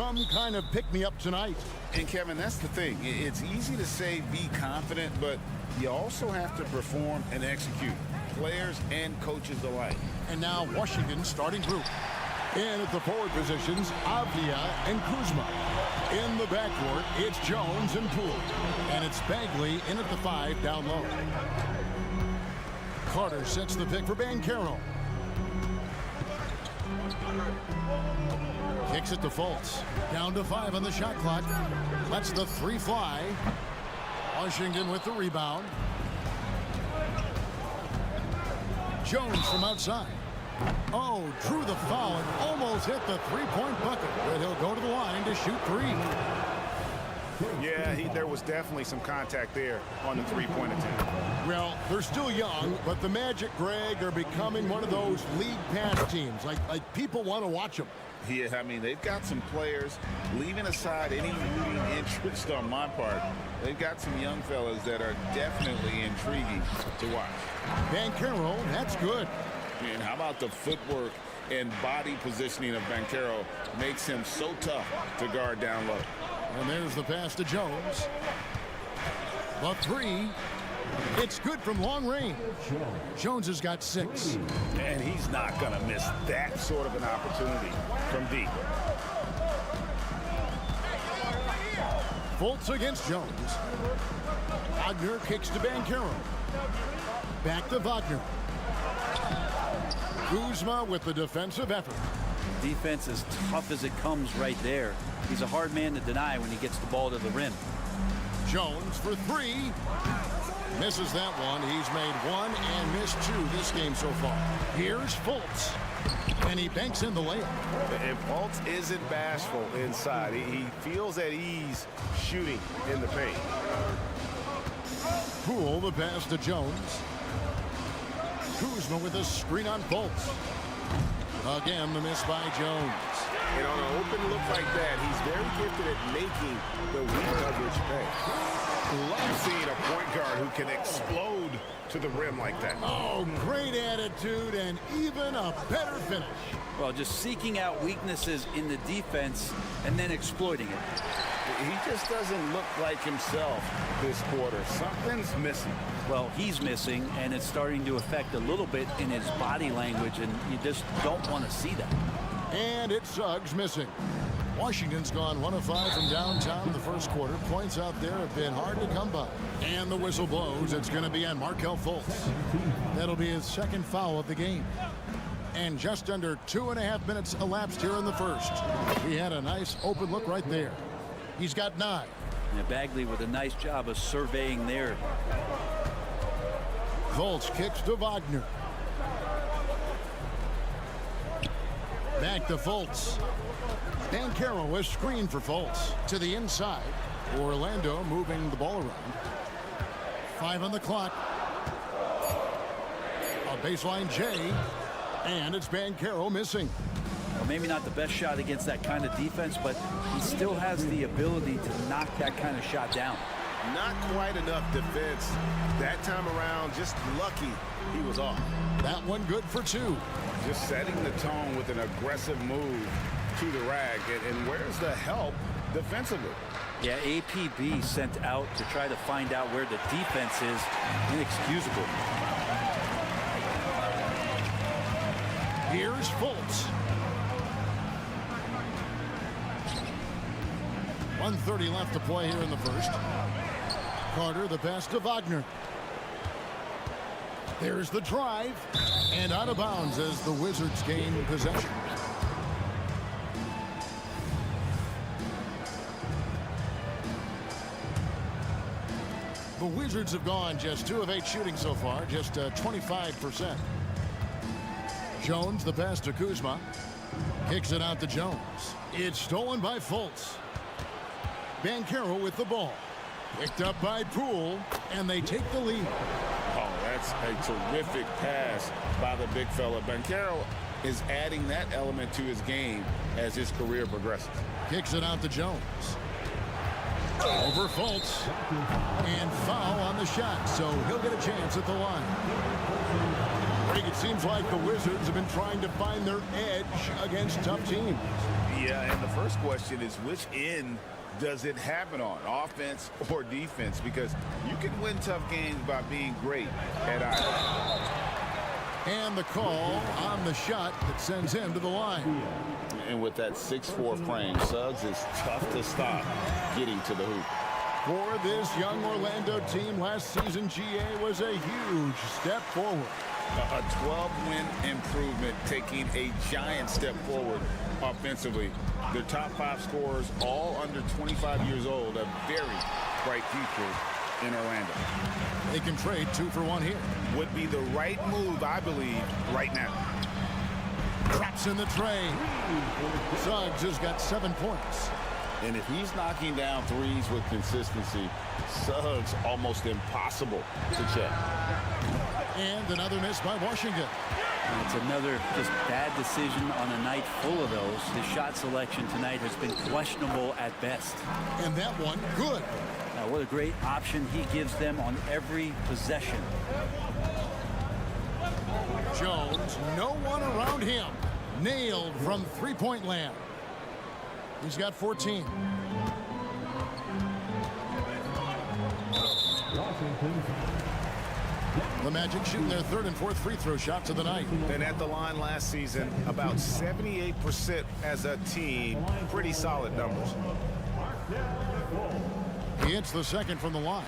some kind of pick-me-up tonight. And, Kevin, that's the thing. It's easy to say be confident, but you also have to perform and execute, players and coaches alike. And now Washington's starting group. In at the forward positions, Avdia and Kuzma. In the backcourt, it's Jones and Poole. And it's Bagley in at the 5 down low. Carter sets the pick for Banchero. Kicks it to Fultz. Down to 5 on the shot clock. Lets the 3 fly. Washington with the rebound. Jones from outside. Oh, drew the foul and almost hit the three-point bucket. But he'll go to the line to shoot 3. Yeah, there was definitely some contact there on the three-point attempt. Well, they're still young, but the Magic, Greg, are becoming one of those league pass teams. Like people want to watch them. Yeah, I mean, they've got some players, leaving aside any rooting interest on my part, they've got some young fellas that are definitely intriguing to watch. Banchero, that's good. And how about the footwork and body positioning of Banchero makes him so tough to guard down low. And there's the pass to Jones. The 3. It's good from long range. Jones has got 6. And he's not going to miss that sort of an opportunity from deep. Fultz against Jones. Wagner kicks to Banchero. Back to Wagner. Kuzma with the defensive effort. Defense as tough as it comes right there. He's a hard man to deny when he gets the ball to the rim. Jones for 3. Misses that one. He's made 1 and missed 2 this game so far. Here's Fultz. And he banks in the layup. And Fultz isn't bashful inside. He feels at ease shooting in the paint. Poole the pass to Jones. Kuzma with a screen on Fultz. Again, the miss by Jones. And on an open look like that, he's very gifted at making the weak coverage pay. Love seeing a point guard who can explode to the rim like that. Oh, great attitude and even a better finish. Well, just seeking out weaknesses in the defense and then exploiting it. He just doesn't look like himself this quarter. Something's missing. Well, he's missing, and it's starting to affect a little bit in his body language, and you just don't want to see that. And it's Suggs missing. Washington's gone 1 of 5 from downtown in the first quarter. Points out there have been hard to come by. And the whistle blows. It's going to be on Markelle Fultz. That'll be his 2nd foul of the game. And just under 2.5 minutes elapsed here in the first. He had a nice open look right there. He's got 9. Yeah, Bagley with a nice job of surveying there. Fultz kicks to Wagner. Back to Fultz. Banchero was screened for Fultz. To the inside. Orlando moving the ball around. 5 on the clock. A baseline J. And it's Banchero missing. Well, maybe not the best shot against that kind of defense, but he still has the ability to knock that kind of shot down. Not quite enough defense that time around. Just lucky he was off. That one good for 2. Just setting the tone with an aggressive move to the rack. And where's the help defensively? Yeah, APB sent out to try to find out where the defense is. Inexcusable. Here's Fultz. 1:30 left to play here in the first. Carter the pass to Wagner. There's the drive. And out of bounds as the Wizards gain possession. The Wizards have gone just 2 of 8 shooting so far, just 25%. Jones the pass to Kuzma. Kicks it out to Jones. It's stolen by Fultz. Banchero with the ball. Picked up by Poole, and they take the lead. Oh, that's a terrific pass by the big fella. Banchero is adding that element to his game as his career progresses. Kicks it out to Jones. Over Fultz. And foul on the shot, so he'll get a chance at the line. Greg, it Seems like the Wizards have been trying to find their edge against tough teams. Yeah, and the first question is, which end does it happen on, offense or defense? Because you can win tough games by being great at either. And the call on the shot that sends him to the line. And with that 6'4" frame, Suggs is tough to stop getting to the hoop. For this young Orlando team, last season GA was a huge step forward. A 12-win improvement, taking a giant step forward offensively. Their top 5 scorers, all under 25 years old, a very bright future in Orlando. They can trade 2 for 1 here. Would be the right move, I believe, right now. Traps in the tray. Suggs has got 7 points. And if he's knocking down threes with consistency, Suggs almost impossible to check. And another miss by Washington. And it's another just bad decision on a night full of those. His shot selection tonight has been questionable at best. And that one, good. Now, what a great option he gives them on every possession. Jones, no one around him. Nailed from three-point land. He's got 14. The Magic shooting their 3rd and 4th free throw shots of the night. And at the line last season, about 78% as a team. Pretty solid numbers. He hits the 2nd from the line.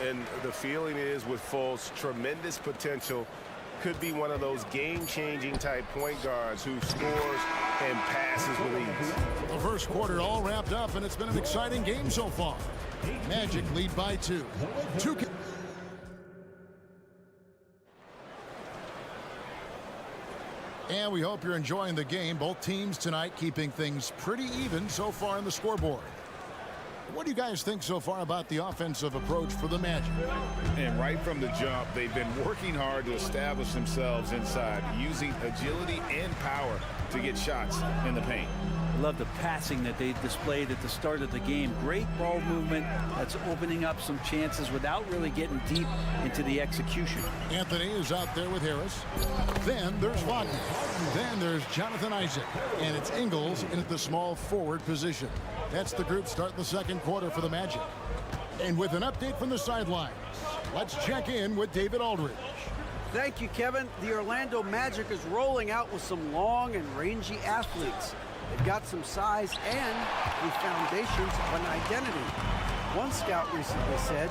And the feeling is with Fultz, tremendous potential. Could be one of those game-changing type point guards who scores and passes with ease. The first quarter all wrapped up, and it's been an exciting game so far. Magic lead by 2. And we hope you're enjoying the game. Both teams tonight keeping things pretty even so far on the scoreboard. What do you guys think so far about the offensive approach for the Magic? And right from the jump, they've been working hard to establish themselves inside, using agility and power to get shots in the paint. I love the passing that they displayed at the start of the game. Great ball movement that's opening up some chances without really getting deep into the execution. Anthony is out there with Harris. Then there's Wagner. Then there's Jonathan Isaac. And it's Ingles in at the small forward position. That's the group starting the second quarter for the Magic. And with an update from the sidelines, let's check in with David Aldridge. Thank you, Kevin. The Orlando Magic is rolling out with some long and rangy athletes. They've got some size and the foundations of an identity. One scout recently said,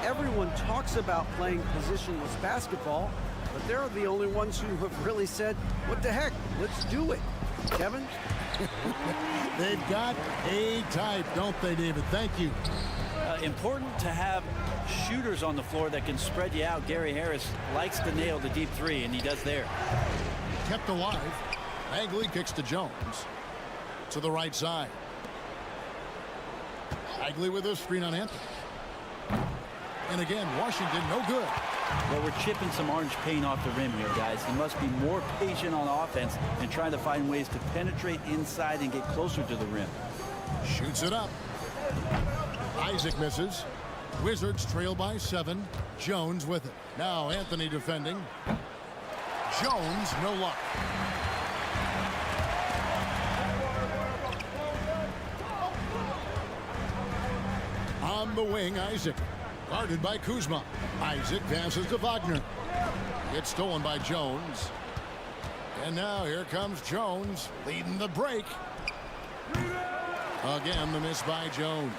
everyone talks about playing positionless basketball, but they're the only ones who have really said, what the heck, let's do it. Kevin? They've got a type, don't they, David? Thank you. Important to have shooters on the floor that can spread you out. Gary Harris likes to nail the deep 3, and he does there. Kept alive. Bagley kicks to Jones. To the right side. Bagley with a screen on Anthony. And again, Washington, no good. Well, we're chipping some orange paint off the rim here, guys. He must be more patient on offense and trying to find ways to penetrate inside and get closer to the rim. Shoots it up. Isaac misses. Wizards trail by 7. Jones with it. Now Anthony defending. Jones, no luck. On the wing, Isaac. Guarded by Kuzma. Isaac passes to Wagner. It's stolen by Jones. And now here comes Jones leading the break. Again, the miss by Jones.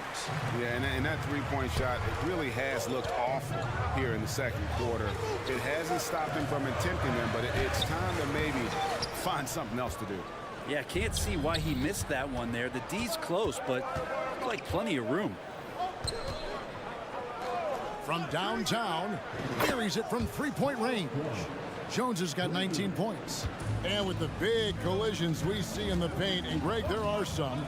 Yeah, and that three-point shot, it really has looked awful here in the second quarter. It hasn't stopped him from attempting them, but it's time to maybe find something else to do. Yeah, can't see why he missed that one there. The D's close, but like plenty of room. From downtown, carries it from three-point range. Jones has got 19 points. And with the big collisions we see in the paint, and Greg, there are some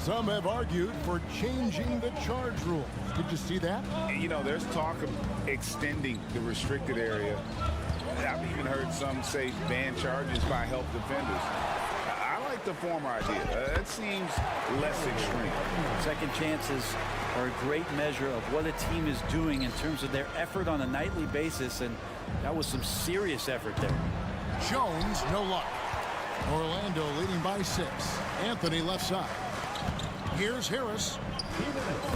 have argued for changing the charge rule. Did you see that? You know, there's talk of extending the restricted area. I've even heard some say ban charges by help defenders. I like the former idea. It seems less extreme. Second chances are a great measure of what a team is doing in terms of their effort on a nightly basis, and that was some serious effort there. Jones, no luck. Orlando leading by 6. Anthony left side. Here's Harris.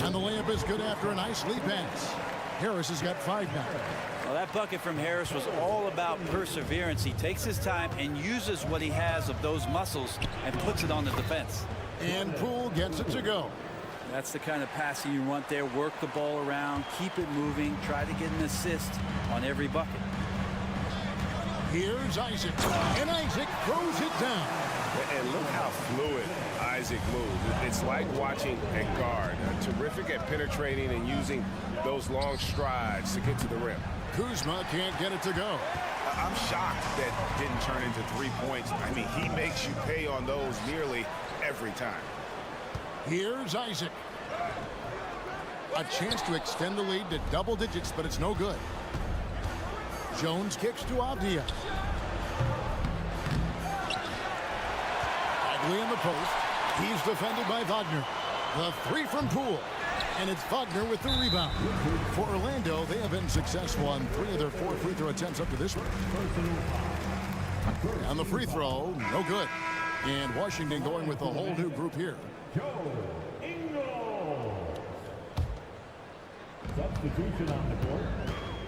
And the layup is good after a nice lead pass. Harris has got 5 now. Well, that bucket from Harris was all about perseverance. He takes his time and uses what he has of those muscles and puts it on the defense. And Poole gets it to go. That's the kind of passing you want there. Work the ball around, keep it moving, try to get an assist on every bucket. Here's Isaac. And Isaac throws it down. And look how fluid Isaac moves. It's like watching a guard. Terrific at penetrating and using those long strides to get to the rim. Kuzma can't get it to go. I'm shocked that didn't turn into 3 points. I mean, he makes you pay on those nearly every time. Here's Isaac. A chance to extend the lead to double digits, but it's no good. Jones kicks to Avdia. Bagley in the post. He's defended by Wagner. The 3 from Poole. And it's Wagner with the rebound. For Orlando, they have been successful on 3 of their 4 free throw attempts up to this one. And the free throw, no good. And Washington going with a whole new group here. Substitution on the court.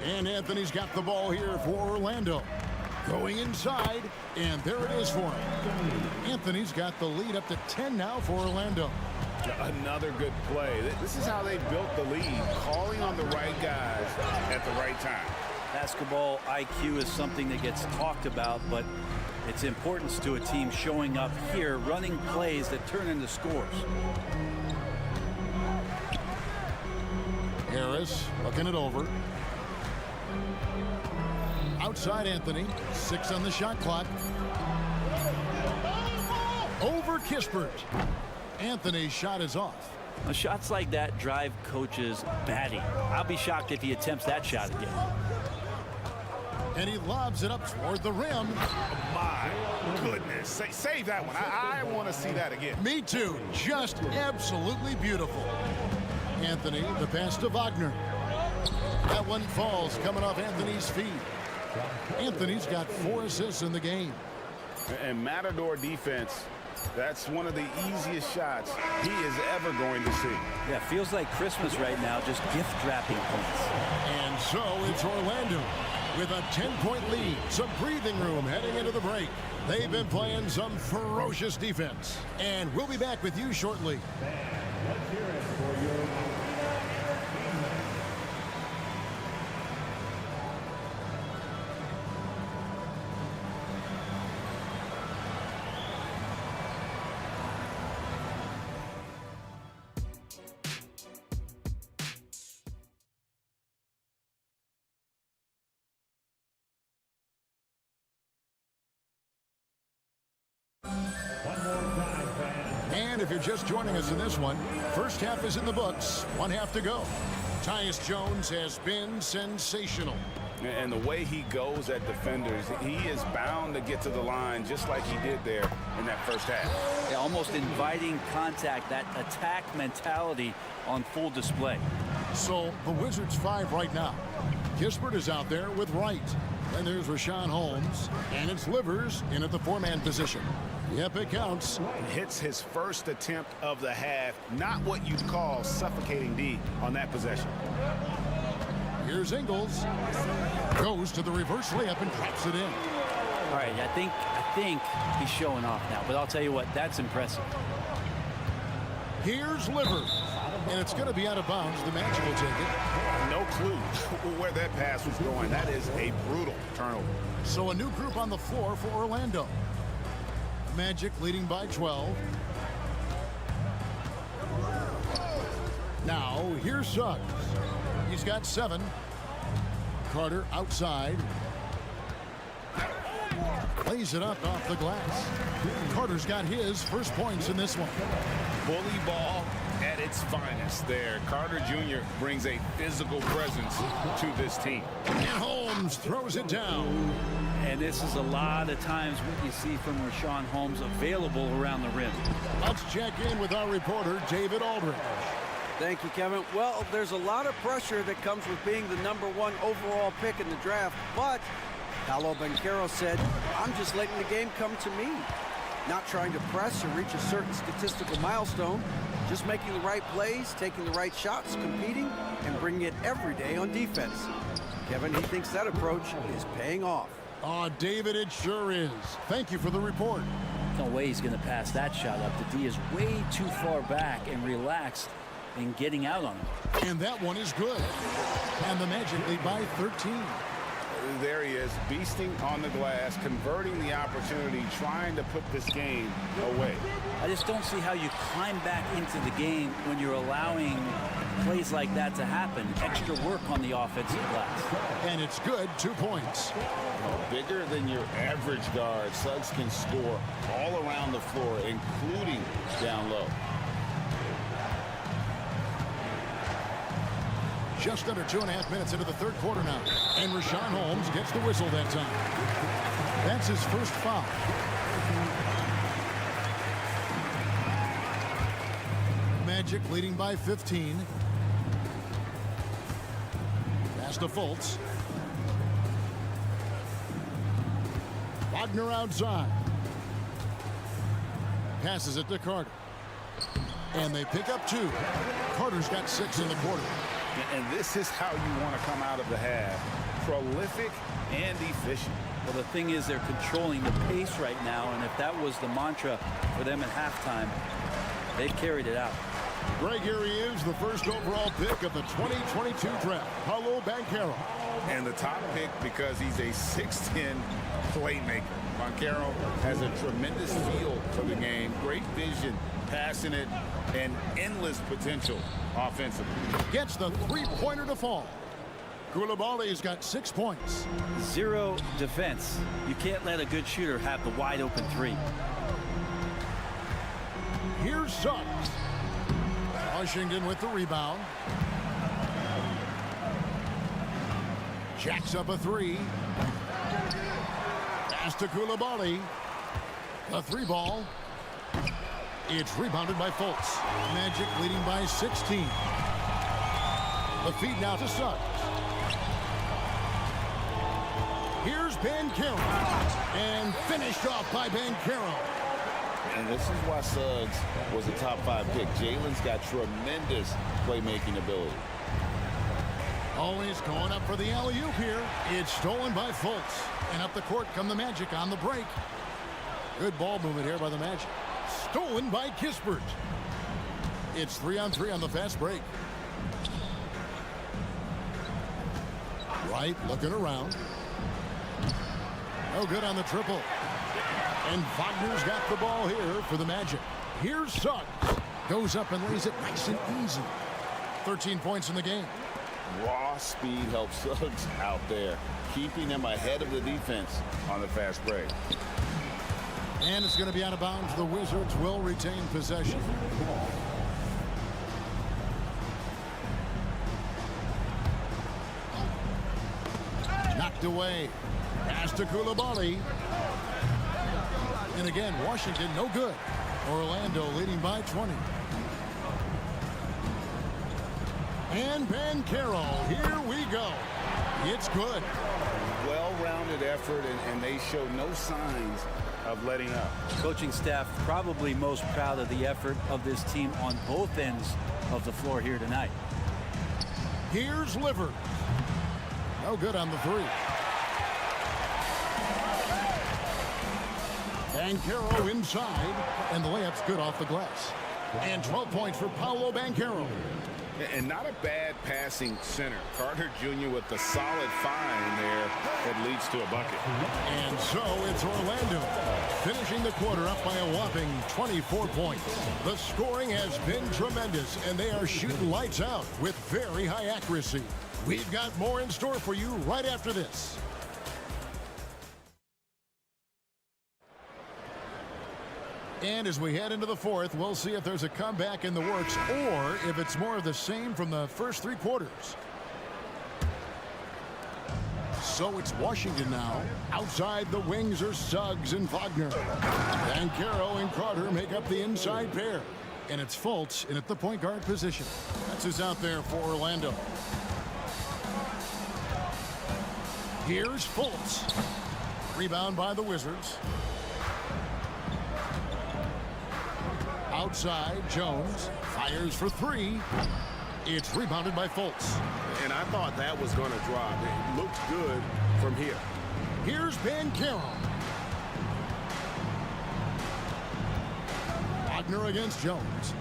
And Anthony's got the ball here for Orlando. Going inside, and there it is for him. Anthony's got the lead up to 10 now for Orlando. Another good play. This is how they built the lead, calling on the right guys at the right time. Basketball IQ is something that gets talked about, but its importance to a team showing up here, running plays that turn into scores. Harris looking it over. Outside Anthony, 6 on the shot clock. Over Kispert. Anthony's shot is off. Now, shots like that drive coaches batty. I'll be shocked if he attempts that shot again. And he lobs it up toward the rim. My goodness. Save that one. I want to see that again. Me too. Just absolutely beautiful. Anthony, the pass to Wagner. That one falls coming off Anthony's feet. Anthony's got 4 assists in the game. And Matador defense, that's one of the easiest shots he is ever going to see. Yeah, feels like Christmas right now, just gift wrapping points. And so it's Orlando with a 10-point lead. Some breathing room heading into the break. They've been playing some ferocious defense. And we'll be back with you shortly. Let's hear it for your And if you're just joining us in this one, first half is in the books. 1 half to go. Tyus Jones has been sensational. And the way he goes at defenders, he is bound to get to the line just like he did there in that first half. Yeah, almost inviting contact, that attack mentality on full display. So the Wizards 5 right now. Kispert is out there with Wright. Then there's Rashawn Holmes. And it's Livers in at the 4-man position. Yep, it counts. Hits his first attempt of the half. Not what you'd call suffocating D on that possession. Here's Ingles. Goes to the reverse layup and drops it in. All right, I think he's showing off now, but I'll tell you what, that's impressive. Here's Livers. And it's going to be out of bounds. The Magic will take it. No clue where that pass was going. That is a brutal turnover. So a new group on the floor for Orlando. Magic leading by 12. Now, here's Suggs. He's got 7. Carter outside. Lays it up off the glass. Carter's got his first points in this one. Bully ball at its finest there. Carter Jr. brings a physical presence to this team. And Holmes throws it down. And this is a lot of times what you see from Rashawn Holmes available around the rim. Let's check in with our reporter, David Aldridge. Thank you, Kevin. Well, there's a lot of pressure that comes with being the #1 overall pick in the draft, but Paolo Banchero said, "I'm just letting the game come to me. Not trying to press or reach a certain statistical milestone, just making the right plays, taking the right shots, competing, and bringing it every day on defense." Kevin, he thinks that approach is paying off. Oh, David, it sure is. Thank you for the report. No way he's going to pass that shot up. The D is way too far back and relaxed in getting out on him. And that one is good. And the Magic lead by 13. There he is, beasting on the glass, converting the opportunity, trying to put this game away. I just don't see how you climb back into the game when you're allowing plays like that to happen. Extra work on the offensive glass. And it's good, 2 points. Bigger than your average guard, Suggs can score all around the floor, including down low. Just under 2.5 minutes into the third quarter now. And Rashawn Holmes gets the whistle that time. That's his first foul. Magic leading by 15. Pass to Fultz. Wagner outside. Passes it to Carter. And they pick up 2. Carter's got 6 in the quarter. And this is how you want to come out of the half. Prolific and efficient. Well, the thing is, they're controlling the pace right now, and if that was the mantra for them at halftime, they've carried it out. Greg, here he is, the first overall pick of the 2022 draft, Paolo Banchero. And the top pick because he's a 6'10" playmaker. Banchero has a tremendous feel for the game, great vision, passing it, and endless potential offensively. Gets the three-pointer to fall. Koulibaly's got 6 points. 0 defense. You can't let a good shooter have the wide-open 3. Here's Suggs. Washington with the rebound. Jacks up a 3. Pass to Koulibaly. The 3 ball. It's rebounded by Fultz. Magic leading by 16. The feed now to Suggs. Here's Banchero. And finished off by Banchero. And this is why Suggs was a top 5 pick. Jalen's got tremendous playmaking ability. Always going up for the alley-oop here. It's stolen by Fultz. And up the court come the Magic on the break. Good ball movement here by the Magic. Stolen by Kispert. It's 3-on-3 on the fast break. Wright looking around. No good on the triple. And Wagner's got the ball here for the Magic. Here's Suggs. Goes up and lays it nice and easy. 13 points in the game. Raw speed helps Suggs out there, keeping him ahead of the defense on the fast break. And it's going to be out of bounds. The Wizards will retain possession. Knocked away. Pass to Koulibaly. And again, Washington no good. Orlando leading by 20. And Banchero, here we go. It's good. Well-rounded effort, and they show no signs of letting up. Coaching staff probably most proud of the effort of this team on both ends of the floor here tonight. Here's Livers. No good on the 3. Banchero inside, and the layup's good off the glass. And 12 points for Paolo Banchero. And not a bad passing center. Carter Jr. with the solid find there that leads to a bucket. And so it's Orlando finishing the quarter up by a whopping 24 points. The scoring has been tremendous, and they are shooting lights out with very high accuracy. We've got more in store for you right after this. And as we head into the fourth, we'll see if there's a comeback in the works or if it's more of the same from the first 3 quarters. So it's Washington now. Outside the wings are Suggs and Wagner. Banchero and Carter make up the inside pair. And it's Fultz in at the point guard position. That's who's out there for Orlando. Here's Fultz. Rebound by the Wizards. Outside, Jones fires for three. It's rebounded by Fultz. And I thought that was going to drop. It looked good from here. Here's Banchero. Wagner against Jones.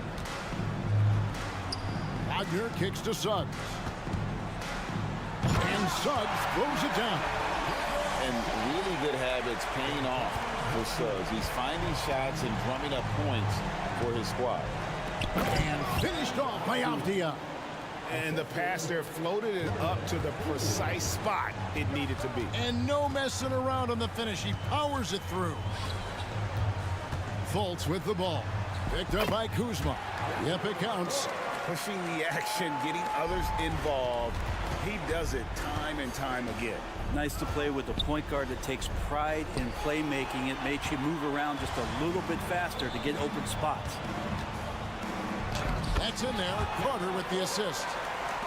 Wagner kicks to Suggs. And Suggs throws it down. And really good habits paying off for Suggs. He's finding shots and drumming up points for his squad. And finished off by Avdia. And the pass there floated it up to the precise spot it needed to be. And no messing around on the finish. He powers it through. Fultz with the ball. Picked up by Kuzma. Yep, it counts. Pushing the action, getting others involved. He does it time and time again. Nice to play with a point guard that takes pride in playmaking. It makes you move around just a little bit faster to get open spots. That's in there. Carter with the assist.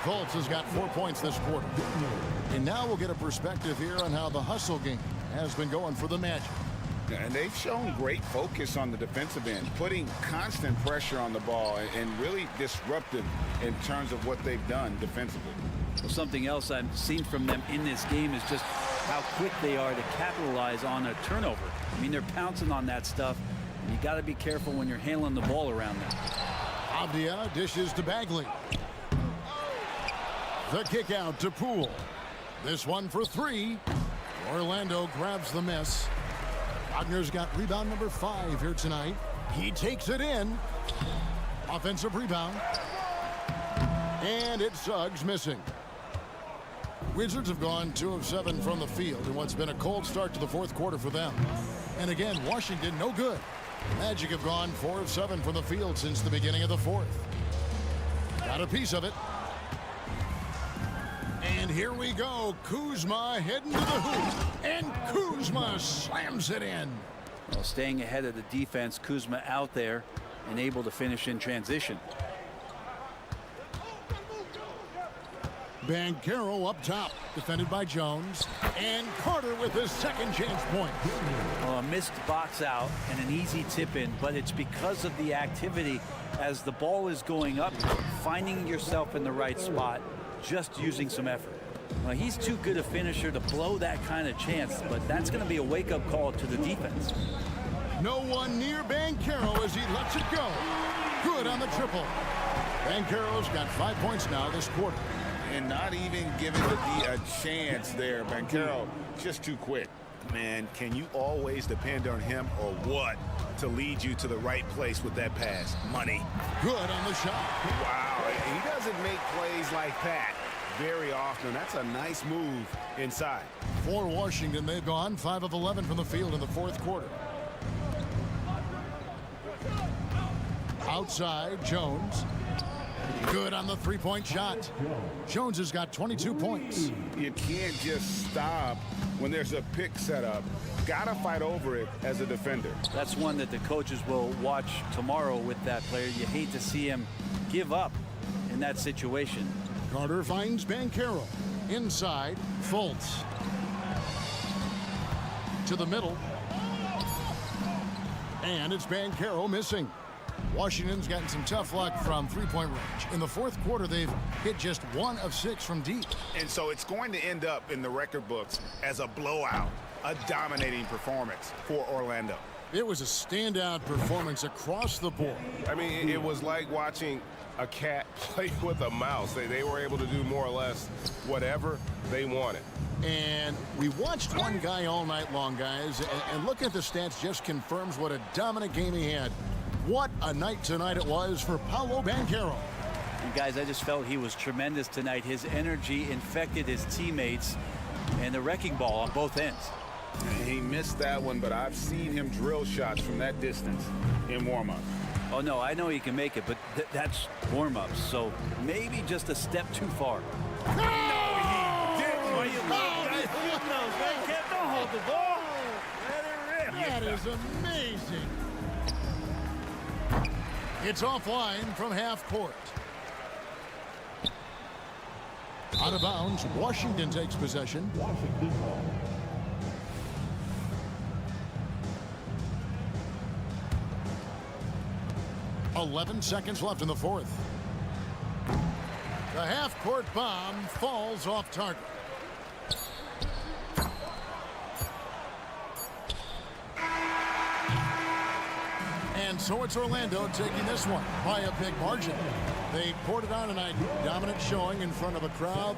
Fultz has got 4 points this quarter. And now we'll get a perspective here on how the hustle game has been going for the Magic. And they've shown great focus on the defensive end, putting constant pressure on the ball and really disruptive in terms of what they've done defensively. Well, something else I've seen from them in this game is just how quick they are to capitalize on a turnover. I mean, they're pouncing on that stuff, and you got to be careful when you're handling the ball around them. Avdia dishes to Bagley. The kick out to Poole. This one for three. Orlando grabs the miss. Wagner's got rebound number 5 here tonight. He takes it in. Offensive rebound. And it's Suggs missing. Wizards have gone 2 of 7 from the field in what's been a cold start to the fourth quarter for them. And again, Washington no good. Magic have gone 4 of 7 from the field since the beginning of the fourth. Got a piece of it. And here we go. Kuzma heading to the hoop. And Kuzma slams it in. Well, staying ahead of the defense, Kuzma out there and able to finish in transition. Banchero up top, defended by Jones. And Carter with his second chance point. Well, a missed box out and an easy tip in, but it's because of the activity as the ball is going up, finding yourself in the right spot, just using some effort. Well, he's too good a finisher to blow that kind of chance, but that's going to be a wake-up call to the defense. No one near Banchero as he lets it go. Good on the triple. Banchero's got 5 points now this quarter. And not even giving the D a chance there. Banchero just too quick. Man, can you always depend on him or what to lead you to the right place with that pass? Money. Good on the shot. Wow, he doesn't make plays like that very often. That's a nice move inside. For Washington, they've gone 5 of 11 from the field in the fourth quarter. Outside, Jones. Good on the three-point shot. Jones has got 22 points. You can't just stop when there's a pick set up. Gotta fight over it as a defender. That's one that the coaches will watch tomorrow with that player. You hate to see him give up in that situation. Carter finds Banchero. Inside, Fultz. To the middle. And it's Banchero missing. Washington's gotten some tough luck from three-point range. In the fourth quarter, they've hit just 1 of 6 from deep. And so it's going to end up in the record books as a blowout, a dominating performance for Orlando. It was a standout performance across the board. I mean, it was like watching a cat play with a mouse. They were able to do more or less whatever they wanted. And we watched one guy all night long, guys, and look at the stats just confirms what a dominant game he had. What a night tonight it was for Paolo Banchero. And guys, I just felt he was tremendous tonight. His energy infected his teammates and the wrecking ball on both ends. He missed that one, but I've seen him drill shots from that distance in warm-up. Oh, no, I know he can make it, but that's warm-ups, so maybe just a step too far. No, he didn't. What are you guys? Don't hold the ball. Let it rip. That is amazing. It's offline from half court. Out of bounds. Washington takes possession. Washington ball. 11 seconds left in the fourth. The half-court bomb falls off target. And so it's Orlando taking this one by a big margin. They poured it on tonight. Dominant showing in front of a crowd.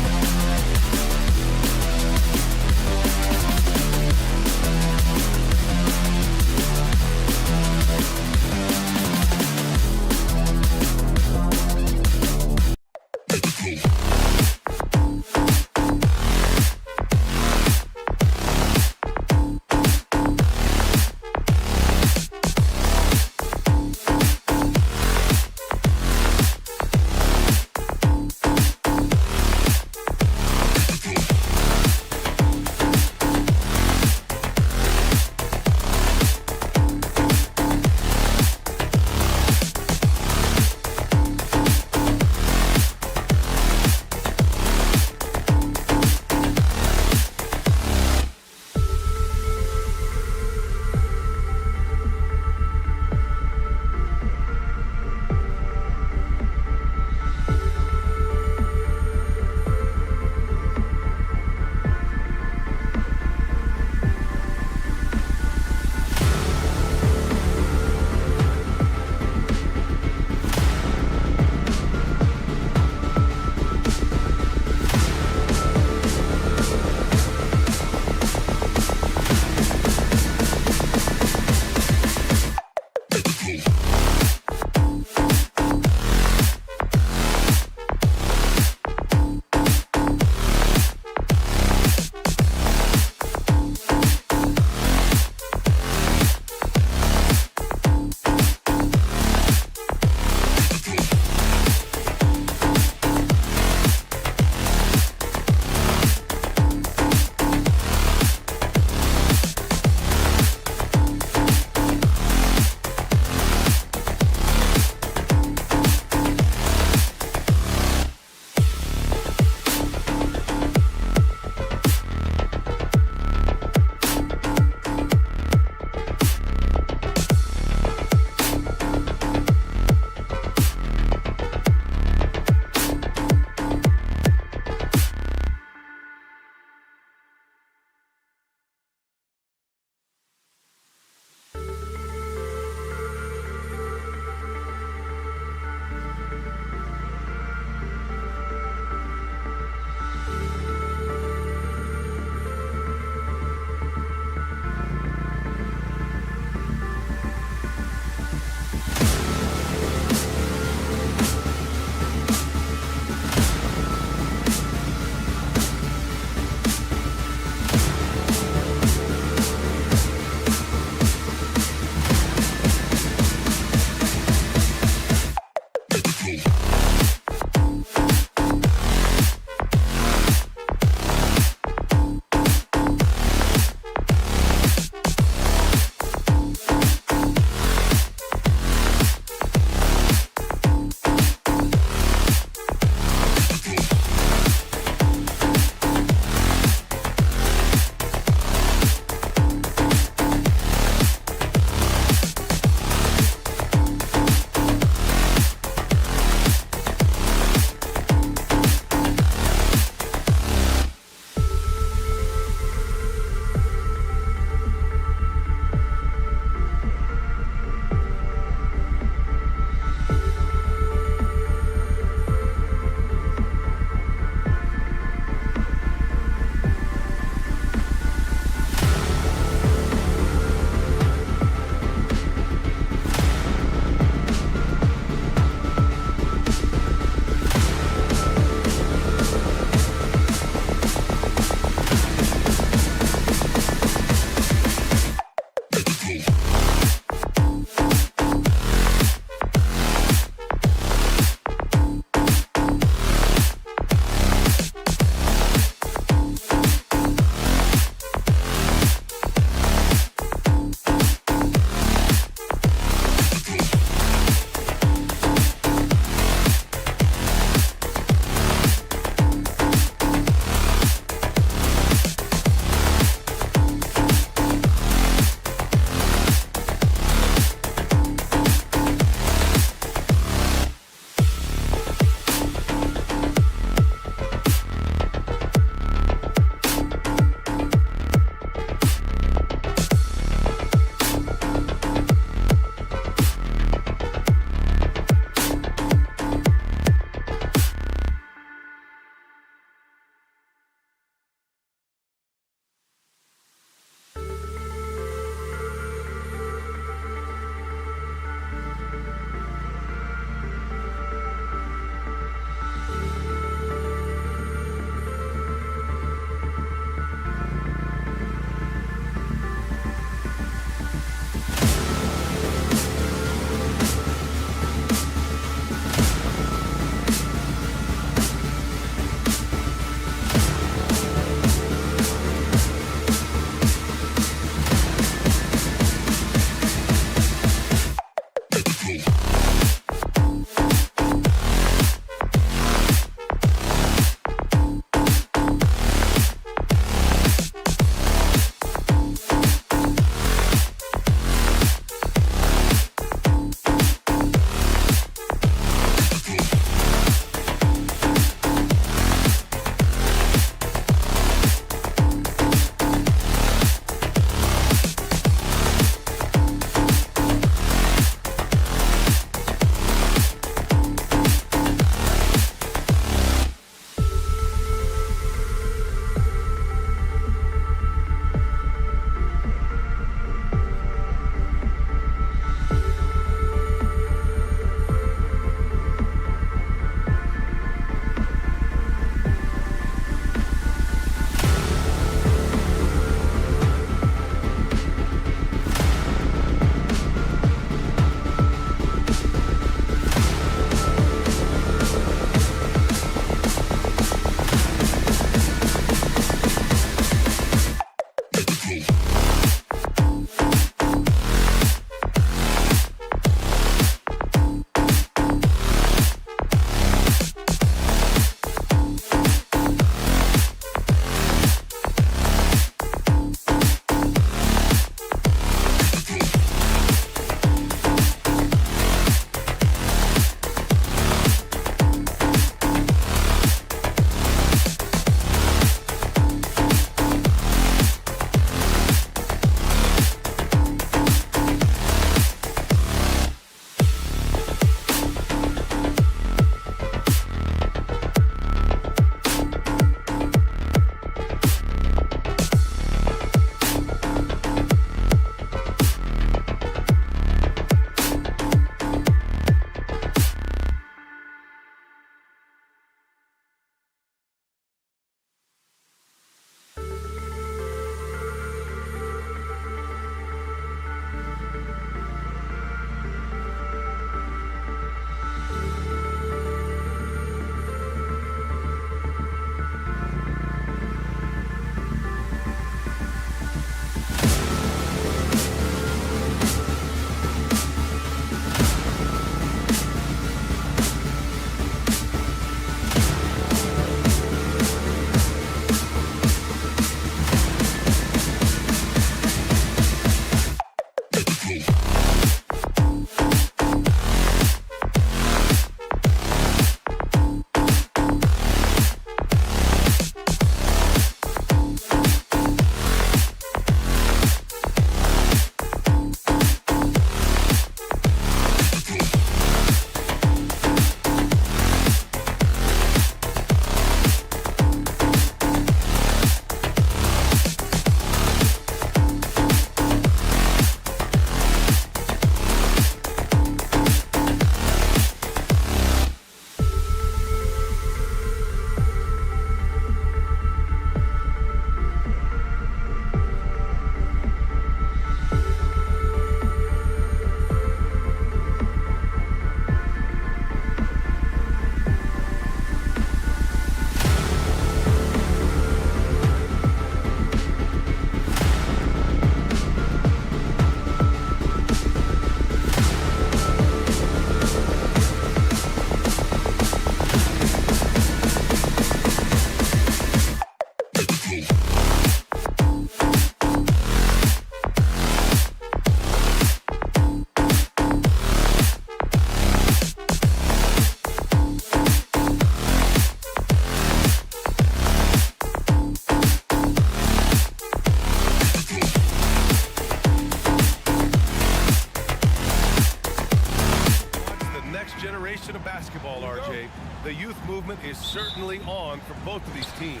basketball, RJ. The youth movement is certainly on for both of these teams.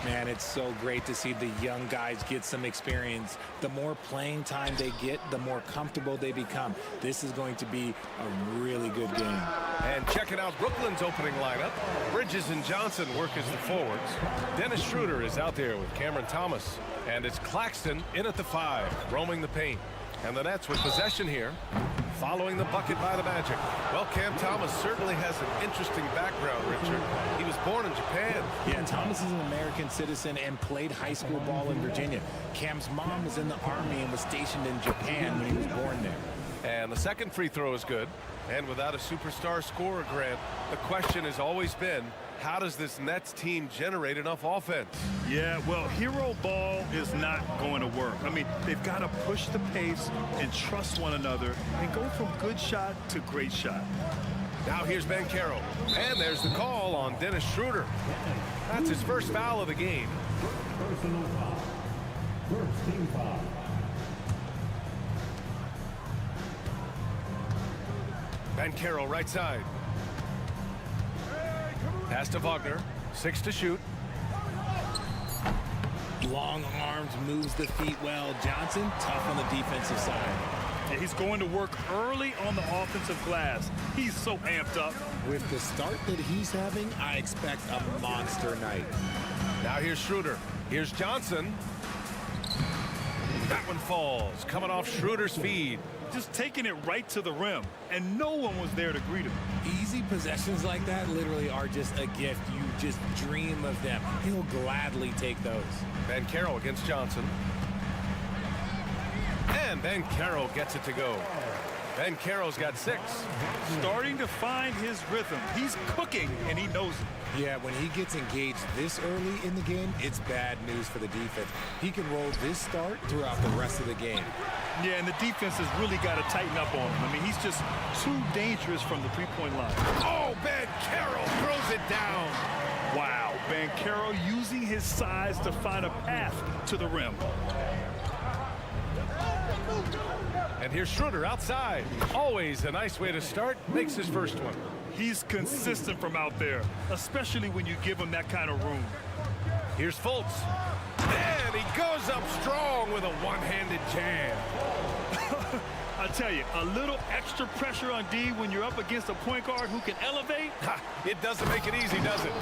Man, it's so great to see the young guys get some experience. The more playing time they get, the more comfortable they become. This is going to be a really good game. And checking out Brooklyn's opening lineup. Bridges and Johnson work as the forwards. Dennis Schroeder is out there with Cameron Thomas. And it's Claxton in at the 5, roaming the paint. And the Nets with possession here, following the bucket by the Magic. Well, Cam Thomas certainly has an interesting background, Richard. He was born in Japan. Yeah, Thomas is an American citizen and played high school ball in Virginia. Cam's mom was in the Army and was stationed in Japan when he was born there. And the second free throw is good. And without a superstar scorer, Grant, the question has always been, how does this Nets team generate enough offense? Yeah, well, hero ball is not going to work. I mean, they've got to push the pace and trust one another and go from good shot to great shot. Now here's Ben Carroll. And there's the call on Dennis Schroeder. That's his first foul of the game. Personal foul. First team foul. Ben Carroll right side. Pass to Wagner. 6 to shoot. Long arms, moves the feet well. Johnson, tough on the defensive side. And he's going to work early on the offensive glass. He's so amped up. With the start that he's having, I expect a monster night. Now here's Schroeder. Here's Johnson. That one falls. Coming off Schroeder's feed. Just taking it right to the rim, and no one was there to greet him. Easy possessions like that literally are just a gift. You just dream of them. He'll gladly take those. Ben Carroll against Johnson. And Ben Carroll gets it to go. Ben Carroll's got 6. Starting to find his rhythm. He's cooking, and he knows it. Yeah, when he gets engaged this early in the game, it's bad news for the defense. He can roll this start throughout the rest of the game. Yeah, and the defense has really got to tighten up on him. I mean, he's just too dangerous from the three-point line. Oh, Ben Carroll throws it down. Wow, Ben Carroll using his size to find a path to the rim. And here's Schroeder outside. Always a nice way to start. Makes his first one. He's consistent from out there, especially when you give him that kind of room. Here's Fultz. And he goes up strong with a one-handed jam. I tell you, a little extra pressure on D when you're up against a point guard who can elevate. It doesn't make it easy, does it?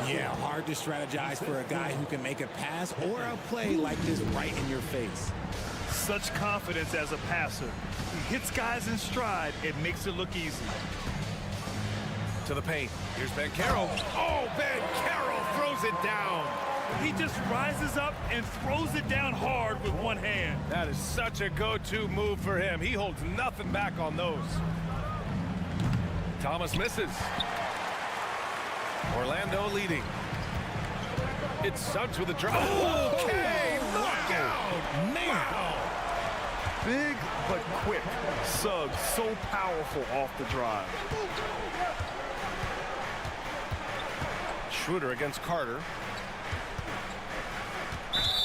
Yeah, hard to strategize for a guy who can make a pass or a play like this right in your face. Such confidence as a passer. He hits guys in stride. It makes it look easy. To the paint. Here's Ben Carroll. Oh, Ben Carroll throws it down. He just rises up and throws it down hard with one hand. That is such a go-to move for him. He holds nothing back on those. Thomas misses. Orlando leading. It's Suggs with a drop. Okay, knockout. Man. Big but quick. Suggs so powerful off the drive. Schroeder against Carter.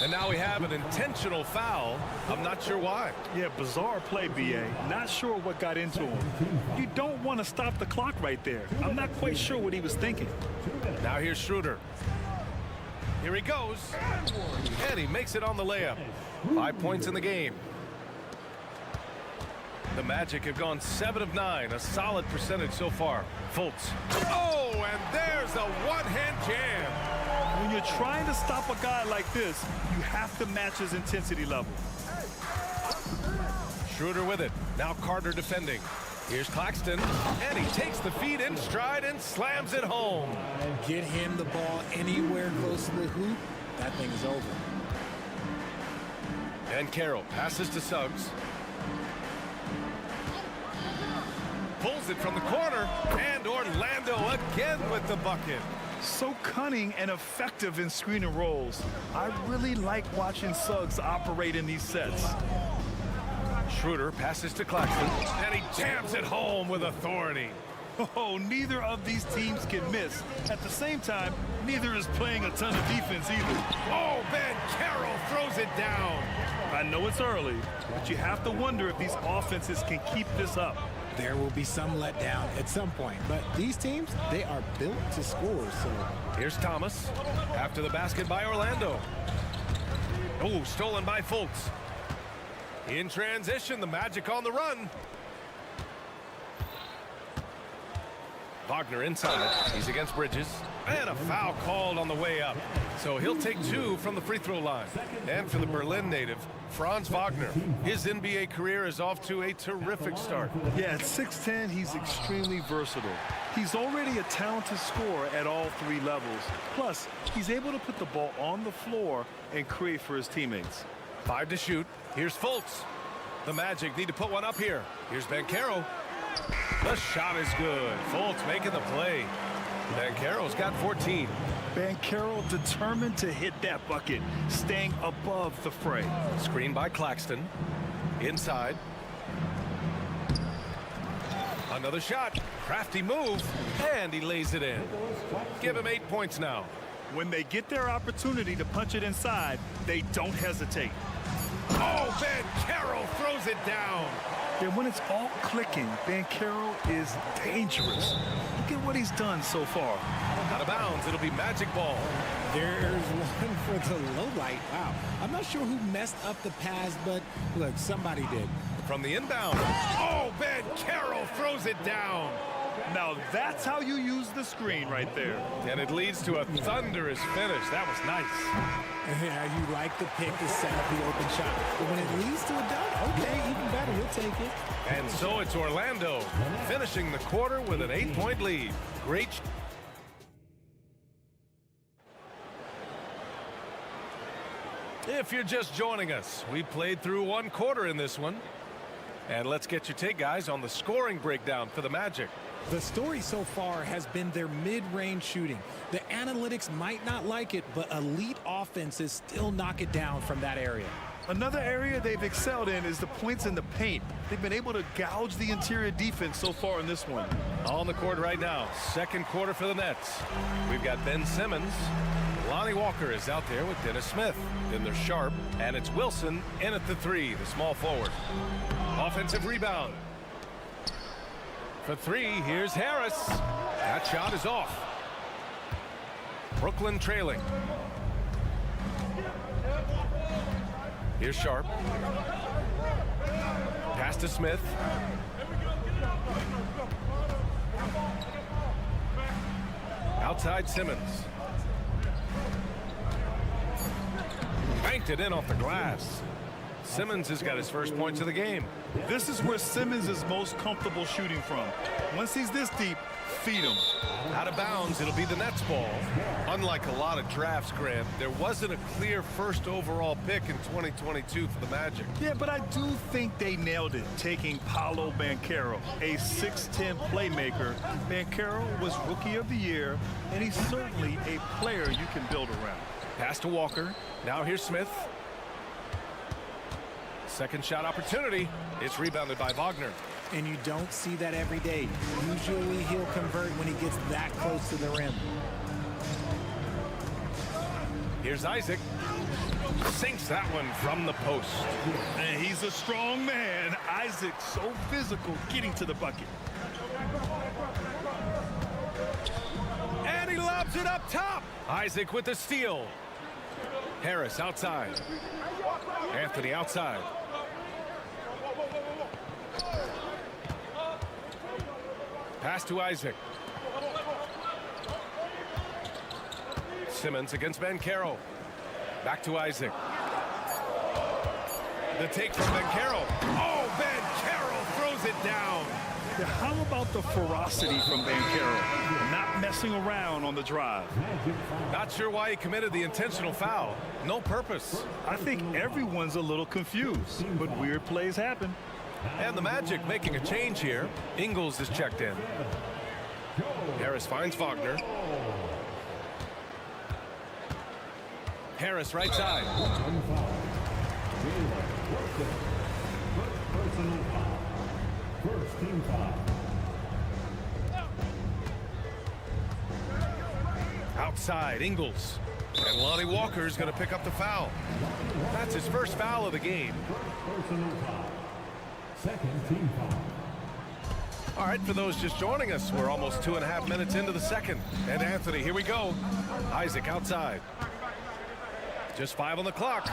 And now we have an intentional foul. I'm not sure why. Yeah, bizarre play, B.A. Not sure what got into him. You don't want to stop the clock right there. I'm not quite sure what he was thinking. Now here's Schroeder. Here he goes. And he makes it on the layup. 5 points in the game. The Magic have gone 7 of 9, a solid percentage so far. Fultz. Oh, and there's a one-hand jam. When you're trying to stop a guy like this, you have to match his intensity level. Schroeder with it. Now Carter defending. Here's Claxton, and he takes the feed in stride and slams it home. Get him the ball anywhere close to the hoop, that thing is over. And Carroll passes to Suggs. Pulls it from the corner, and Orlando again with the bucket. So cunning and effective in screen and rolls. I really like watching Suggs operate in these sets. Schroeder passes to Claxton, and he jams it home with authority. Oh, neither of these teams can miss. At the same time, neither is playing a ton of defense either. Oh, Ben Carroll throws it down. I know it's early, but you have to wonder if these offenses can keep this up. There will be some letdown at some point, but these teams, they are built to score. So here's Thomas after the basket by Orlando. Oh, stolen by Fultz. In transition, the Magic on the run. Wagner inside. He's against Bridges. And a foul called on the way up. So he'll take 2 from the free throw line. And for the Berlin native, Franz Wagner, his NBA career is off to a terrific start. Yeah, at 6'10", he's extremely versatile. He's already a talented scorer at all 3 levels. Plus, he's able to put the ball on the floor and create for his teammates. 5 to shoot. Here's Fultz. The Magic need to put one up here. Here's Banchero. The shot is good. Fultz making the play. Banchero's got 14. Banchero determined to hit that bucket, staying above the fray. Screen by Claxton. Inside. Another shot. Crafty move. And he lays it in. Give him 8 points now. When they get their opportunity to punch it inside, they don't hesitate. Oh, Banchero throws it down. And when it's all clicking, Banchero is dangerous. Look at what he's done so far. Out of bounds, it'll be Magic ball. there's one for the low light. Wow. I'm not sure who messed up the pass, but look, somebody did. From the inbound. Oh, Banchero throws it down. Now that's how you use the screen right there. And it leads to a thunderous finish. That was nice. Yeah, you like the pick to set up the open shot. But when it leads to a dunk, okay, even better, we'll take it. And so it's Orlando finishing the quarter with an 8-point lead. Great. If you're just joining us, we played through one quarter in this one. And let's get your take, guys, on the scoring breakdown for the Magic. The story so far has been their mid-range shooting. The analytics might not like it, but elite offenses still knock it down from that area. Another area they've excelled in is the points in the paint. They've been able to gouge the interior defense so far in this one. On the court right now, second quarter for the Nets. We've got Ben Simmons. Lonnie Walker is out there with Dennis Smith. Then there's Sharp, and it's Wilson in at the three, the small forward. Offensive rebound. For three, here's Harris. That shot is off. Brooklyn trailing. Here's Sharp. Pass to Smith. Outside Simmons. Banked it in off the glass. Simmons has got his first points of the game. This is where Simmons is most comfortable shooting from. Once he's this deep, feed him. Out of bounds, it'll be the Nets ball. Unlike a lot of drafts, Grant, there wasn't a clear first overall pick in 2022 for the Magic. Yeah, but I do think they nailed it, taking Paolo Banchero, a 6'10 playmaker. Banchero was Rookie of the Year, and he's certainly a player you can build around. Pass to Walker. Now here's Smith. Second shot opportunity. It's rebounded by Wagner. And you don't see that every day. Usually he'll convert when he gets that close to the rim. Here's Isaac. Sinks that one from the post. And he's a strong man. Isaac, so physical, getting to the bucket. And he lobs it up top. Isaac with the steal. Harris outside. Anthony outside. Pass to Isaac. Simmons against Banchero. Back to Isaac. The take from Banchero. Oh, Banchero throws it down. Yeah, how about the ferocity from Banchero? Not messing around on the drive. Not sure why he committed the intentional foul. No purpose. I think everyone's a little confused, but weird plays happen. And the Magic making a change here. Ingles is checked in. Harris finds Wagner. Harris right side. First team foul. Outside, Ingles. And Lonnie Walker is going to pick up the foul. That's his first foul of the game. Personal foul. Second team foul. All right, for those just joining us, we're almost 2.5 minutes into the second. And Anthony, here we go. Isaac outside. Just 5 on the clock.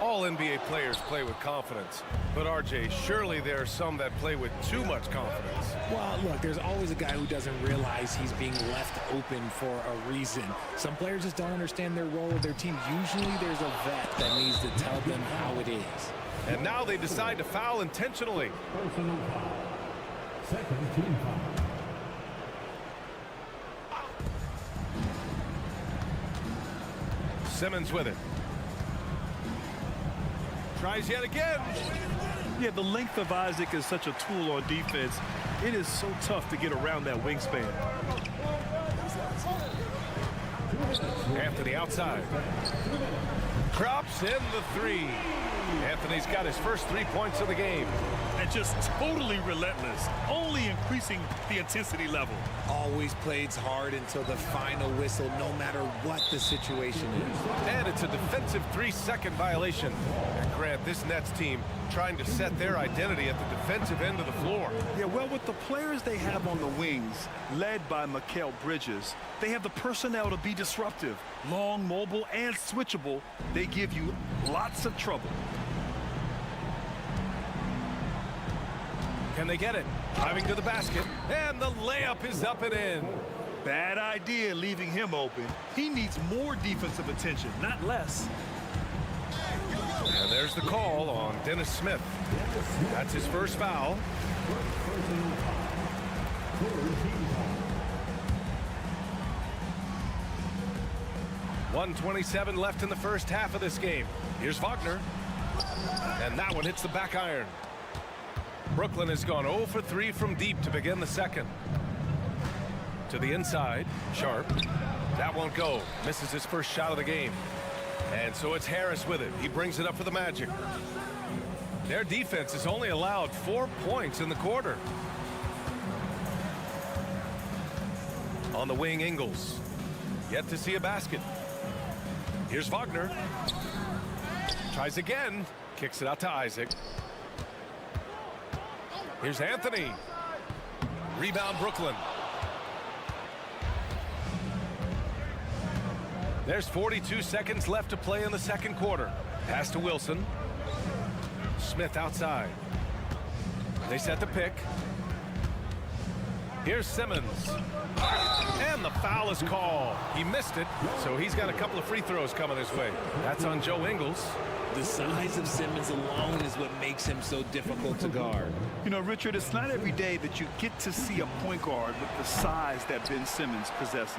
All NBA players play with confidence. But RJ, surely there are some that play with too much confidence. Well, look, there's always a guy who doesn't realize he's being left open for a reason. Some players just don't understand their role of their team. Usually there's a vet that needs to tell them how it is. And now they decide to foul intentionally. Personal foul. Second team foul. Simmons with it. Tries yet again. Yeah, the length of Isaac is such a tool on defense. It is so tough to get around that wingspan. Anthony outside. Drops in the three. Anthony's got his first 3 points of the game. And just totally relentless, only increasing the intensity level. Always plays hard until the final whistle, no matter what the situation is. And it's a defensive 3-second violation. And Grant, this Nets team trying to set their identity at the defensive end of the floor. Yeah, well, with the players they have on the wings, led by Mikal Bridges, they have the personnel to be disruptive. Long, mobile, and switchable. They give you lots of trouble. Can they get it? Driving to the basket, and the layup is up and in. Bad idea leaving him open. He needs more defensive attention, not less. And there's the call on Dennis Smith. That's his first foul. 1:27 left in the first half of this game. Here's Wagner. And that one hits the back iron. Brooklyn has gone 0 for 3 from deep to begin the second. To the inside, Sharp. That won't go. Misses his first shot of the game. And so it's Harris with it. He brings it up for the Magic. Their defense has only allowed 4 points in the quarter. On the wing, Ingles. Yet to see a basket. Here's Wagner. Tries again. Kicks it out to Isaac. Here's Anthony. Rebound, Brooklyn. There's 42 seconds left to play in the second quarter. Pass to Wilson. Smith outside. They set the pick. Here's Simmons. And the foul is called. He missed it, so he's got a couple of free throws coming his way. That's on Joe Ingles. The size of Simmons alone is what makes him so difficult to guard. You know, Richard, it's not every day that you get to see a point guard with the size that Ben Simmons possesses.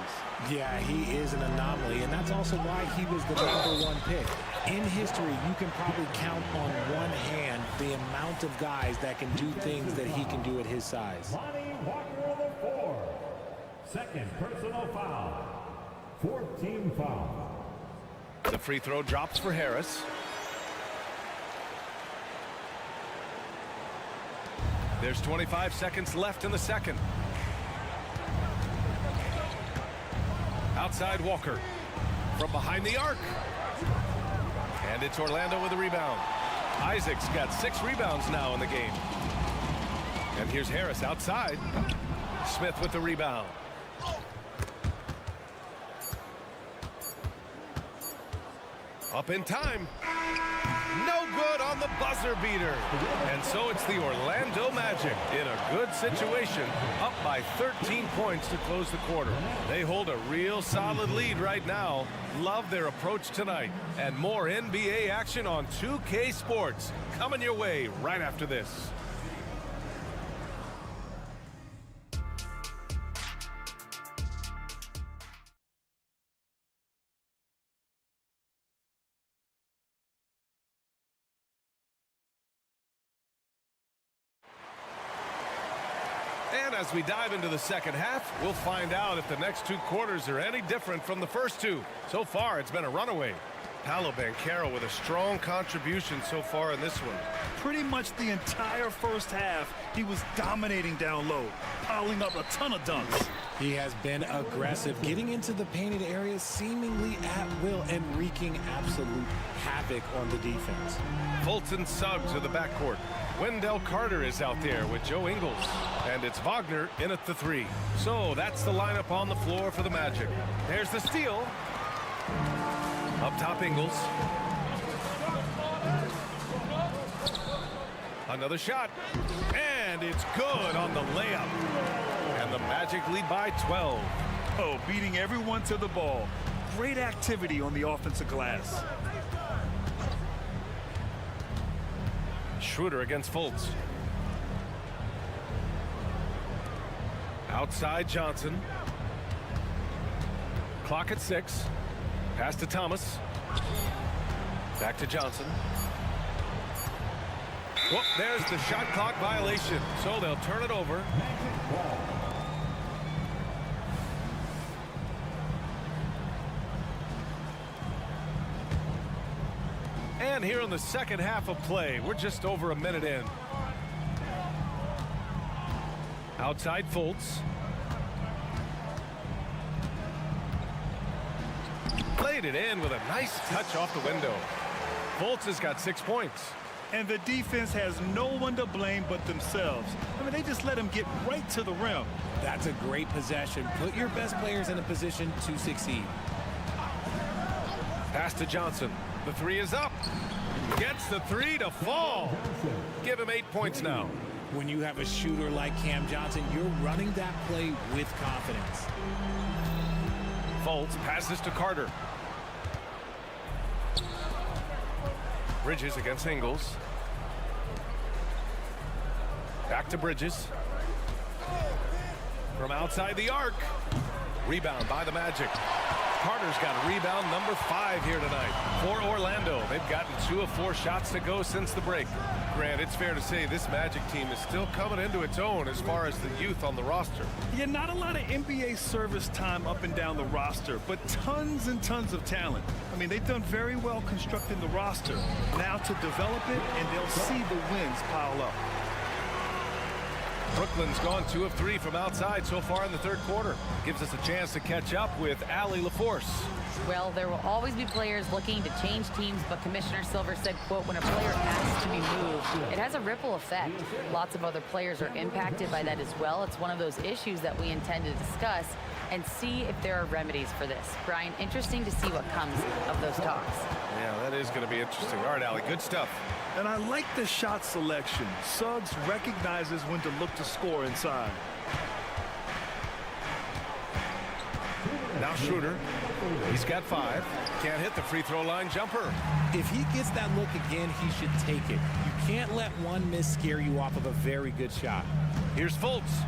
Yeah, he is an anomaly, and that's also why he was the #1 pick. In history, you can probably count on one hand the amount of guys that can do things that he can do at his size. Lonnie Walker on the 4. Second personal foul. 4th team foul. The free throw drops for Harris. There's 25 seconds left in the second. Outside Walker. From behind the arc. And it's Orlando with the rebound. Isaac's got 6 rebounds now in the game. And here's Harris outside. Smith with the rebound. Up in time. No good on the buzzer beater. And so it's the Orlando Magic in a good situation, up by 13 points to close the quarter. They hold a real solid lead right now. Love their approach tonight. And more NBA action on 2K Sports coming your way right after this. And as we dive into the second half, we'll find out if the next 2 quarters are any different from the first 2. So far, it's been a runaway. Paolo Banchero with a strong contribution so far in this one. Pretty much the entire first half, he was dominating down low, piling up a ton of dunks. He has been aggressive, getting into the painted areas seemingly at will and wreaking absolute havoc on the defense. Fulton Suggs to the backcourt. Wendell Carter is out there with Joe Ingles. And it's Wagner in at the 3. So that's the lineup on the floor for the Magic. There's the steal. Up top, Ingles. Another shot. And it's good on the layup. And the Magic lead by 12. Oh, beating everyone to the ball. Great activity on the offensive glass. Schroeder against Fultz. Outside Johnson. Clock at 6. Pass to Thomas. Back to Johnson. Whoop, there's the shot clock violation. So they'll turn it over. And here in the second half of play, we're just over a minute in. Outside Fultz. Played it in with a nice touch off the window. Fultz has got 6 points. And the defense has no one to blame but themselves. I mean, they just let him get right to the rim. That's a great possession. Put your best players in a position to succeed. Pass to Johnson. The 3 is up. Gets the 3 to fall. Give him 8 points now. When you have a shooter like Cam Johnson, you're running that play with confidence. Fultz passes to Carter. Bridges against Ingles. Back to Bridges. From outside the arc. Rebound by the Magic. Carter's got rebound number 5 here tonight for Orlando. They've gotten 2 of 4 shots to go since the break. Grant, it's fair to say this Magic team is still coming into its own as far as the youth on the roster. Yeah, not a lot of NBA service time up and down the roster, but tons and tons of talent. I mean, they've done very well constructing the roster. Now to develop it, and they'll see the wins pile up. Brooklyn's gone 2 of 3 from outside so far in the third quarter. Gives us a chance to catch up with Allie LaForce. Well, there will always be players looking to change teams, but Commissioner Silver said, quote, when a player asks to be moved, it has a ripple effect. Lots of other players are impacted by that as well. It's one of those issues that we intend to discuss and see if there are remedies for this. Brian, interesting to see what comes of those talks. Yeah, that is going to be interesting. All right, Allie, good stuff. And I like the shot selection. Suggs recognizes when to look to score inside. Now Schroeder. He's got 5. Can't hit the free throw line jumper. If he gets that look again, he should take it. You can't let one miss scare you off of a very good shot. Here's Fultz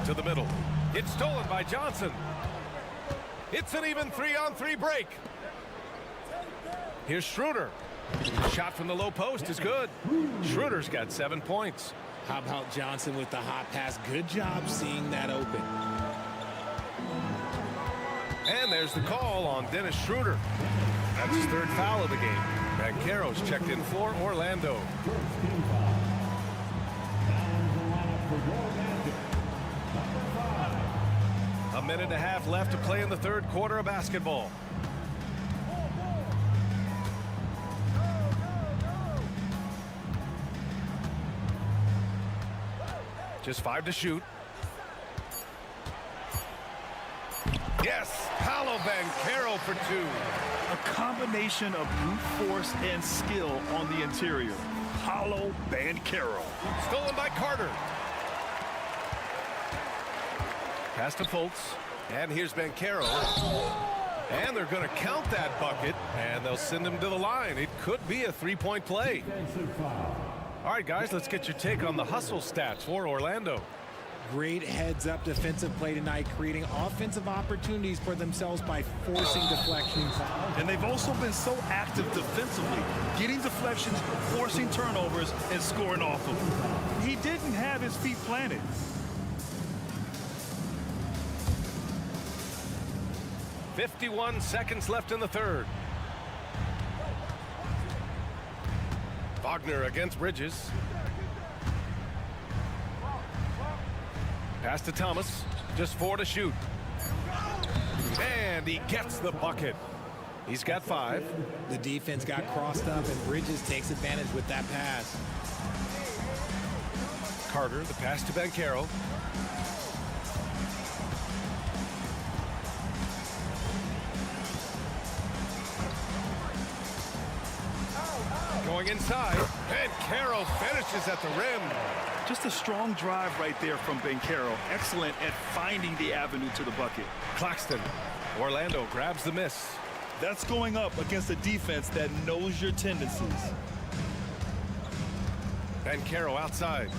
to the middle. It's stolen by Johnson. It's an even 3-on-3 break. Here's Schroeder. Shot from the low post is good. Schroeder's got 7 points. How about Johnson with the hot pass? Good job seeing that open. And there's the call on Dennis Schroeder. That's his 3rd foul of the game. Banchero's checked in for Orlando. A minute and a half left to play in the third quarter of basketball. Just 5 to shoot. Yes, Paolo Banchero for 2. A combination of brute force and skill on the interior. Paolo Banchero. Stolen by Carter. Pass to Fultz. And here's Banchero. And they're going to count that bucket. And they'll send him to the line. It could be a 3-point play. All right, guys, let's get your take on the hustle stats for Orlando. Great heads-up defensive play tonight, creating offensive opportunities for themselves by forcing deflections. And they've also been so active defensively, getting deflections, forcing turnovers, and scoring off of them. He didn't have his feet planted. .51 seconds left in the third. Wagner against Bridges. Pass to Thomas. Just 4 to shoot. And he gets the bucket. He's got 5. The defense got crossed up, and Bridges takes advantage with that pass. Carter, the pass to Banchero. Going inside. Banchero finishes at the rim. Just a strong drive right there from Banchero. Excellent at finding the avenue to the bucket. Claxton. Orlando grabs the miss. That's going up against a defense that knows your tendencies. Banchero outside.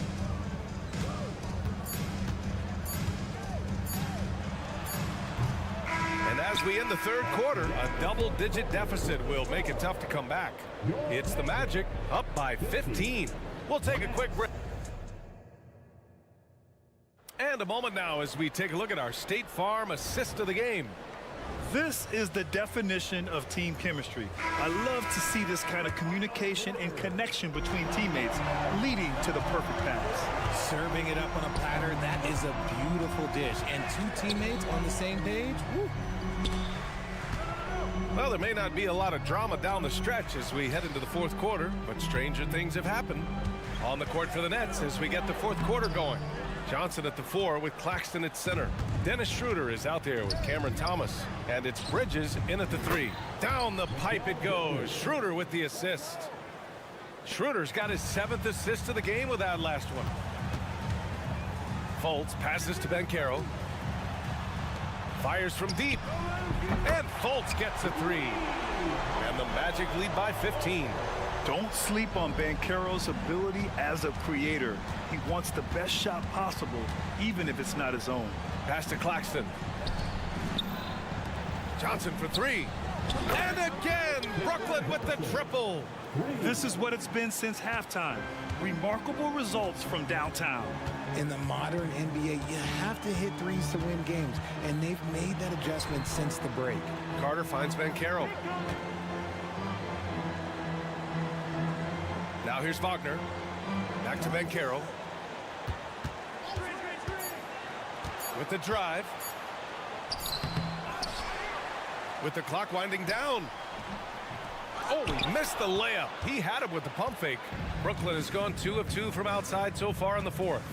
And as we end the third quarter, a double-digit deficit will make it tough to come back. It's the Magic up by 15. We'll take a quick break. And a moment now as we take a look at our State Farm assist of the game. This is the definition of team chemistry. I love to see this kind of communication and connection between teammates leading to the perfect pass. Serving it up on a platter, that is a beautiful dish. And two teammates on the same page, woo. Well, there may not be a lot of drama down the stretch as we head into the fourth quarter, but stranger things have happened. On the court for the Nets as we get the fourth quarter going. Johnson at the 4 with Claxton at center. Dennis Schroeder is out there with Cameron Thomas. And it's Bridges in at the 3. Down the pipe it goes. Schroeder with the assist. Schroeder's got his 7th assist of the game with that last one. Fultz passes to Banchero. Fires from deep. And Fultz gets a 3. And the Magic lead by 15. Don't sleep on Banchero's ability as a creator. He wants the best shot possible, even if it's not his own. Pass to Claxton. Johnson for 3. And again, Brooklyn with the triple. This is what it's been since halftime. Remarkable results from downtown. In the modern NBA, you have to hit threes to win games, and they've made that adjustment since the break. Carter finds Banchero. Now here's Wagner. Back to Banchero. With the drive. With the clock winding down. Oh, he missed the layup. He had him with the pump fake. Brooklyn has gone 2 of 2 from outside so far in the fourth.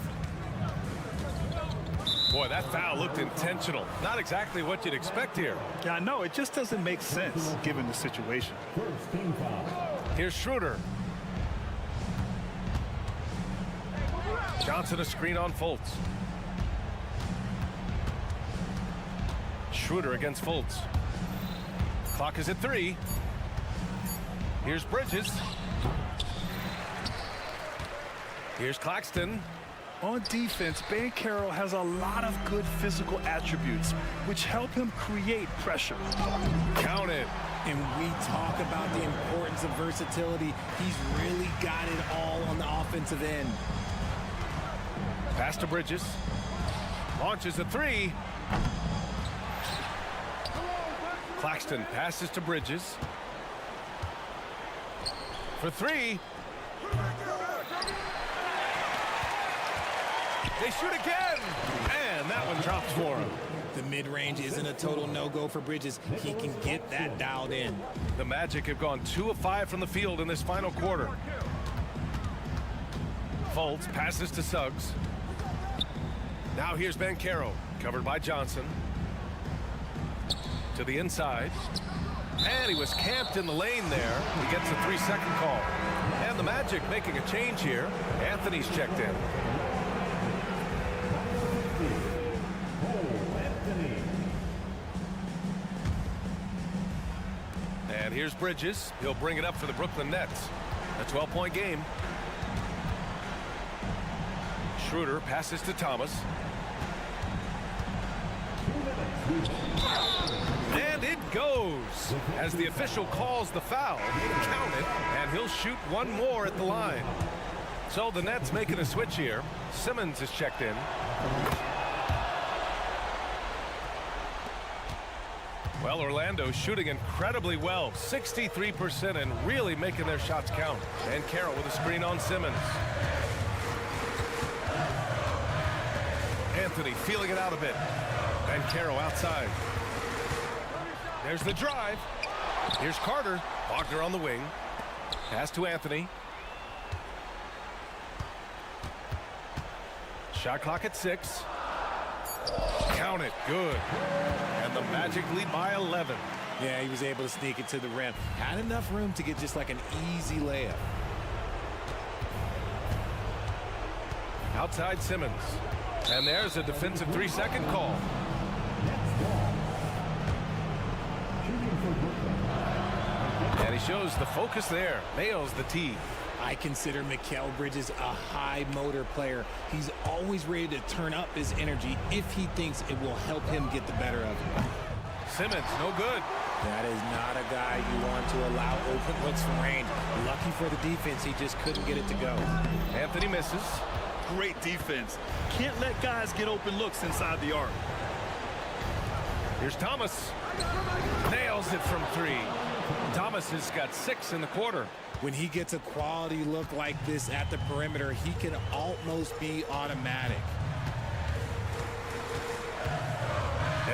Boy, that foul looked intentional. Not exactly what you'd expect here. Yeah, I know. It just doesn't make sense given the situation. Here's Schroeder. Johnson a screen on Fultz. Schroeder against Fultz. Clock is at 3. Here's Bridges. Here's Claxton. On defense, Banchero has a lot of good physical attributes, which help him create pressure. Count it. And we talk about the importance of versatility. He's really got it all on the offensive end. Pass to Bridges. Launches a 3. Claxton passes to Bridges. For 3. They shoot again. And that one drops for him. The mid-range isn't a total no-go for Bridges. He can get that dialed in. The Magic have gone 2 of 5 from the field in this final quarter. Fultz passes to Suggs. Now here's Banchero, covered by Johnson. To the inside. And he was camped in the lane there. He gets a 3-second call. And the Magic making a change here. Anthony's checked in. And here's Bridges. He'll bring it up for the Brooklyn Nets. A 12-point game. Schroeder passes to Thomas. And it goes as the official calls the foul. Count it, and he'll shoot one more at the line. So the Nets making a switch here. Simmons is checked in. Well, Orlando shooting incredibly well, 63%, and really making their shots count. And Carroll with a screen on Simmons. Anthony feeling it out a bit. And Carroll outside. There's the drive. Here's Carter. Wagner on the wing. Pass to Anthony. Shot clock at 6. Count it. Good. And the Magic lead by 11. Yeah, he was able to sneak it to the rim. Had enough room to get just like an easy layup. Outside Simmons. And there's a defensive 3-second call. And he shows the focus there. Nails the tee. I consider Mikal Bridges a high motor player. He's always ready to turn up his energy if he thinks it will help him get the better of him. Simmons, no good. That is not a guy you want to allow open looks from range. Lucky for the defense, he just couldn't get it to go. Anthony misses. Great defense. Can't let guys get open looks inside the arc. Here's Thomas. Nails it from 3. Thomas has got 6 in the quarter. When he gets a quality look like this at the perimeter, he can almost be automatic.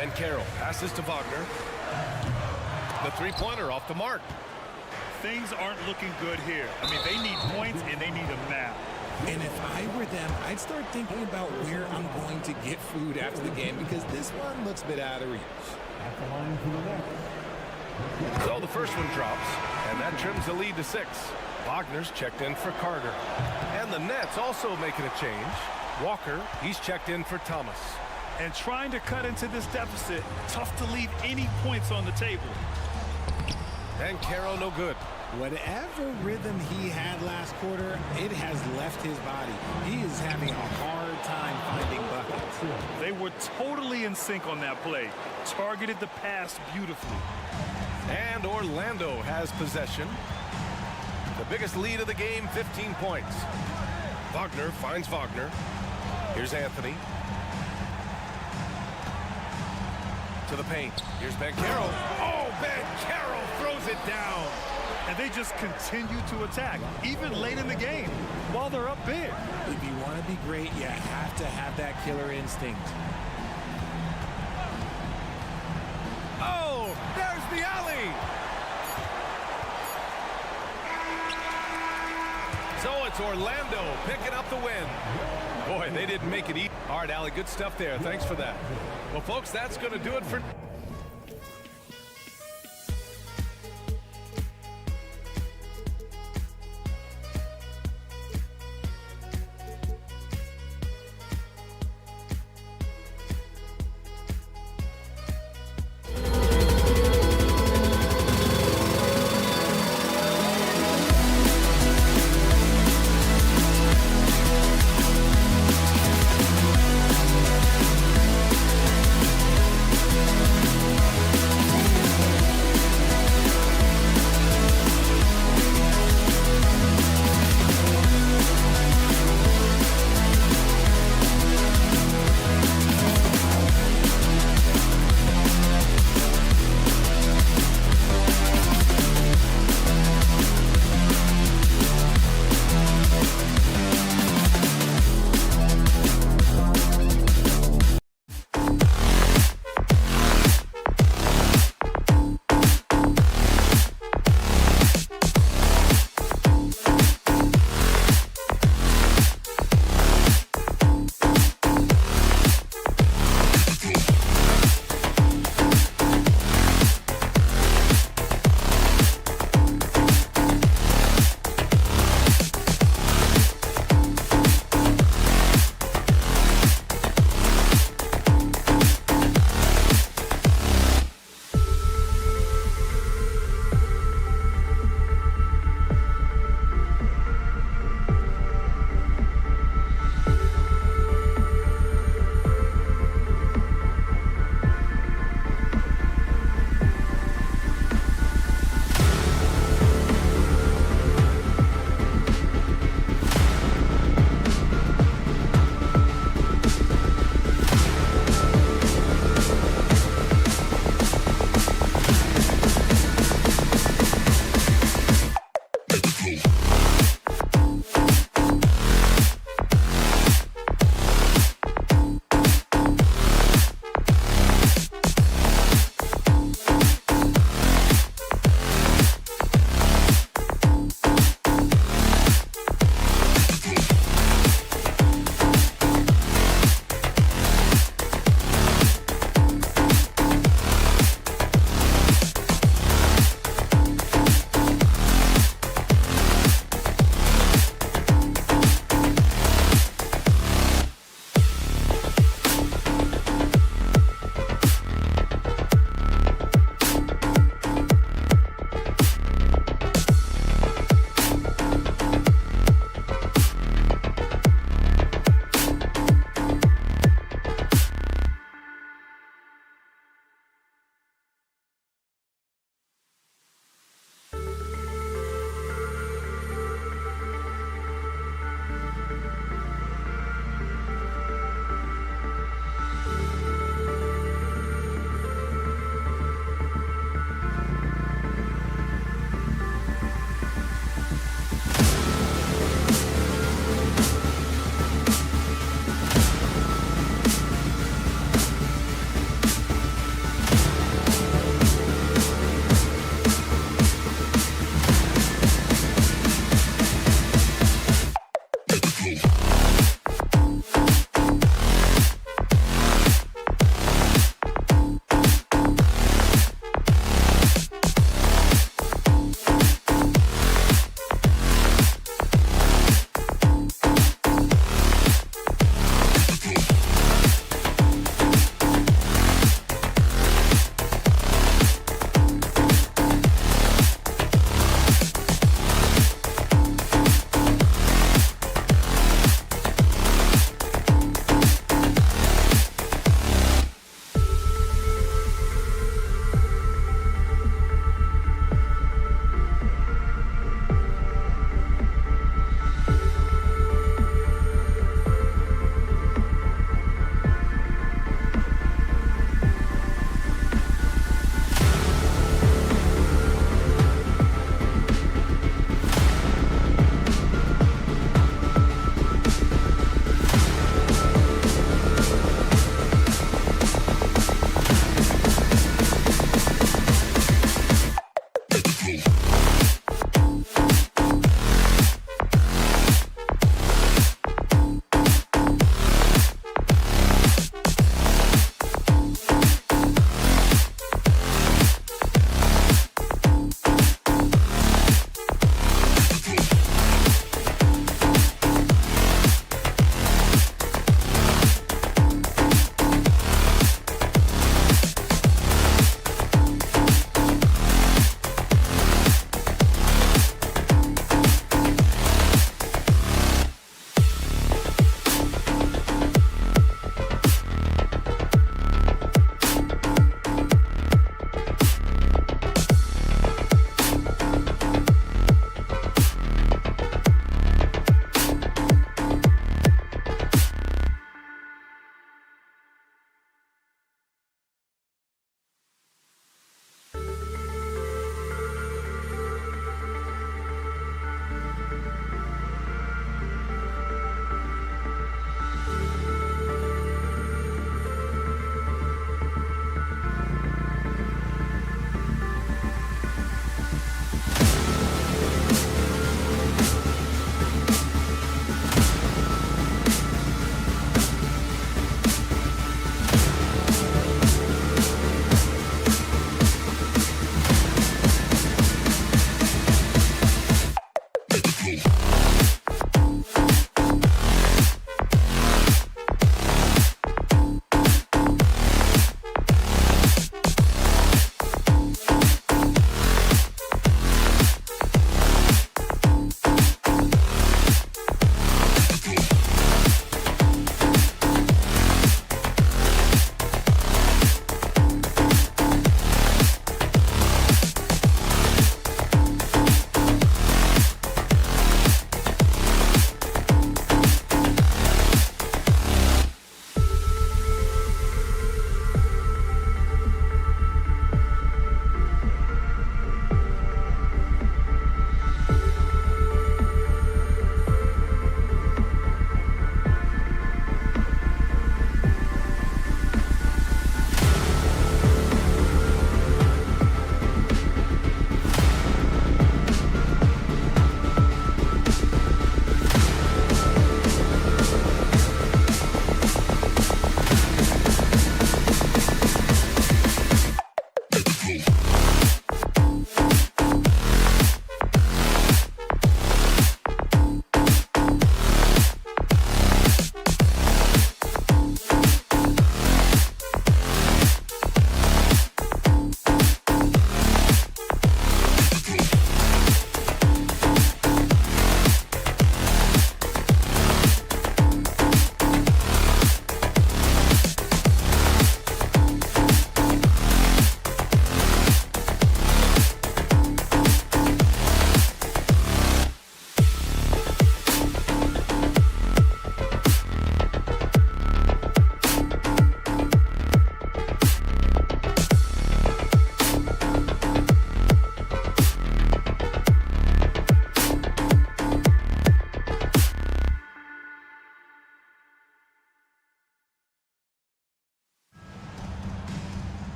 And Carroll passes to Wagner. The 3-pointer off the mark. Things aren't looking good here. I mean, they need points and they need them now. And if I were them, I'd start thinking about where I'm going to get food after the game because this one looks a bit out of reach. So the first one drops, and that trims the lead to 6. Wagner's checked in for Carter. And the Nets also making a change. Walker, he's checked in for Thomas. And trying to cut into this deficit, tough to leave any points on the table. And Carroll no good. Whatever rhythm he had last quarter, it has left his body. He is having a hard time finding buckets. They were totally in sync on that play. Targeted the pass beautifully. And Orlando has possession. The biggest lead of the game, 15 points. Wagner finds Wagner. Here's Anthony. To the paint. Here's Ben Carroll. Oh, Ben Carroll throws it down. And they just continue to attack, even late in the game, while they're up big. If you want to be great, you have to have that killer instinct. Oh, there's the alley. So it's Orlando picking up the win. Boy, they didn't make it easy. All right, Allie, good stuff there. Thanks for that. Well, folks, that's going to do it for...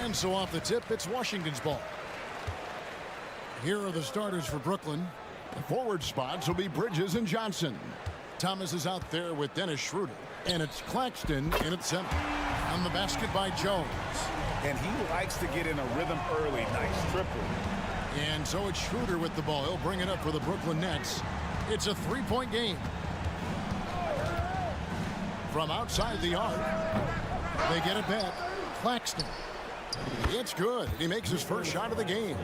And so off the tip, it's Washington's ball. Here are the starters for Brooklyn. The forward spots will be Bridges and Johnson. Thomas is out there with Dennis Schroeder. And it's Claxton in at center. On the basket by Jones. And he likes to get in a rhythm early. Nice triple. And so it's Schroeder with the ball. He'll bring it up for the Brooklyn Nets. It's a three-point game. From outside the arc, they get it back. Claxton. It's good. He makes his first shot of the game.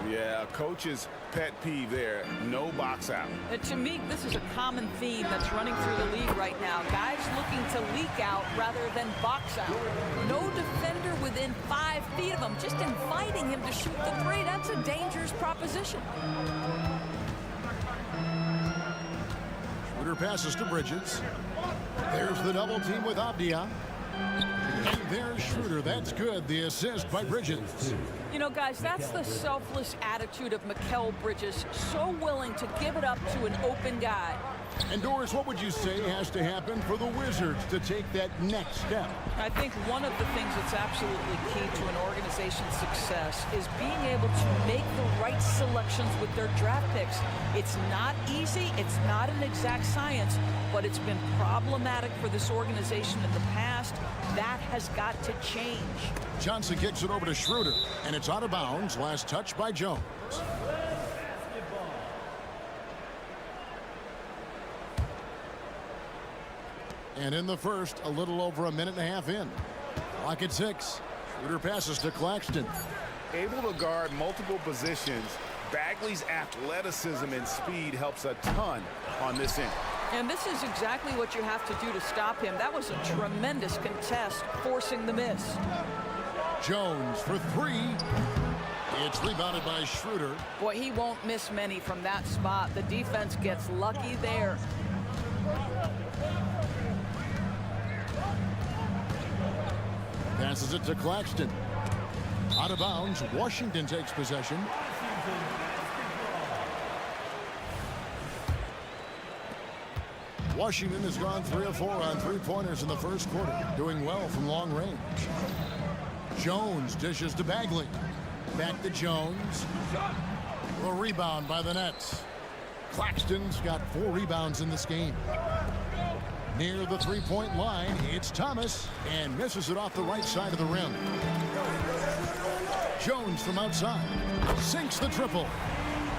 Yeah, coach's pet peeve there. No box out. To me, this is a common theme that's running through the league right now. Guys looking to leak out rather than box out. No defender within 5 feet of him, just inviting him to shoot the three. That's a dangerous proposition. Schroeder passes to Bridges. There's the double team with Abdia. And there's Schroeder. That's good. The assist by Bridges. You know, guys, that's the selfless attitude of Mikal Bridges. So willing to give it up to an open guy. And Doris, what would you say has to happen for the Wizards to take that next step? I think one of the things that's absolutely key to an organization's success is being able to make the right selections with their draft picks. It's not easy, it's not an exact science, but it's been problematic for this organization in the past. That has got to change. Johnson kicks it over to Schroeder, and it's out of bounds. Last touch by Jones. And in the first, a little over a minute and a half in. Clock at 6. Schroeder passes to Claxton. Able to guard multiple positions. Bagley's athleticism and speed helps a ton on this end. And this is exactly what you have to do to stop him. That was a tremendous contest, forcing the miss. Jones for 3. It's rebounded by Schroeder. Boy, he won't miss many from that spot. The defense gets lucky there. Passes it to Claxton. Out of bounds. Washington takes possession. Washington has gone 3 of 4 on three-pointers in the first quarter, doing well from long range. Jones dishes to Bagley. Back to Jones. A rebound by the Nets. Claxton's got 4 rebounds in this game. Near the three-point line, it's Thomas, and misses it off the right side of the rim. Jones from outside sinks the triple.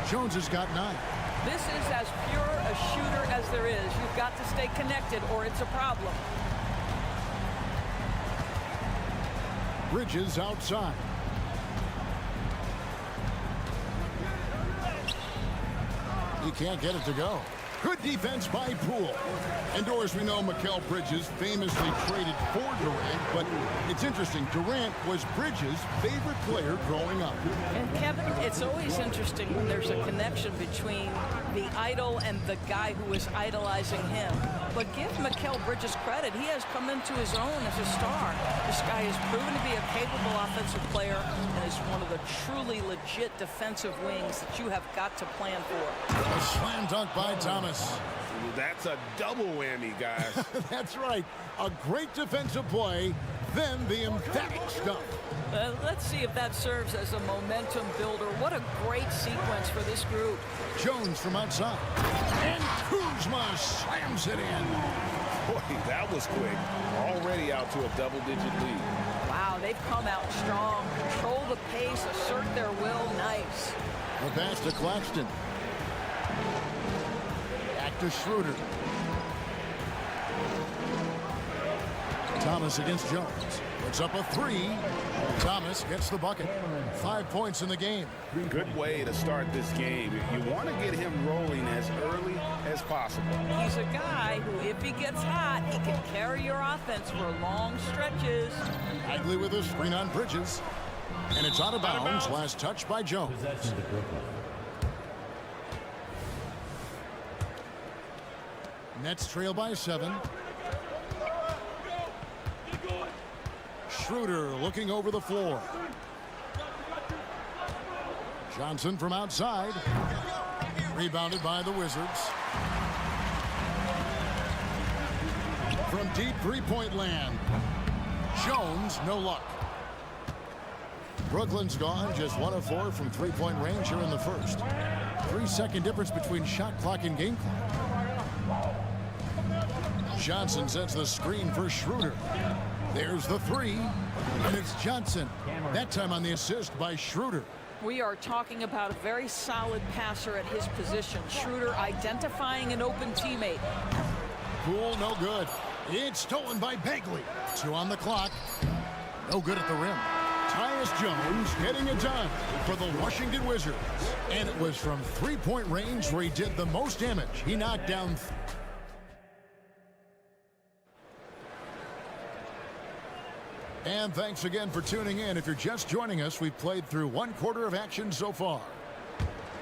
Jones has got 9. This is as pure a shooter as there is. You've got to stay connected or it's a problem. Bridges outside. He can't get it to go. Good defense by Poole. And Doris, we know Mikal Bridges famously traded for Durant, but it's interesting. Durant was Bridges' favorite player growing up. And Kevin, it's always interesting when there's a connection between the idol and the guy who is idolizing him. But give Mikal Bridges credit. He has come into his own as a star. This guy has proven to be a capable offensive player and is one of the truly legit defensive wings that you have got to plan for. A slam dunk by Thomas. That's a double whammy, guys. That's right. A great defensive play, then the emphatic stuff. Let's see if that serves as a momentum builder. What a great sequence for this group. Jones from outside. And Kuzma slams it in. Boy, that was quick. Already out to a double-digit lead. Wow, they've come out strong. Control the pace, assert their will. Nice. The pass to Claxton. Back to Schroeder. Thomas against Jones. Puts up a 3. Thomas gets the bucket. 5 points in the game. Good way to start this game. You want to get him rolling as early as possible. He's a guy who, if he gets hot, he can carry your offense for long stretches. Bagley with a screen on Bridges. And it's out of bounds. Last touch by Jones. Nets trail by 7. Schroeder looking over the floor. Johnson from outside. Rebounded by the Wizards. From deep three-point land. Jones, no luck. Brooklyn's gone just 1 of 4 from three-point range here in the first. 3-second difference between shot clock and game clock. Johnson sets the screen for Schroeder. There's the three, and it's Johnson. That time on the assist by Schroeder. We are talking about a very solid passer at his position. Schroeder identifying an open teammate. Poole, no good. It's stolen by Bagley. 2 on the clock. No good at the rim. Tyus Jones getting it done for the Washington Wizards. And it was from three-point range where he did the most damage. He knocked down... And thanks again for tuning in. If you're just joining us, we've played through 1 quarter of action so far.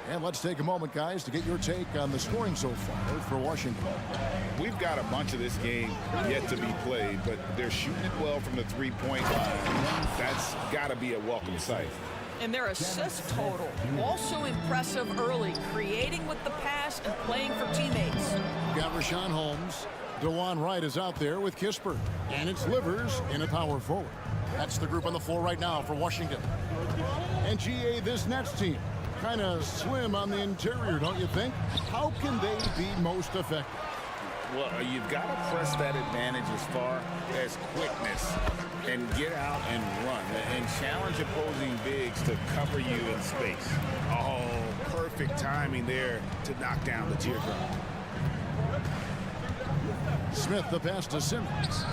And let's take a moment, guys, to get your take on the scoring so far for Washington. We've got a bunch of this game yet to be played, but they're shooting it well from the three-point line. That's got to be a welcome sight. And their assist total, also impressive early, creating with the pass and playing for teammates. Got Rashawn Holmes. DeJuan Wright is out there with Kispert. And it's Livers in a power forward. That's the group on the floor right now for Washington. And GA, this Nets team, kind of slim on the interior, don't you think? How can they be most effective? Well, you've got to press that advantage as far as quickness and get out and run and challenge opposing bigs to cover you in space. Oh, perfect timing there to knock down the teardrop. Smith the pass to Simmons.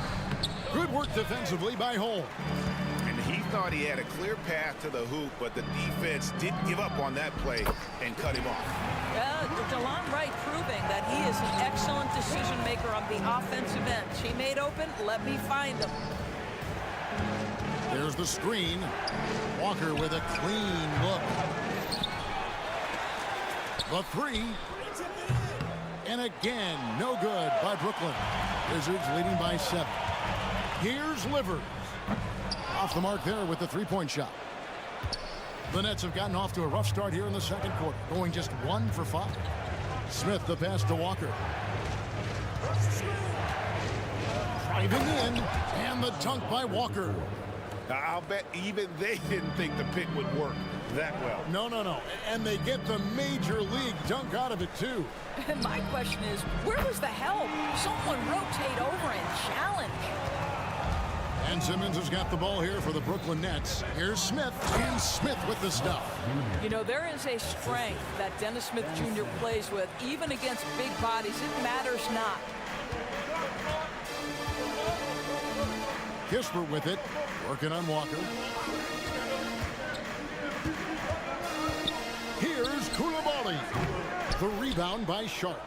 Good work defensively by Holmes. And he thought he had a clear path to the hoop, but the defense didn't give up on that play and cut him off. DeJuan Wright proving that he is an excellent decision maker on the offensive end. Teammate open, let me find him. There's the screen. Walker with a clean look. The three. And again, no good by Brooklyn. Wizards leading by 7. Here's Livers. Off the mark there with the three-point shot. The Nets have gotten off to a rough start here in the second quarter, going just 1 for 5. Smith the pass to Walker. Driving in, and the dunk by Walker. Now, I'll bet even they didn't think the pick would work that well. No. And they get the major league dunk out of it, too. And my question is, where was the help? Someone rotate over and challenge. And Simmons has got the ball here for the Brooklyn Nets. Here's Smith, and Smith with the stuff. You know, there is a strength that Dennis Smith Jr. plays with, even against big bodies. It matters not. Kispert with it, working on Walker. Here's Koulibaly. The rebound by Sharp.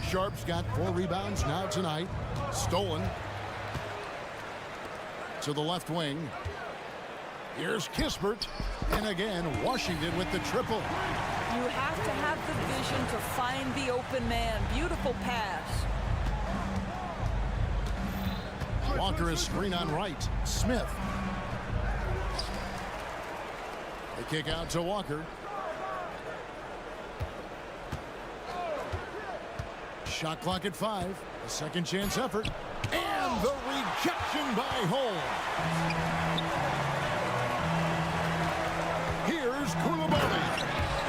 Sharp's got 4 rebounds now tonight. Stolen. To the left wing. Here's Kispert. And again, Washington with the triple. You have to have the vision to find the open man. Beautiful pass. Walker is screen on right. Smith. The kick out to Walker. Shot clock at 5. A second chance effort. And the rejection by Holmes. Here's Koulibaly.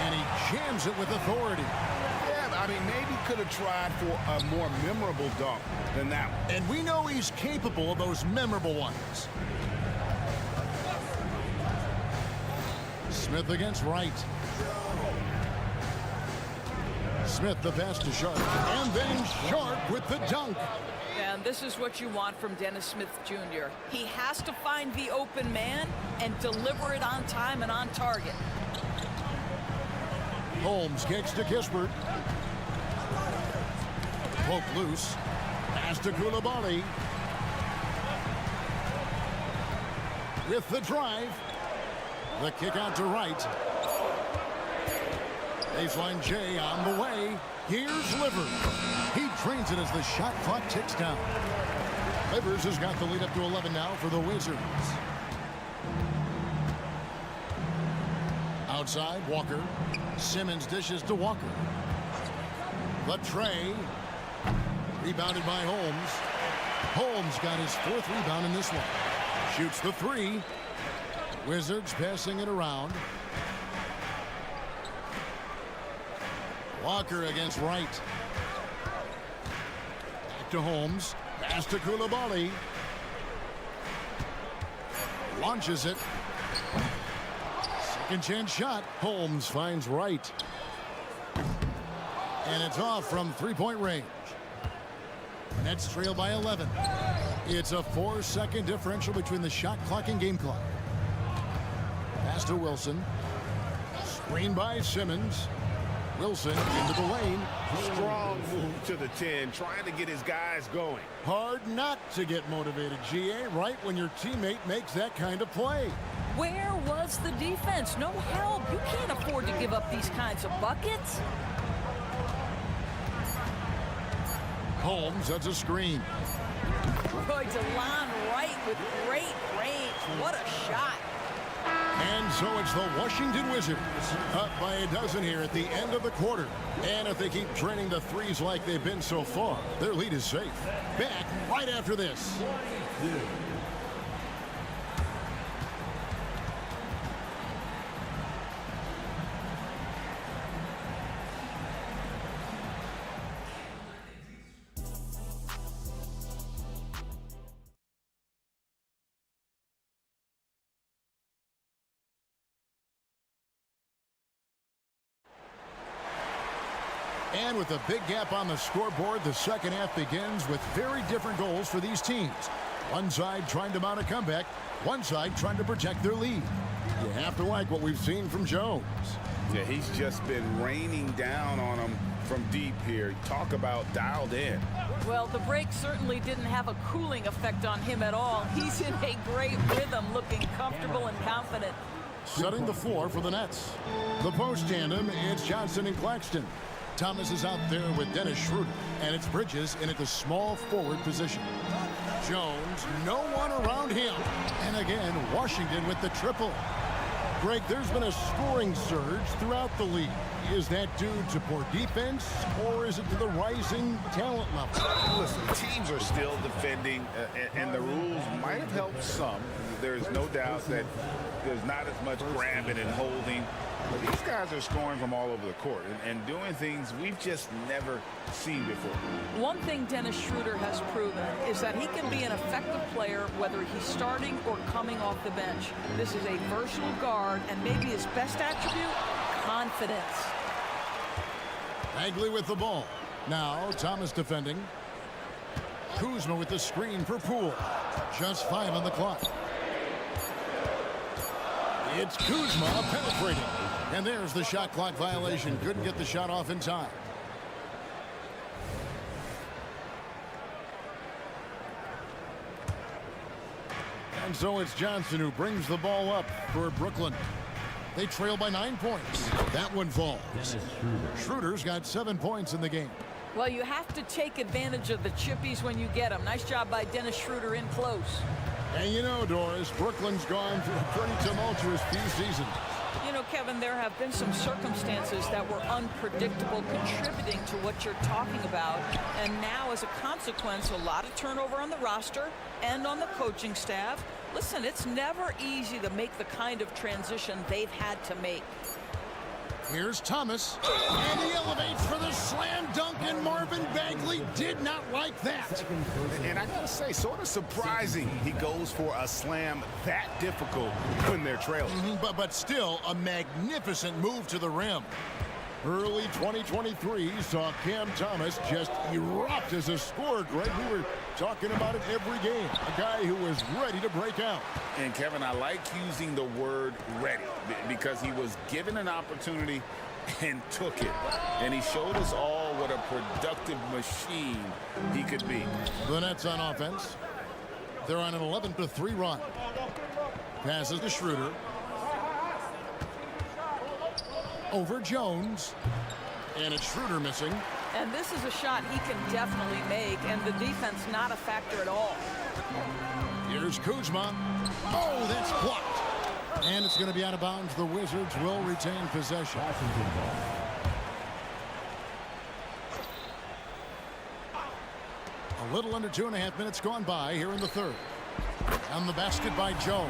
And he jams it with authority. Yeah, I mean, maybe could have tried for a more memorable dunk than that one. And we know he's capable of those memorable ones. Smith against Wright. Smith the pass to Sharp. And then Sharp with the dunk. And this is what you want from Dennis Smith Jr. He has to find the open man and deliver it on time and on target. Holmes kicks to Kispert. Poke loose. Pass to Koulibaly. With the drive. The kick out to Wright. Baseline J on the way. Here's Livers. He drains it as the shot clock ticks down. Livers has got the lead up to 11 now for the Wizards. Outside, Walker. Simmons dishes to Walker. The tray. Rebounded by Holmes. Holmes got his 4th rebound in this one. Shoots the 3. Wizards passing it around. Walker against Wright. Back to Holmes. Pass to Koulibaly. Launches it. Second chance shot. Holmes finds Wright. And it's off from three-point range. Nets trail by 11. It's a 4-second differential between the shot clock and game clock. Pass to Wilson. Screen by Simmons. Wilson into the lane. Strong move to the 10, trying to get his guys going. Hard not to get motivated, GA, right when your teammate makes that kind of play. Where was the defense? No help. You can't afford to give up these kinds of buckets. Holmes has a screen. Boy, DeLon Wright with great range. What a shot. And so it's the Washington Wizards up by a dozen here at the end of the quarter. And if they keep draining the threes like they've been so far, their lead is safe. Back right after this. And with a big gap on the scoreboard, the second half begins with very different goals for these teams. One side trying to mount a comeback, one side trying to protect their lead. You have to like what we've seen from Jones. Yeah, he's just been raining down on them from deep here. Talk about dialed in. Well, the break certainly didn't have a cooling effect on him at all. He's in a great rhythm, looking comfortable and confident. Setting the floor for the Nets. The post tandem, it's Johnson and Claxton. Thomas is out there with Dennis Schroeder, and it's Bridges in at the small forward position. Jones, no one around him. And again, Washington with the triple. Greg, there's been a scoring surge throughout the league. Is that due to poor defense, or is it to the rising talent level? Listen, teams are still defending, and the rules might have helped some. There's no doubt that there's not as much grabbing and holding. But these guys are scoring from all over the court and doing things we've just never seen before. One thing Dennis Schroeder has proven is that he can be an effective player whether he's starting or coming off the bench. This is a versatile guard, and maybe his best attribute, confidence. Bagley with the ball. Now Thomas defending. Kuzma with the screen for Poole. Just 5 on the clock. It's Kuzma penetrating. And there's the shot clock violation. Couldn't get the shot off in time. And so it's Johnson who brings the ball up for Brooklyn. They trail by 9 points. That one falls. Schroeder's got 7 points in the game. Well, you have to take advantage of the chippies when you get them. Nice job by Dennis Schroeder in close. And you know, Doris, Brooklyn's gone through a pretty tumultuous few seasons. You know, Kevin, there have been some circumstances that were unpredictable contributing to what you're talking about. And now, as a consequence, a lot of turnover on the roster and on the coaching staff. Listen, it's never easy to make the kind of transition they've had to make. Here's Thomas, and he elevates for the slam dunk, and Marvin Bagley did not like that. And I gotta say, sort of surprising he goes for a slam that difficult when they're trailing. But still, a magnificent move to the rim. Early 2023 saw Cam Thomas just erupt as a scorer, Greg. We were talking about it every game. A guy who was ready to break out. And, Kevin, I like using the word ready because he was given an opportunity and took it. And he showed us all what a productive machine he could be. The Nets on offense. They're on an 11-3 run. Passes to Schroeder. Over Jones, and it's Schroeder missing. And this is a shot he can definitely make, and the defense not a factor at all. Here's Kuzma. Oh, that's blocked. And it's going to be out of bounds. The Wizards will retain possession. A little under 2.5 minutes gone by here in the third. On the basket by Jones.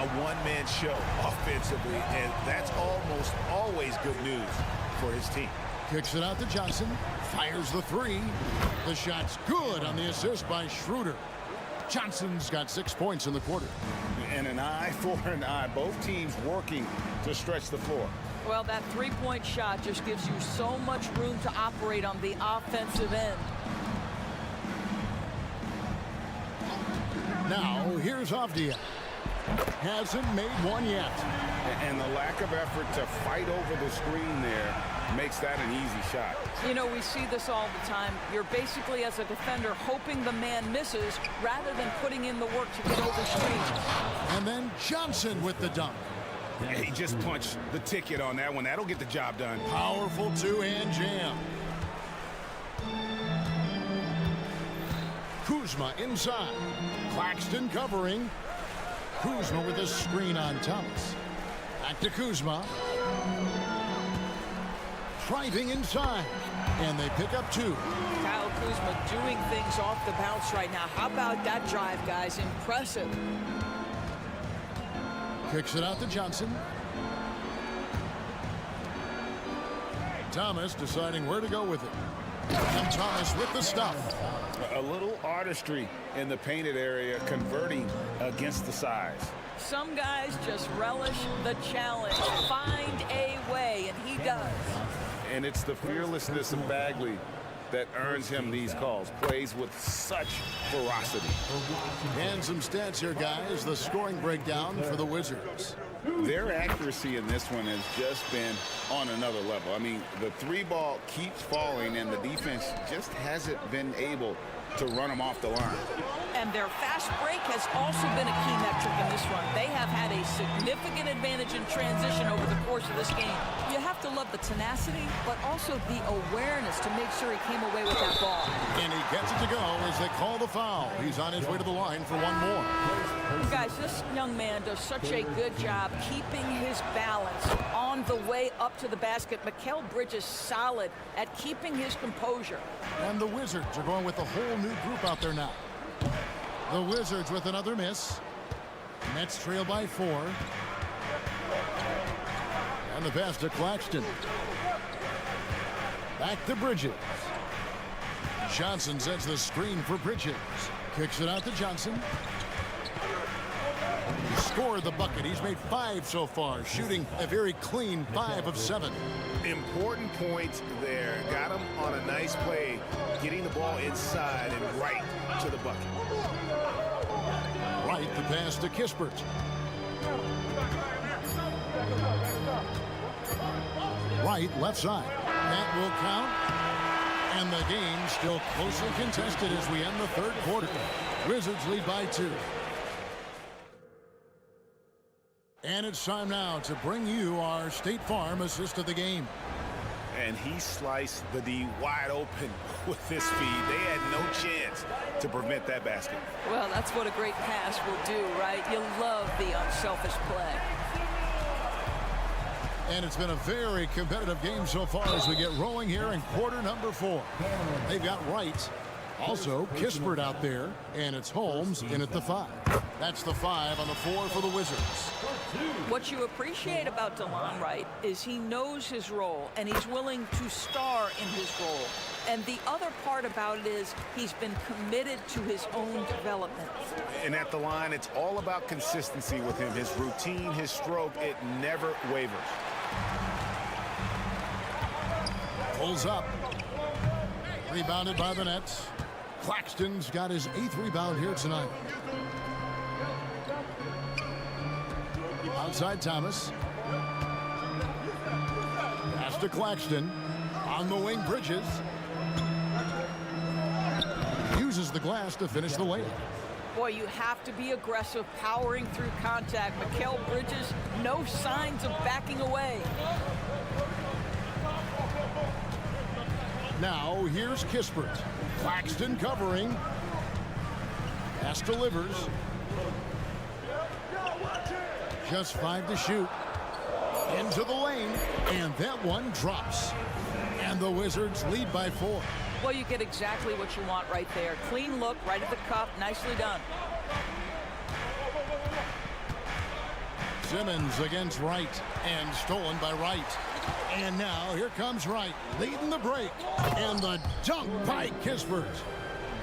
a one-man show offensively, and that's almost always good news for his team. Kicks it out to Johnson. Fires the three. The shot's good on the assist by Schroeder. Johnson's got 6 points in the quarter. And an eye for an eye. Both teams working to stretch the floor. Well, that three-point shot just gives you so much room to operate on the offensive end. Now, here's Avdia. Hasn't made one yet. And the lack of effort to fight over the screen there makes that an easy shot. You know, we see this all the time. You're basically, as a defender, hoping the man misses rather than putting in the work to get over screens. And then Johnson with the dunk. Yeah, he just punched the ticket on that one. That'll get the job done. Powerful two-hand jam. Kuzma inside. Claxton covering. Kuzma with a screen on Thomas. Back to Kuzma. Driving inside. And they pick up 2. Kyle Kuzma doing things off the bounce right now. How about that drive, guys? Impressive. Kicks it out to Johnson. Thomas deciding where to go with it. And Thomas with the stuff. A little artistry in the painted area, converting against the size. Some guys just relish the challenge. Find a way, and he does. And it's the fearlessness of Bagley that earns him these calls. Plays with such ferocity. And some stats here, guys. The scoring breakdown for the Wizards. Their accuracy in this one has just been on another level. I mean, the 3 ball keeps falling, and the defense just hasn't been able to run them off the line. And their fast break has also been a key metric in this one. They have had a significant advantage in transition over the course of this game. You have to love the tenacity, but also the awareness to make sure he came away with that ball. And he gets it to go as they call the foul. He's on his way to the line for one more. Guys, this young man does such a good job keeping his balance on the way up to the basket. Mikal Bridges solid at keeping his composure. And the Wizards are going with a whole new group out there now. The Wizards with another miss. Nets trail by 4. And the pass to Claxton. Back to Bridges. Johnson sets the screen for Bridges. Kicks it out to Johnson. He scored the bucket. He's made 5 so far, shooting a very clean 5 of 7. Important point there. Got him on a nice play, getting the ball inside and right to the bucket. Right, the pass to Kispert. Right, left side. That will count. And the game still closely contested as we end the 3rd quarter. Wizards lead by 2. And it's time now to bring you our State Farm assist of the game. And he sliced the D wide open with this feed. They had no chance to prevent that basket. Well, that's what a great pass will do, right? You love the unselfish play. And it's been a very competitive game so far as we get rolling here in quarter number 4. They've got Wright, also Kispert out there, and it's Holmes in at the 5. That's the 5 on the 4 for the Wizards. What you appreciate about DeLon Wright is he knows his role, and he's willing to star in his role. And the other part about it is he's been committed to his own development. And at the line, it's all about consistency with him. His routine, his stroke, it never wavers. Pulls up. Rebounded by the Nets. Claxton's got his 8th rebound here tonight. Outside Thomas. Pass to Claxton. On the wing, Bridges. Uses the glass to finish the layup. Boy, you have to be aggressive, powering through contact. Mikal Bridges, no signs of backing away. Now, here's Kispert. Claxton covering. Pass delivers. Just 5 to shoot. Into the lane. And that one drops. And the Wizards lead by 4. Well, you get exactly what you want right there. Clean look, right at the cup, nicely done. Simmons against Wright, and stolen by Wright. And now here comes Wright, leading the break, and the dunk by Kispert.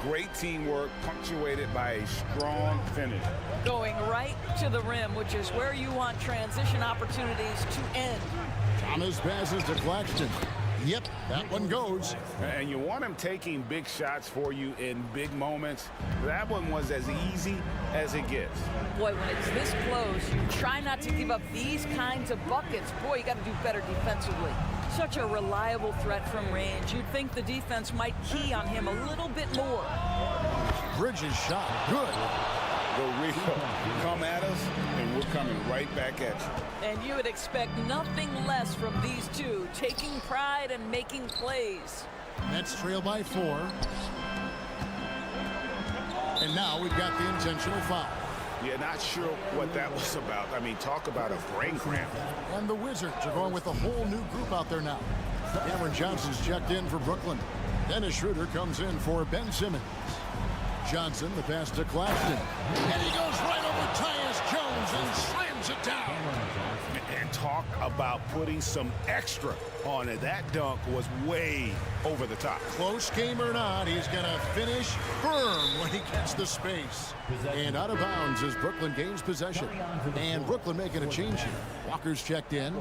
Great teamwork, punctuated by a strong finish. Going right to the rim, which is where you want transition opportunities to end. Thomas passes to Claxton. Yep, that one goes. And you want him taking big shots for you in big moments. That one was as easy as it gets. Boy, when it's this close, you try not to give up these kinds of buckets. Boy, you got to do better defensively. Such a reliable threat from range. You'd think the defense might key on him a little bit more. Bridges shot, good. The real come at us, and we're coming right back at you. And you would expect nothing less from these two, taking pride and making plays. Nets trail by 4. And now we've got the intentional foul. Yeah, not sure what that was about. I mean, talk about a brain cramp. And the Wizards are going with a whole new group out there now. Cameron Johnson's checked in for Brooklyn. Dennis Schroeder comes in for Ben Simmons. Johnson, the pass to Claxton. And he goes right over Tyus Jones and slams it down. And talk about putting some extra on it. That dunk was way over the top. Close game or not, he's going to finish firm when he gets the space. And out of bounds as Brooklyn gains possession. And Brooklyn making a change here. Walker's checked in.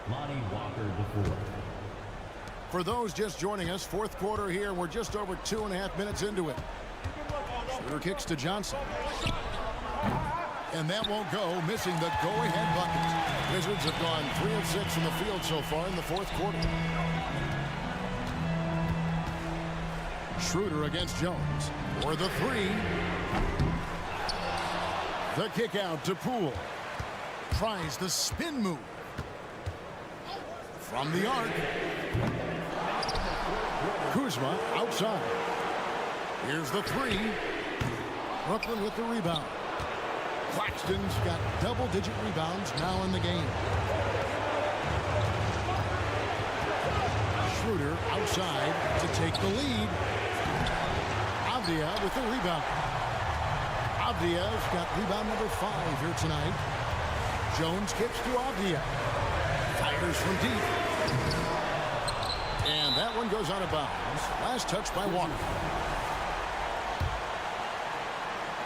Lonnie Walker, the 4th. For those just joining us, fourth quarter here. We're just over 2.5 minutes into it. Schroeder kicks to Johnson. And that won't go, missing the go-ahead bucket. Wizards have gone 3 of 6 from the field so far in the fourth quarter. Schroeder against Jones for the 3. The kick out to Poole. Tries the spin move. From the arc. Kuzma outside. Here's the 3. Brooklyn with the rebound. Claxton's got double-digit rebounds now in the game. Schroeder outside to take the lead. Avdia with the rebound. Avdia's got rebound number 5 here tonight. Jones kicks to Avdia. Fires from deep. And that one goes out of bounds. Last touch by Walker.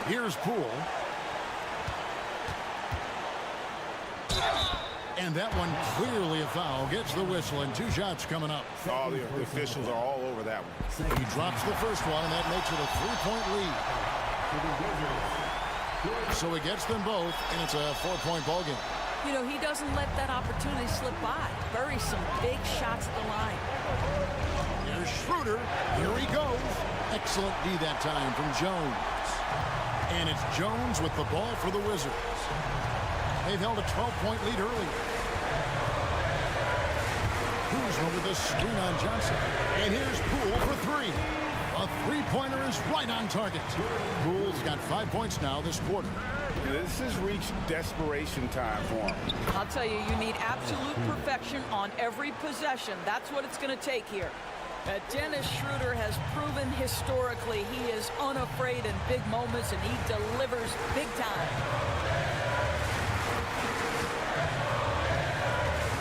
Here's Poole. And that one clearly a foul. Gets the whistle and 2 shots coming up. Oh, the officials are all over that one. He drops the first one, and that makes it a 3-point lead. So he gets them both, and it's a 4-point ball game. You know, he doesn't let that opportunity slip by. Buries some big shots at the line. Here's Schroeder. Here he goes. Excellent D that time from Jones. And it's Jones with the ball for the Wizards. They've held a 12-point lead earlier. Kuzma with a screen on Johnson. And here's Poole for 3. A 3-pointer is right on target. Poole's got 5 points now this quarter. This has reached desperation time for him. I'll tell you, you need absolute perfection on every possession. That's what it's going to take here. Dennis Schroeder has proven historically he is unafraid in big moments, and he delivers big time.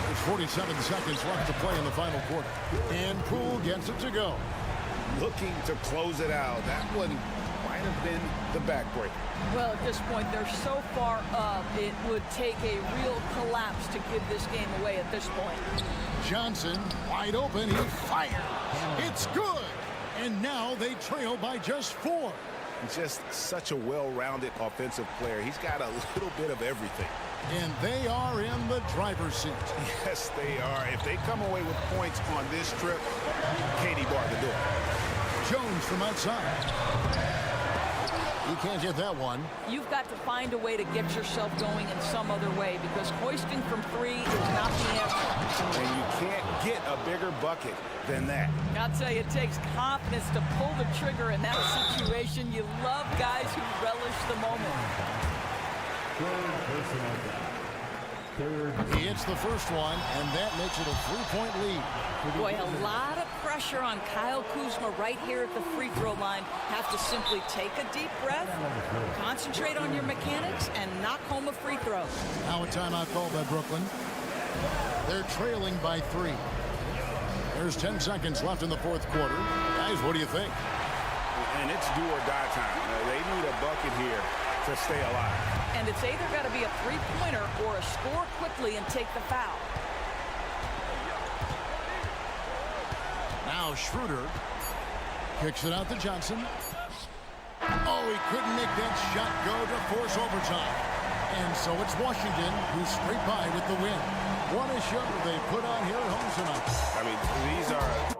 There's 47 seconds left to play in the final quarter. And Poole gets it to go. Looking to close it out. That one might have been the backbreaker. Well, at this point, they're so far up, it would take a real collapse to give this game away at this point. Johnson, wide open, he fires. It's good. And now they trail by just 4. Just such a well-rounded offensive player. He's got a little bit of everything. And they are in the driver's seat. Yes, they are. If they come away with points on this trip, Katie barred the door. Jones from outside. He can't get that one. You've got to find a way to get yourself going in some other way, because hoisting from 3 is not the answer. And you can't get a bigger bucket than that. I'll tell you, it takes confidence to pull the trigger in that situation. You love guys who relish the moment. He hits the first one, and that makes it a 3-point lead. Boy, a lot of pressure pressure on Kyle Kuzma right here at the free throw line. Have to simply take a deep breath, concentrate on your mechanics, and knock home a free throw. Now a timeout called by Brooklyn. They're trailing by 3. There's 10 seconds left in the fourth quarter. Guys, what do you think? And it's do or die time. They need a bucket here to stay alive. And it's either got to be a three-pointer or a score quickly and take the foul. Now Schroeder kicks it out to Johnson. Oh, he couldn't make that shot go to force overtime. And so it's Washington who's straight by with the win. What a show they put on here at home tonight. I mean, these are...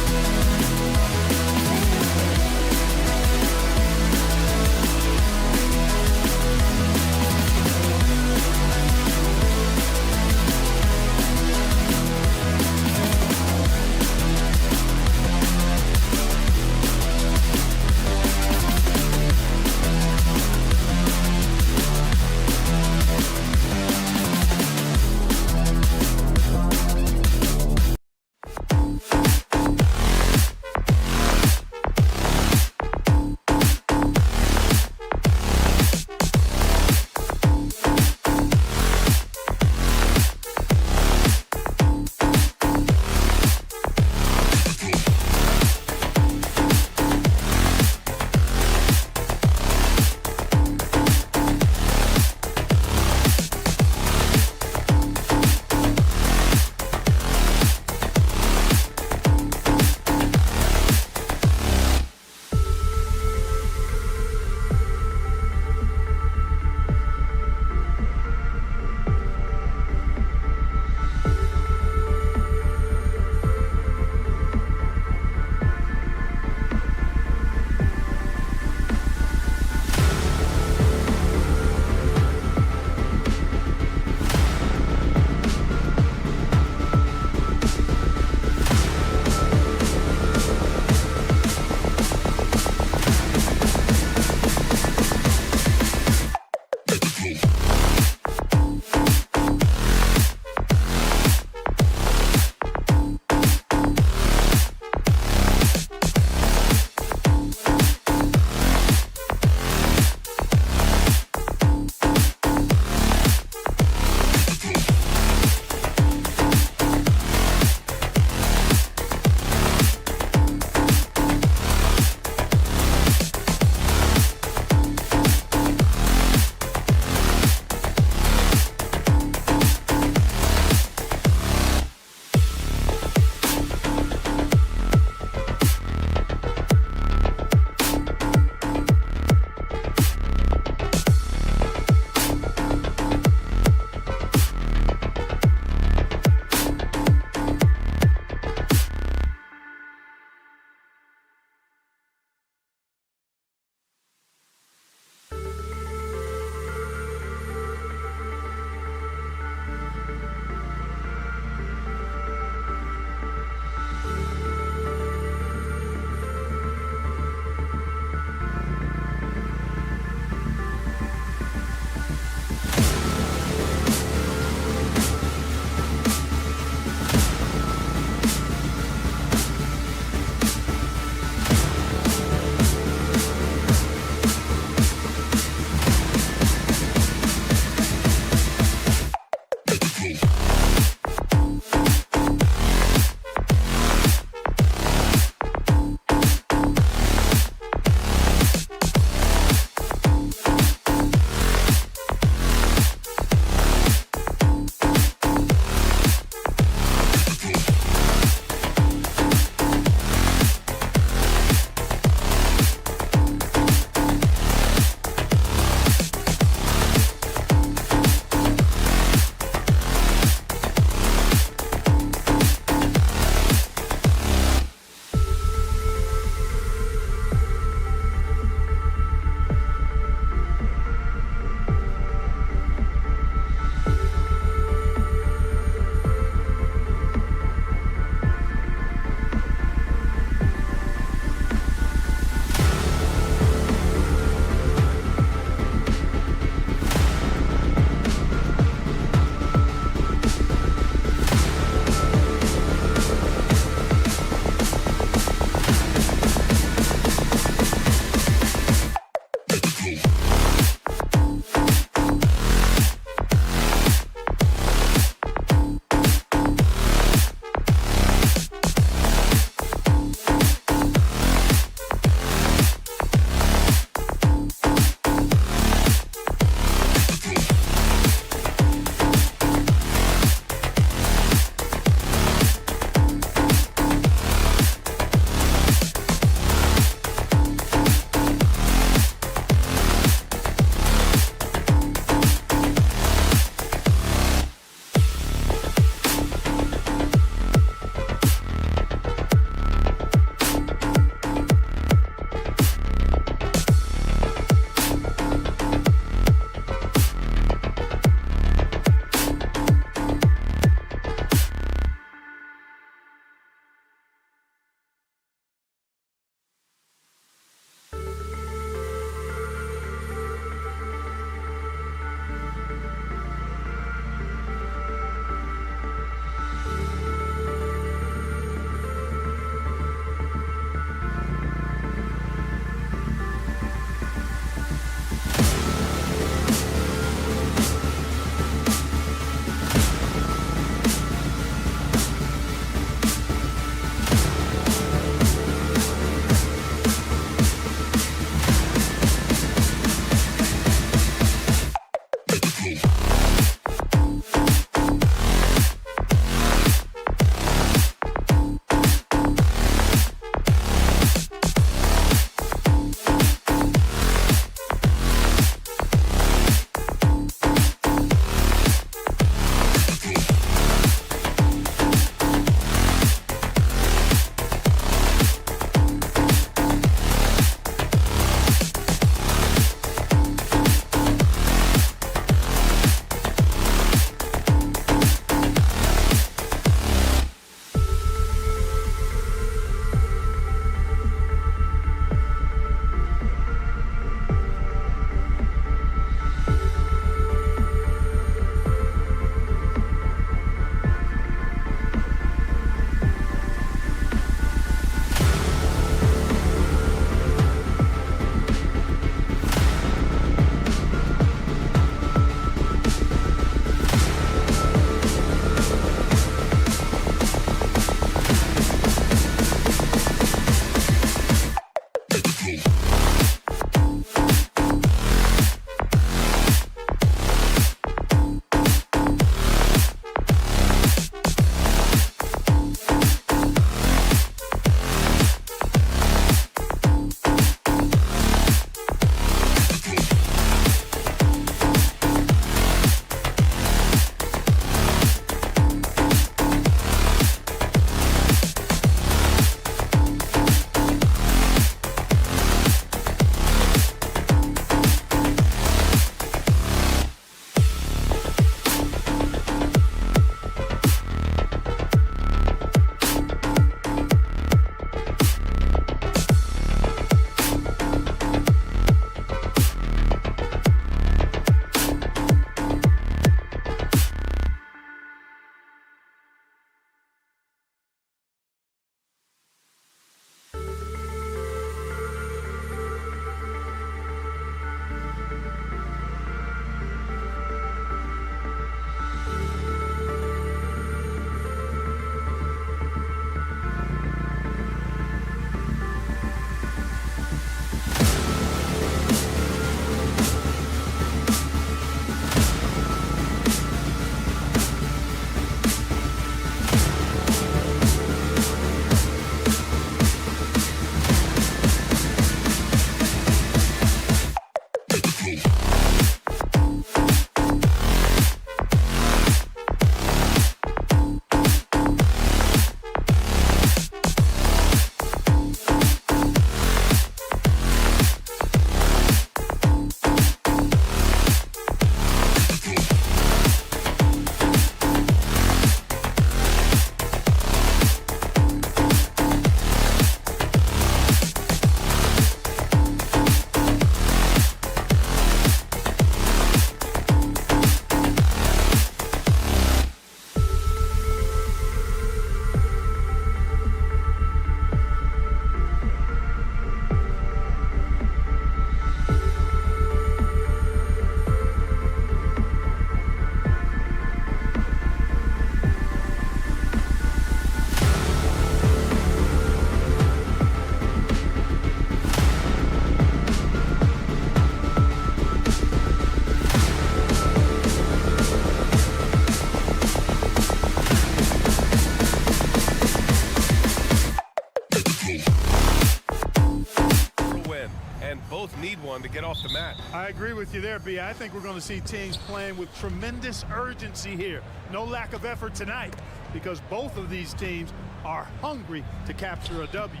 need one to get off the mat. I agree with you there, B. I think we're going to see teams playing with tremendous urgency here. No lack of effort tonight because both of these teams are hungry to capture a W.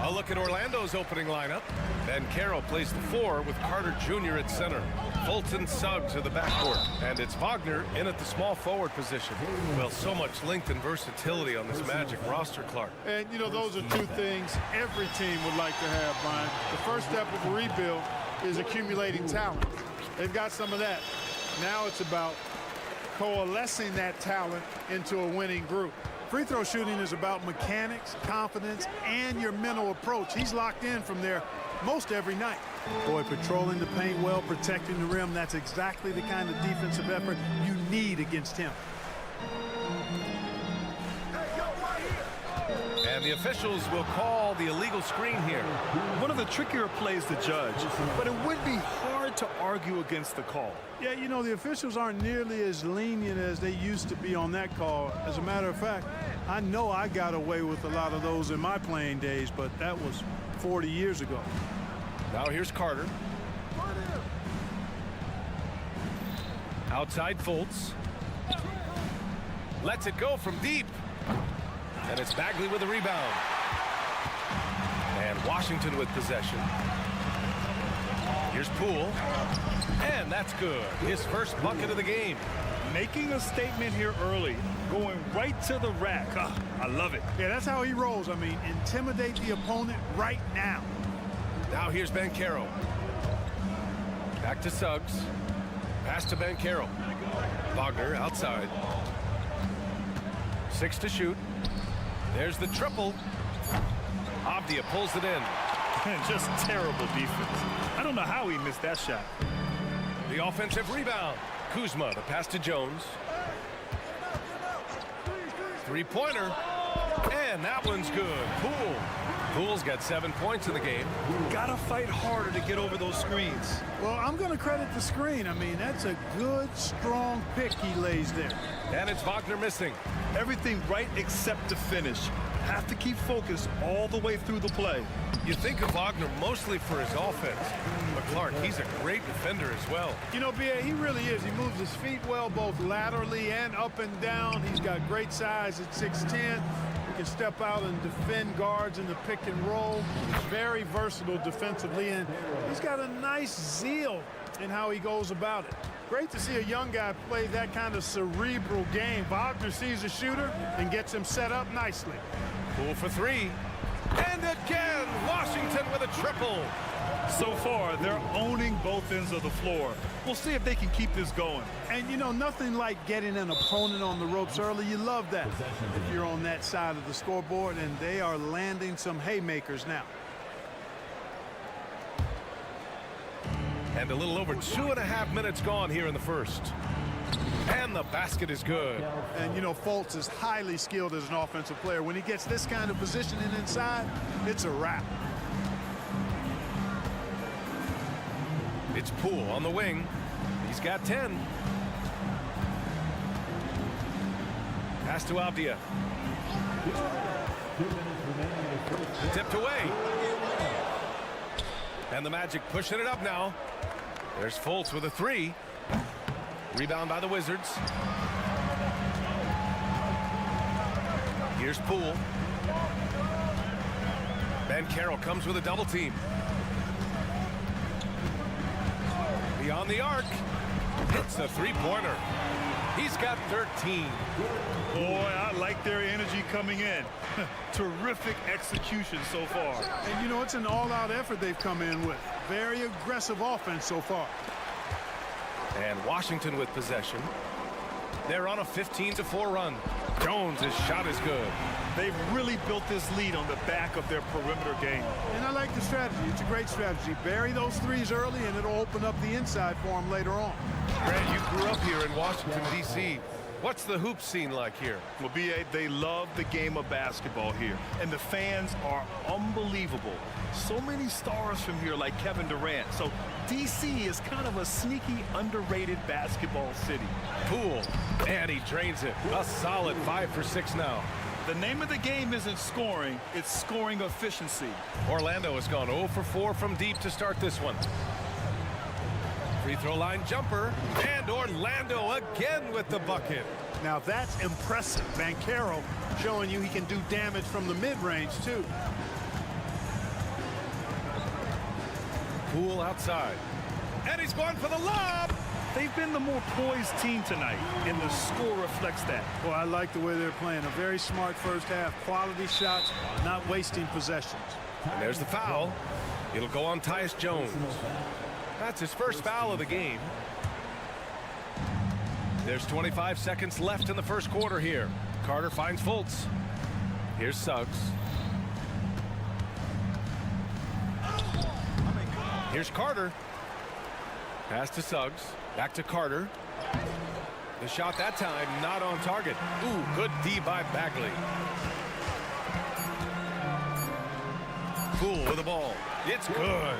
A look at Orlando's opening lineup. Ben Carroll plays the 4 with Carter Jr. at center. Fulton Suggs to the backcourt. And it's Wagner in at the small forward position. Well, so much length and versatility on this Magic roster, Clark. And, you know, those are two things every team would like to have, Brian. The first step of a rebuild is accumulating talent. They've got some of that. Now it's about coalescing that talent into a winning group. Free throw shooting is about mechanics, confidence, and your mental approach. He's locked in from there most every night. Boy, patrolling the paint well, protecting the rim, that's exactly the kind of defensive effort you need against him. And the officials will call the illegal screen here. One of the trickier plays to judge, but it would be hard to argue against the call. Yeah, you know, the officials aren't nearly as lenient as they used to be on that call. As a matter of fact, I know I got away with a lot of those in my playing days, but that was 40 years ago. Now here's Carter. Outside Fultz. Lets it go from deep. And it's Bagley with a rebound. And Washington with possession. Here's Poole. And that's good. His first bucket of the game. Making a statement here early. Going right to the rack. I love it. Yeah, that's how he rolls. I mean, intimidate the opponent right now. Now here's Ben Carroll. Back to Suggs. Pass to Ben Carroll. Wagner outside. 6 to shoot. There's the triple. Avdia pulls it in. Just terrible defense. I don't know how he missed that shot. The offensive rebound. Kuzma, the pass to Jones. Three-pointer. And that one's good. Poole. Poole's got 7 points in the game. Gotta fight harder to get over those screens. Well, I'm going to credit the screen. I mean, that's a good, strong pick he lays there. And it's Wagner missing. Everything right except the finish. Have to keep focused all the way through the play. You think of Wagner mostly for his offense, but Clark, he's a great defender as well. You know, B.A., he really is. He moves his feet well, both laterally and up and down. He's got great size at 6'10". He can step out and defend guards in the pick and roll. He's very versatile defensively, and he's got a nice zeal in how he goes about it. Great to see a young guy play that kind of cerebral game. Wagner sees a shooter and gets him set up nicely. Poole for 3. And again, Washington with a triple. So far, they're owning both ends of the floor. We'll see if they can keep this going. And, you know, nothing like getting an opponent on the ropes early. You love that if you're on that side of the scoreboard, and they are landing some haymakers now. And a little over 2.5 minutes gone here in the first. And the basket is good. And, you know, Fultz is highly skilled as an offensive player. When he gets this kind of positioning inside, it's a wrap. It's Poole on the wing. He's got 10. Pass to Avdia. Tipped away. And the Magic pushing it up now. There's Fultz with a 3. Rebound by the Wizards. Here's Poole. Ben Carroll comes with a double team. Beyond the arc. Hits a 3-pointer. He's got 13. Boy, I like their energy coming in. Terrific execution so far. And, you know, it's an all-out effort they've come in with. Very aggressive offense so far. And Washington with possession. They're on a 15-4 run. Jones' shot is good. They've really built this lead on the back of their perimeter game. And I like the strategy. It's a great strategy. Bury those threes early, and it'll open up the inside for them later on. Grant, you grew up here in Washington, D.C. What's the hoop scene like here? Well, B.A., they love the game of basketball here, and the fans are unbelievable. So many stars from here like Kevin Durant. So D.C. is kind of a sneaky, underrated basketball city. Poole, and he drains it. A solid 5 for 6 now. The name of the game isn't scoring, it's scoring efficiency. Orlando has gone 0 for 4 from deep to start this one. Free throw line jumper, and Orlando again with the bucket. Now that's impressive. Banchero showing you he can do damage from the mid-range too. Poole outside, and he's going for the lob. They've been the more poised team tonight, and the score reflects that. Well, I like the way they're playing. A very smart first half. Quality shots, not wasting possessions. And there's the foul. It'll go on Tyus Jones. That's his first foul of the game. There's 25 seconds left in the first quarter here. Carter finds Fultz. Here's Suggs. Here's Carter. Pass to Suggs. Back to Carter. The shot that time not on target. Ooh, good D by Bagley. Poole with the ball. It's good.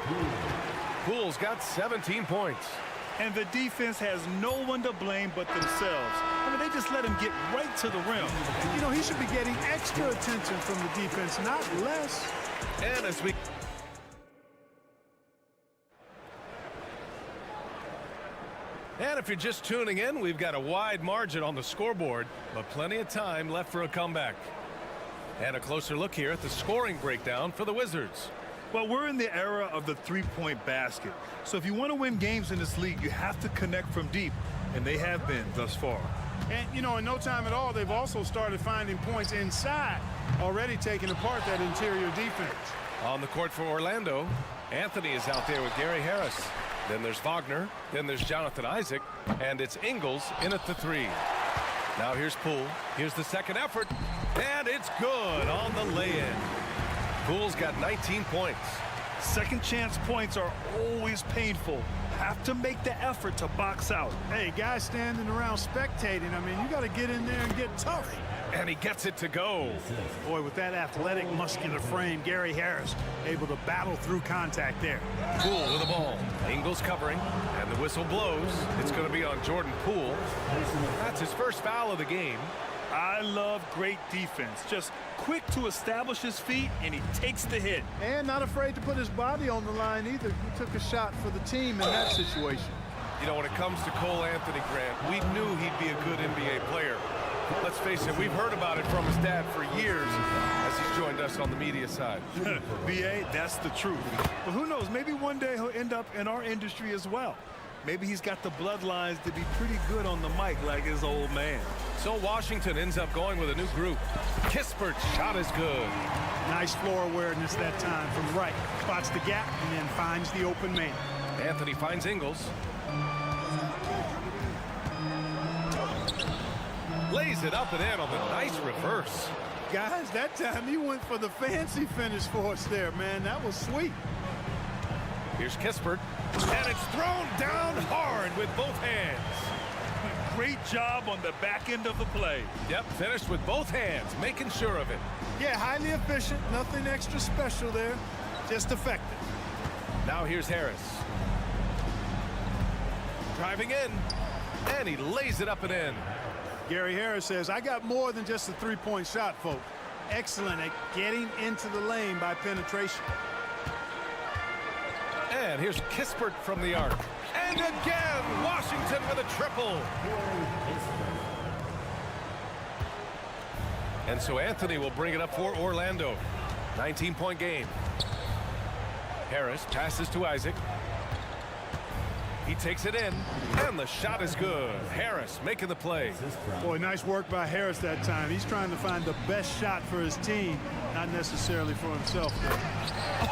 Poole's got 17 points. And the defense has no one to blame but themselves. I mean, they just let him get right to the rim. You know, he should be getting extra attention from the defense, not less. And as we... And if you're just tuning in, we've got a wide margin on the scoreboard, but plenty of time left for a comeback. And a closer look here at the scoring breakdown for the Wizards. Well, we're in the era of the three-point basket. So if you want to win games in this league, you have to connect from deep, and they have been thus far. And, you know, in no time at all, they've also started finding points inside, already taking apart that interior defense. On the court for Orlando, Anthony is out there with Gary Harris. Then there's Wagner. Then there's Jonathan Isaac. And it's Ingles in at the three. Now here's Poole. Here's the second effort. And it's good on the lay-in. Poole's got 19 points. Second chance points are always painful. Have to make the effort to box out. Hey, guys standing around spectating, I mean, you got to get in there and get tough. And he gets it to go. Boy, with that athletic, muscular frame, Gary Harris able to battle through contact there. Poole with the ball. Ingles covering, and the whistle blows. It's going to be on Jordan Poole. That's his first foul of the game. I love great defense. Just quick to establish his feet, and he takes the hit. And not afraid to put his body on the line either. He took a shot for the team in that situation. You know, when it comes to Cole Anthony, Grant, we knew he'd be a good NBA player. Let's face it, we've heard about it from his dad for years as he's joined us on the media side. B.A., that's the truth. But who knows, maybe one day he'll end up in our industry as well. Maybe he's got the bloodlines to be pretty good on the mic like his old man. So Washington ends up going with a new group. Kispert's shot is good. Nice floor awareness that time from right. Spots the gap and then finds the open man. Anthony finds Ingles. Lays it up and in on the nice reverse. Guys, that time he went for the fancy finish for us there, man. That was sweet. Here's Kispert. And it's thrown down hard with both hands. Great job on the back end of the play. Yep, finished with both hands, making sure of it. Yeah, highly efficient. Nothing extra special there. Just effective. Now here's Harris. Driving in. And he lays it up and in. Gary Harris says, I got more than just a three-point shot, folks. Excellent at getting into the lane by penetration. And here's Kispert from the arc. And again, Washington with a triple. And so Anthony will bring it up for Orlando. 19-point game. Harris passes to Isaac. He takes it in, and the shot is good. Harris making the play. Boy, nice work by Harris that time. He's trying to find the best shot for his team, not necessarily for himself.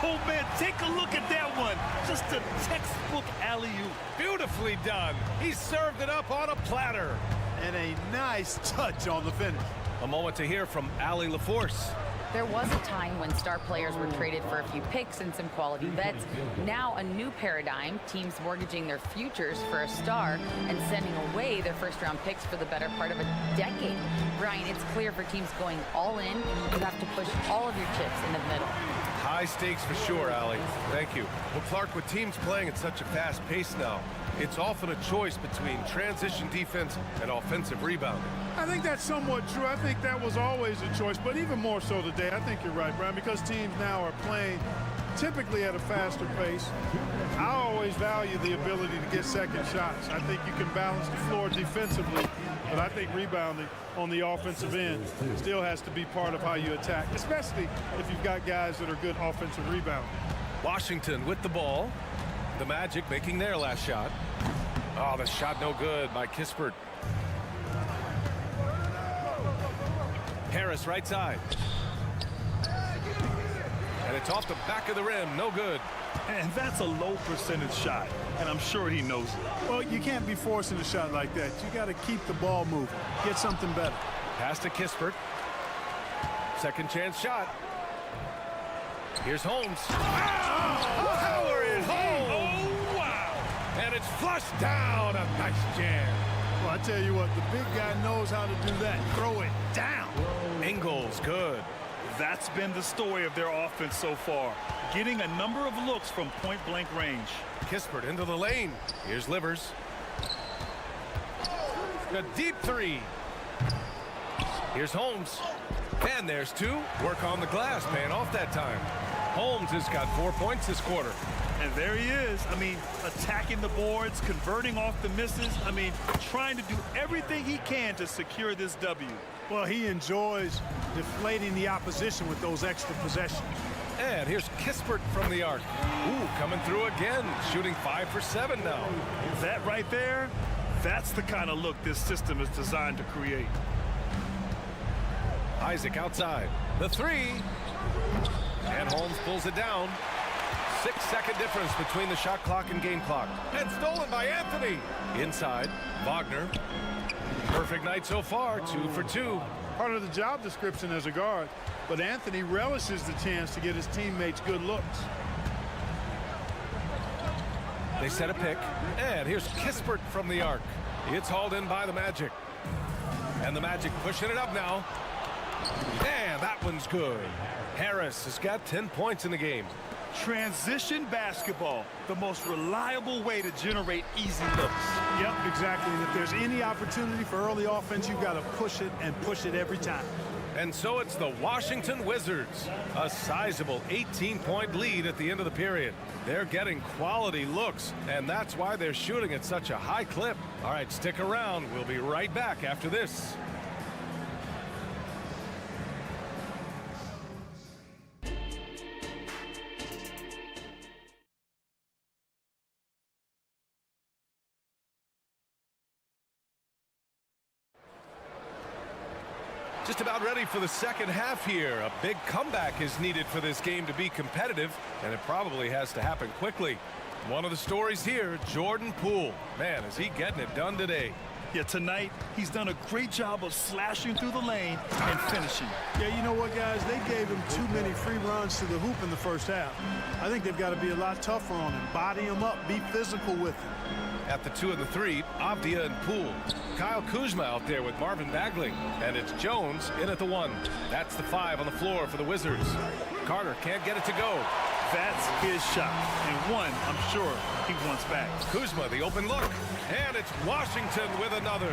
Oh, man, take a look at that one. Just a textbook alley-oop. Beautifully done. He served it up on a platter. And a nice touch on the finish. A moment to hear from Allie LaForce. There was a time when star players were traded for a few picks and some quality vets. Now a new paradigm, teams mortgaging their futures for a star and sending away their first-round picks for the better part of a decade. Brian, it's clear for teams going all in, you have to push all of your chips in the middle. High stakes for sure, Allie. Thank you. Well, Clark, with teams playing at such a fast pace now, it's often a choice between transition defense and offensive rebounding. I think that's somewhat true. I think that was always a choice, but even more so today. I think you're right, Brian, because teams now are playing typically at a faster pace. I always value the ability to get second shots. I think you can balance the floor defensively, but I think rebounding on the offensive end still has to be part of how you attack, especially if you've got guys that are good offensive rebounders. Washington with the ball. The Magic making their last shot. Oh, the shot no good by Kispert. Harris right side. And it's off the back of the rim, no good. And that's a low percentage shot, and I'm sure he knows it. Well, you can't be forcing a shot like that. You got to keep the ball moving, get something better. Pass to Kispert. Second chance shot. Here's Holmes. Power it home. Oh, wow. And it's flushed down. A nice jam. Well, I tell you what, the big guy knows how to do that. Throw it down. Ingles, good. That's been the story of their offense so far, getting a number of looks from point-blank range. Kispert into the lane. Here's Livers. A deep three. Here's Holmes. And there's two. Work on the glass, paying off that time. Holmes has got 4 points this quarter. And there he is. I mean, attacking the boards, converting off the misses. I mean, trying to do everything he can to secure this W. Well, he enjoys deflating the opposition with those extra possessions. And here's Kispert from the arc. Ooh, coming through again, shooting 5 for 7 now. That right there, that's the kind of look this system is designed to create. Isaac outside. The three. And Holmes pulls it down. 6-second difference between the shot clock and game clock. And stolen by Anthony. Inside, Wagner. Perfect night so far, 2 for 2. Part of the job description as a guard, but Anthony relishes the chance to get his teammates good looks. They set a pick, and here's Kispert from the arc. It's hauled in by the Magic. And the Magic pushing it up now. And that one's good. Harris has got 10 points in the game. Transition basketball, the most reliable way to generate easy looks. Yep, exactly. And if there's any opportunity for early offense, you've got to push it and push it every time. And so it's the Washington Wizards, a sizable 18-point lead at the end of the period. They're getting quality looks, and that's why they're shooting at such a high clip. All right, stick around. We'll be right back after this. Just about ready for the second half here. A big comeback is needed for this game to be competitive, and it probably has to happen quickly. One of the stories here, Jordan Poole. Man, is he getting it done today. Yeah, tonight, he's done a great job of slashing through the lane and finishing. Yeah, you know what, guys? They gave him too many free runs to the hoop in the first half. I think they've got to be a lot tougher on him. Body him up, be physical with him. At the 2 and the 3, Avdia and Poole. Kyle Kuzma out there with Marvin Bagley. And it's Jones in at the 1. That's the 5 on the floor for the Wizards. Carter can't get it to go. That's his shot. And one, I'm sure, he wants back. Kuzma, the open look. And it's Washington with another.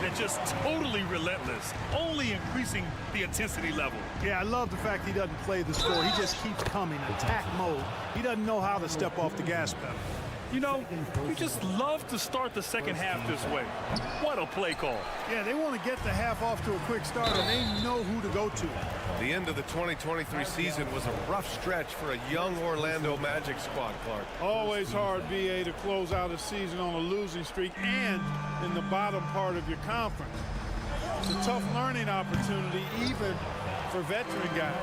And just totally relentless, only increasing the intensity level. Yeah, I love the fact he doesn't play the score. He just keeps coming, attack mode. He doesn't know how to step off the gas pedal. You know, we just love to start the second half this way. What a play call. Yeah, they want to get the half off to a quick start, and they know who to go to. The end of the 2023 season was a rough stretch for a young Orlando Magic squad, Clark. Always hard, VA, to close out a season on a losing streak and in the bottom part of your conference. It's a tough learning opportunity, even for veteran guys.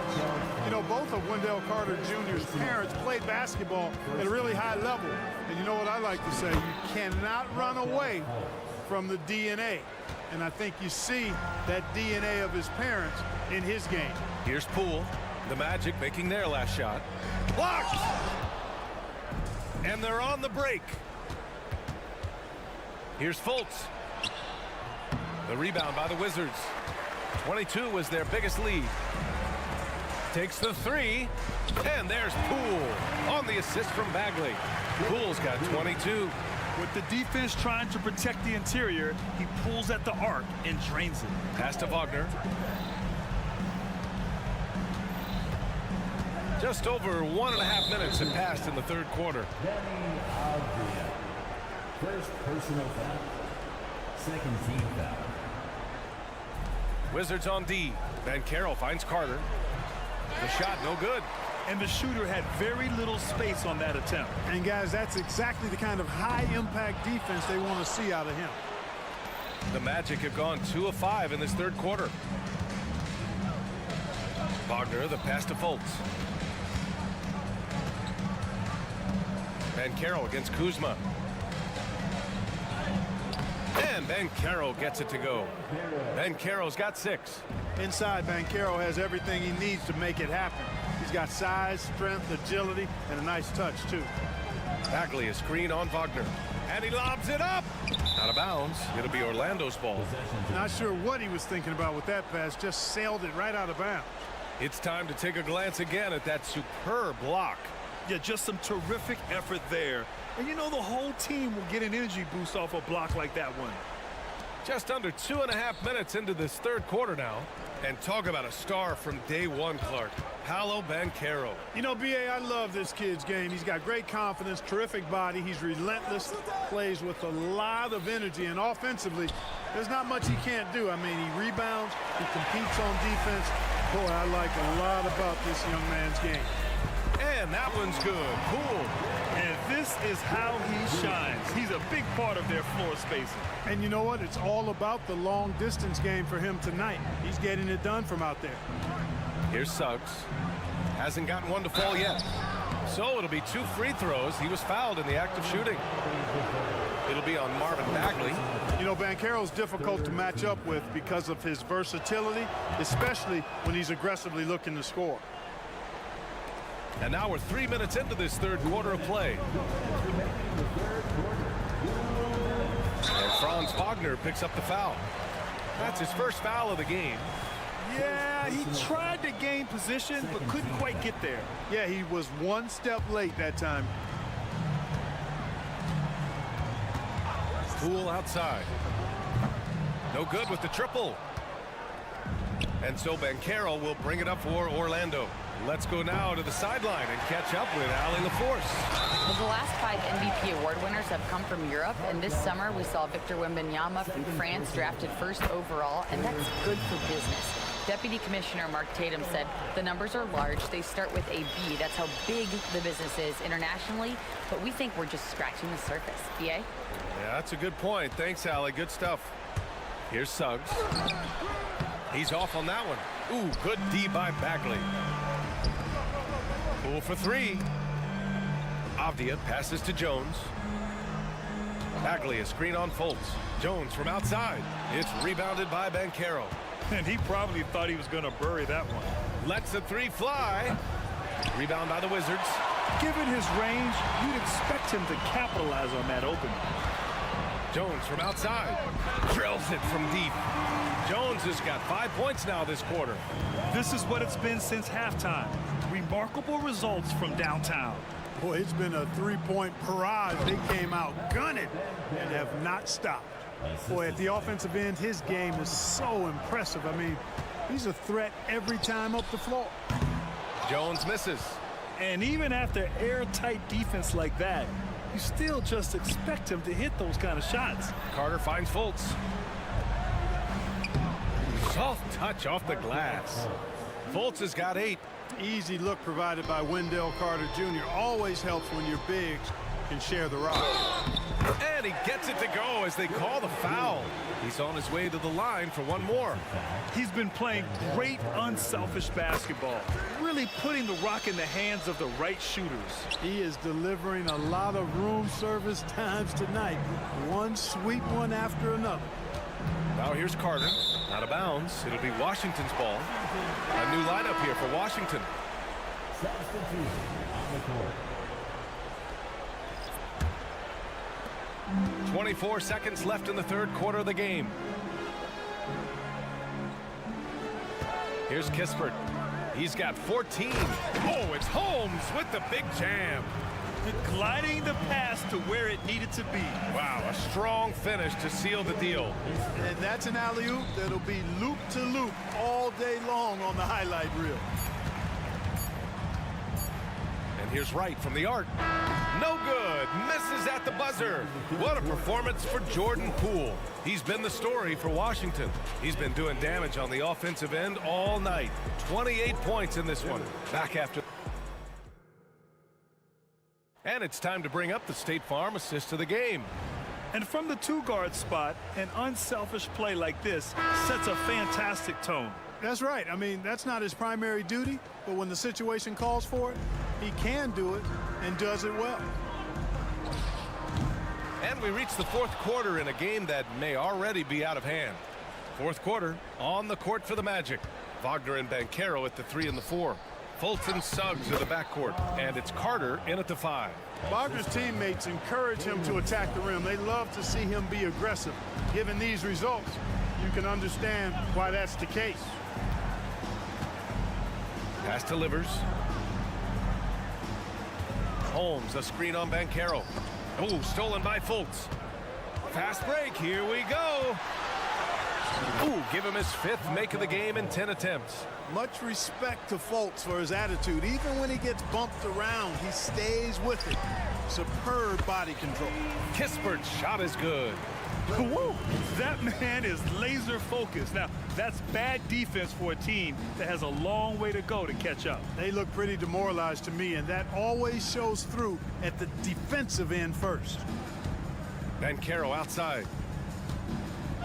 You know, both of Wendell Carter Jr.'s parents played basketball at a really high level. And you know what I like to say? You cannot run away from the DNA. And I think you see that DNA of his parents in his game. Here's Poole. The Magic making their last shot. Blocked! And they're on the break. Here's Fultz. The rebound by the Wizards. 22 was their biggest lead. Takes the 3, and there's Poole on the assist from Bagley. Poole's got 22. With the defense trying to protect the interior, he pulls at the arc and drains it. Pass to Wagner. Just over 1.5 minutes have passed in the third quarter. First personal foul. Second team foul. Wizards on D. Van Carroll finds Carter. The shot no good. And the shooter had very little space on that attempt. And guys, that's exactly the kind of high-impact defense they want to see out of him. The Magic have gone 2 of 5 in this third quarter. Wagner, the pass to Fultz. Van Carroll against Kuzma. And Van Carroll gets it to go. Van Carroll's got 6. Inside, Banchero has everything he needs to make it happen. He's got size, strength, agility, and a nice touch, too. Bagley a screen on Wagner. And he lobs it up. Out of bounds. It'll be Orlando's ball. Not sure what he was thinking about with that pass. Just sailed it right out of bounds. It's time to take a glance again at that superb block. Yeah, just some terrific effort there. And you know the whole team will get an energy boost off a block like that one. Just under 2.5 minutes into this third quarter now. And talk about a star from day one, Clark. Paolo Banchero. You know, B.A., I love this kid's game. He's got great confidence, terrific body. He's relentless, plays with a lot of energy. And offensively, there's not much he can't do. I mean, he rebounds, he competes on defense. Boy, I like a lot about this young man's game. And that one's good. Cool. And this is how he shines. He's a big part of their floor spacing. And you know what? It's all about the long distance game for him tonight. He's getting it done from out there. Here's Suggs. Hasn't gotten one to fall yet. So it'll be 2 free throws. He was fouled in the act of shooting. It'll be on Marvin Bagley. You know, Banchero's difficult to match up with because of his versatility, especially when he's aggressively looking to score. And now we're 3 minutes into this third quarter of play. And Franz Wagner picks up the foul. That's his first foul of the game. Yeah, he tried to gain position, but couldn't quite get there. Yeah, he was one step late that time. Poole outside. No good with the triple. And so Banchero will bring it up for Orlando. Let's go now to the sideline and catch up with Ali LaForce. Well, the last 5 MVP award winners have come from Europe, and this summer we saw Victor Wembanyama from France drafted 1st overall, and that's good for business. Deputy Commissioner Mark Tatum said the numbers are large. They start with a B. That's how big the business is internationally, but we think we're just scratching the surface. BA? Yeah, that's a good point. Thanks, Ali. Good stuff. Here's Suggs. He's off on that one. Ooh, good D by Bagley. Poole for 3. Avdia passes to Jones. Bagley a screen on Fultz. Jones from outside. It's rebounded by Banchero. And he probably thought he was going to bury that one. Lets the 3 fly. Rebound by the Wizards. Given his range, you'd expect him to capitalize on that opening. Jones from outside. Drills it from deep. Jones has got 5 points now this quarter. This is what it's been since halftime. Remarkable results from downtown. Boy, it's been a 3-point barrage. They came out gunning and have not stopped. Boy, at the offensive end, his game is so impressive. I mean, he's a threat every time up the floor. Jones misses. And even after airtight defense like that, you still just expect him to hit those kind of shots. Carter finds Fultz. Soft touch off the glass. Fultz has got 8. Easy look provided by Wendell Carter Jr. Always helps when your bigs can share the rock. And he gets it to go as they call the foul. He's on his way to the line for one more. He's been playing great unselfish basketball, really putting the rock in the hands of the right shooters. He is delivering a lot of room service times tonight. One sweet one after another. Now here's Carter. Out of bounds. It'll be Washington's ball. A new lineup here for Washington. Substitution on the court. 24 seconds left in the third quarter of the game. Here's Kispert. He's got 14. Oh, it's Holmes with the big jam. gliding the pass to where it needed to be. Wow, a strong finish to seal the deal. And that's an alley-oop that'll be loop to loop all day long on the highlight reel. And here's Wright from the arc. No good. Misses at the buzzer. What a performance for Jordan Poole. He's been the story for Washington. He's been doing damage on the offensive end all night. 28 points in this one. Back after. And it's time to bring up the State Farm assist of the game. And from the two-guard spot, an unselfish play like this sets a fantastic tone. That's right. I mean, that's not his primary duty, but when the situation calls for it, he can do it and does it well. And we reach the fourth quarter in a game that may already be out of hand. Fourth quarter on the court for the Magic. Wagner and Banchero at the 3 and the 4. Fultz and Suggs at the backcourt, and it's Carter in at the 5. Wagner's teammates encourage him to attack the rim. They love to see him be aggressive. Given these results, you can understand why that's the case. Pass to Livers. Holmes, a screen on Banchero. Oh, stolen by Fultz. Fast break, here we go. Ooh, give him his 5th make of the game in 10 attempts. Much respect to Fultz for his attitude. Even when he gets bumped around, he stays with it. Superb body control. Kispert's shot is good. Woo! That man is laser focused. Now, that's bad defense for a team that has a long way to go to catch up. They look pretty demoralized to me, and that always shows through at the defensive end first. Banchero outside.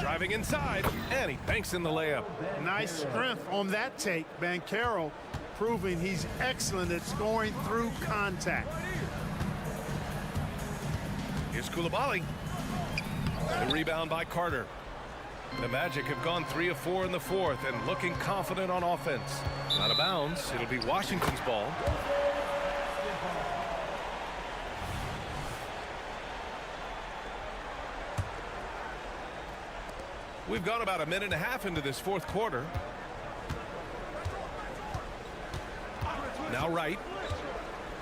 Driving inside, and he banks in the layup. Nice strength on that take. Banchero proving he's excellent at scoring through contact. Here's Coulibaly. The rebound by Carter. The Magic have gone 3 of 4 in the fourth and looking confident on offense. Out of bounds, it'll be Washington's ball. We've gone about a minute and a half into this fourth quarter. Now Wright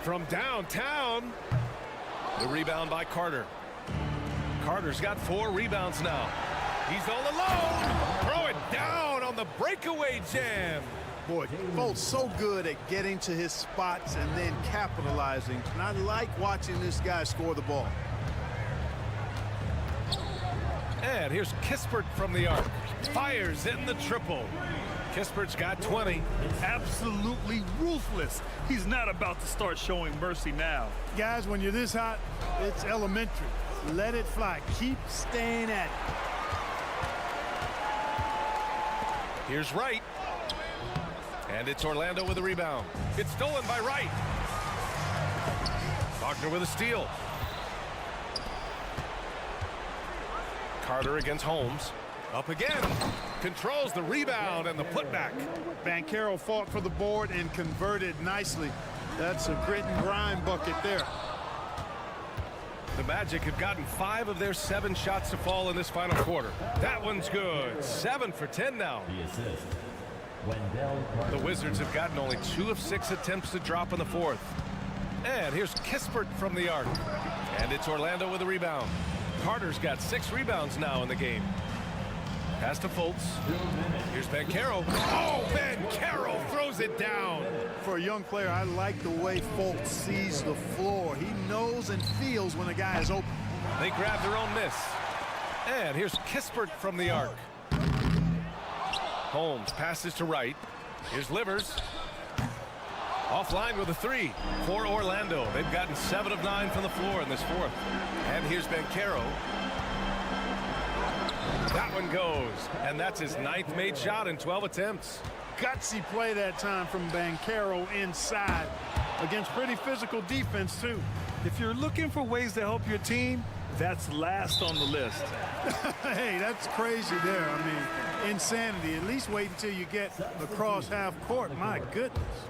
from downtown. The rebound by Carter. Carter's got 4 rebounds now. He's all alone. Throw it down on the breakaway jam. Boy, Fultz so good at getting to his spots and then capitalizing. And I like watching this guy score the ball. And here's Kispert from the arc. Fires in the triple. Kispert's got 20. Absolutely ruthless. He's not about to start showing mercy now. Guys, when you're this hot, it's elementary. Let it fly. Keep staying at it. Here's Wright. And it's Orlando with a rebound. It's stolen by Wright. Wagner with a steal. Carter against Holmes. Up again. Controls the rebound and the putback. Banchero fought for the board and converted nicely. That's a grit and grind bucket there. The Magic have gotten 5 of their 7 shots to fall in this final quarter. That one's good. 7 for 10 now. The Wizards have gotten only 2 of 6 attempts to drop in the fourth. And here's Kispert from the arc. And it's Orlando with a rebound. Carter's got 6 rebounds now in the game. Pass to Fultz. Here's Banchero. Oh, Banchero throws it down. For a young player, I like the way Fultz sees the floor. He knows and feels when a guy is open. They grab their own miss. And here's Kispert from the arc. Holmes passes to Wright. Here's Livers. Offline with a 3 for Orlando. They've gotten 7 of 9 from the floor in this fourth. And here's Banchero. That one goes. And that's his 9th made shot in 12 attempts. Gutsy play that time from Banchero inside against pretty physical defense, too. If you're looking for ways to help your team, that's last on the list. Hey, that's crazy there. I mean, insanity. At least wait until you get across half court. My goodness.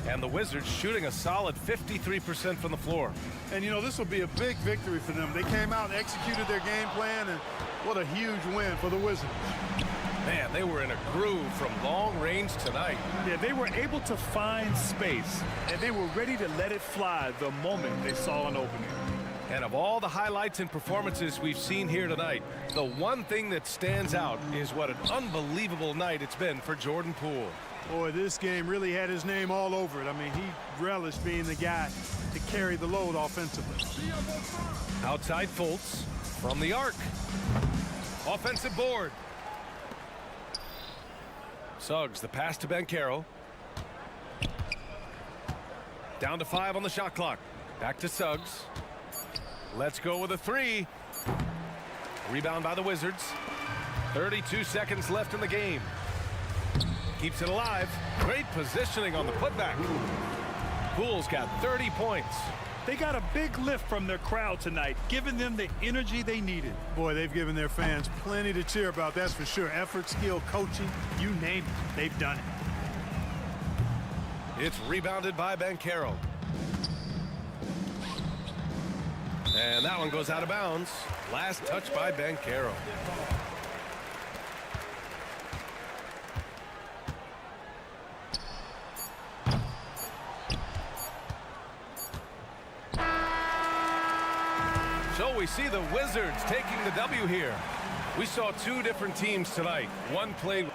And the Wizards shooting a solid 53% from the floor. And, you know, this will be a big victory for them. They came out and executed their game plan, and what a huge win for the Wizards. Man, they were in a groove from long range tonight. Yeah, they were able to find space, and they were ready to let it fly the moment they saw an opening. And of all the highlights and performances we've seen here tonight, the one thing that stands out is what an unbelievable night it's been for Jordan Poole. Boy, this game really had his name all over it. I mean, he relished being the guy to carry the load offensively. Outside Fultz from the arc. Offensive board. Suggs, the pass to Banchero. Down to 5 on the shot clock. Back to Suggs. Let's go with a 3. Rebound by the Wizards. 32 seconds left in the game. Keeps it alive. Great positioning on the putback. Poole's got 30 points. They got a big lift from their crowd tonight, giving them the energy they needed. Boy, they've given their fans plenty to cheer about, that's for sure. Effort, skill, coaching, you name it, they've done it. It's rebounded by Banchero. And that one goes out of bounds. Last touch by Banchero. So we see the Wizards taking the W here. We saw 2 different teams tonight. One played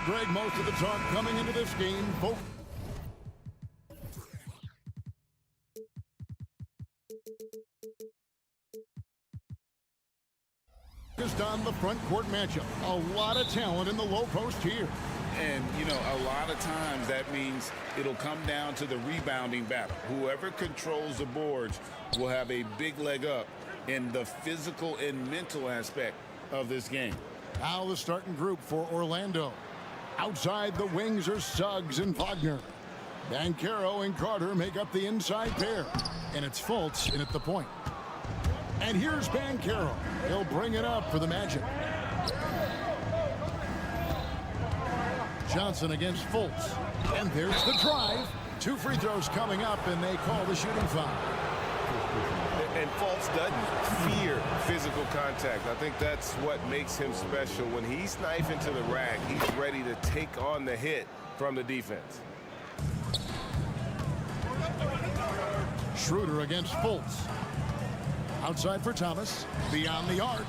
Greg, most of the talk coming into this game, focused on the front court matchup. A lot of talent in the low post here. And, you know, a lot of times that means it'll come down to the rebounding battle. Whoever controls the boards will have a big leg up in the physical and mental aspect of this game. Now the starting group for Orlando. Outside the wings are Suggs and Wagner. Banchero and Carter make up the inside pair. And it's Fultz in at the point. And here's Banchero. He'll bring it up for the Magic. Johnson against Fultz. And there's the drive. 2 free throws coming up, and they call the shooting foul. And Fultz doesn't fear physical contact. I think that's what makes him special. When he's knifing to the rack, he's ready to take on the hit from the defense. Schroeder against Fultz. Outside for Thomas. Beyond the arc.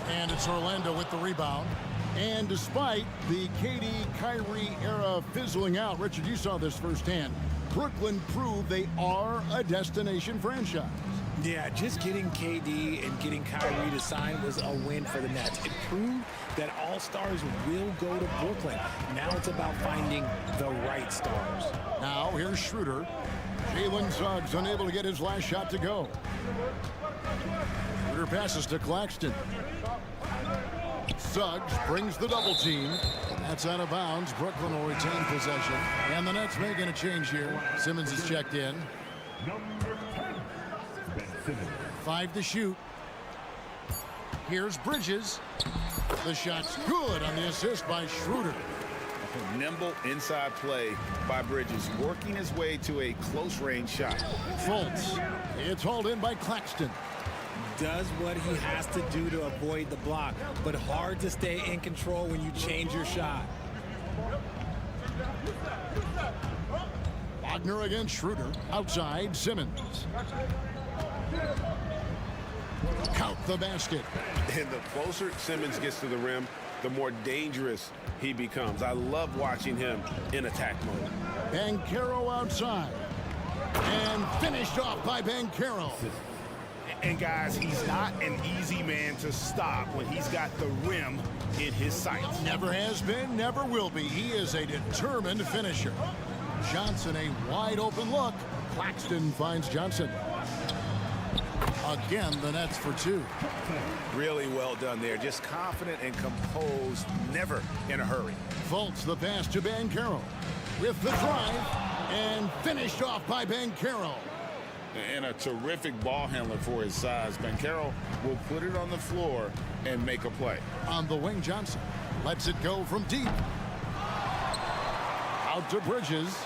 And it's Orlando with the rebound. And despite the KD-Kyrie era fizzling out, Richard, you saw this firsthand, Brooklyn proved they are a destination franchise. Yeah, just getting KD and getting Kyrie to sign was a win for the Nets. It proved that all stars will go to Brooklyn. Now it's about finding the right stars. Now here's Schroeder. Jalen Suggs unable to get his last shot to go. Schroeder passes to Claxton. Suggs brings the double team. That's out of bounds. Brooklyn will retain possession. And the Nets making a change here. Simmons is checked in. Number 10, Ben Simmons. 5 to shoot. Here's Bridges. The shot's good on the assist by Schroeder. Nimble inside play by Bridges, working his way to a close-range shot. Fultz. It's hauled in by Claxton. Does what he has to do to avoid the block, but hard to stay in control when you change your shot. Wagner against Schroeder. Outside, Simmons. Count the basket. And the closer Simmons gets to the rim, the more dangerous he becomes. I love watching him in attack mode. Banchero outside. And finished off by Banchero. And guys, he's not an easy man to stop when he's got the rim in his sights. Never has been, never will be. He is a determined finisher. Johnson, a wide open look. Claxton finds Johnson. Again, the Nets for 2. Really well done there. Just confident and composed, never in a hurry. Fultz the pass to Banchero. With the drive, and finished off by Banchero. And a terrific ball handler for his size. Banchero will put it on the floor and make a play. On the wing, Johnson lets it go from deep. Out to Bridges.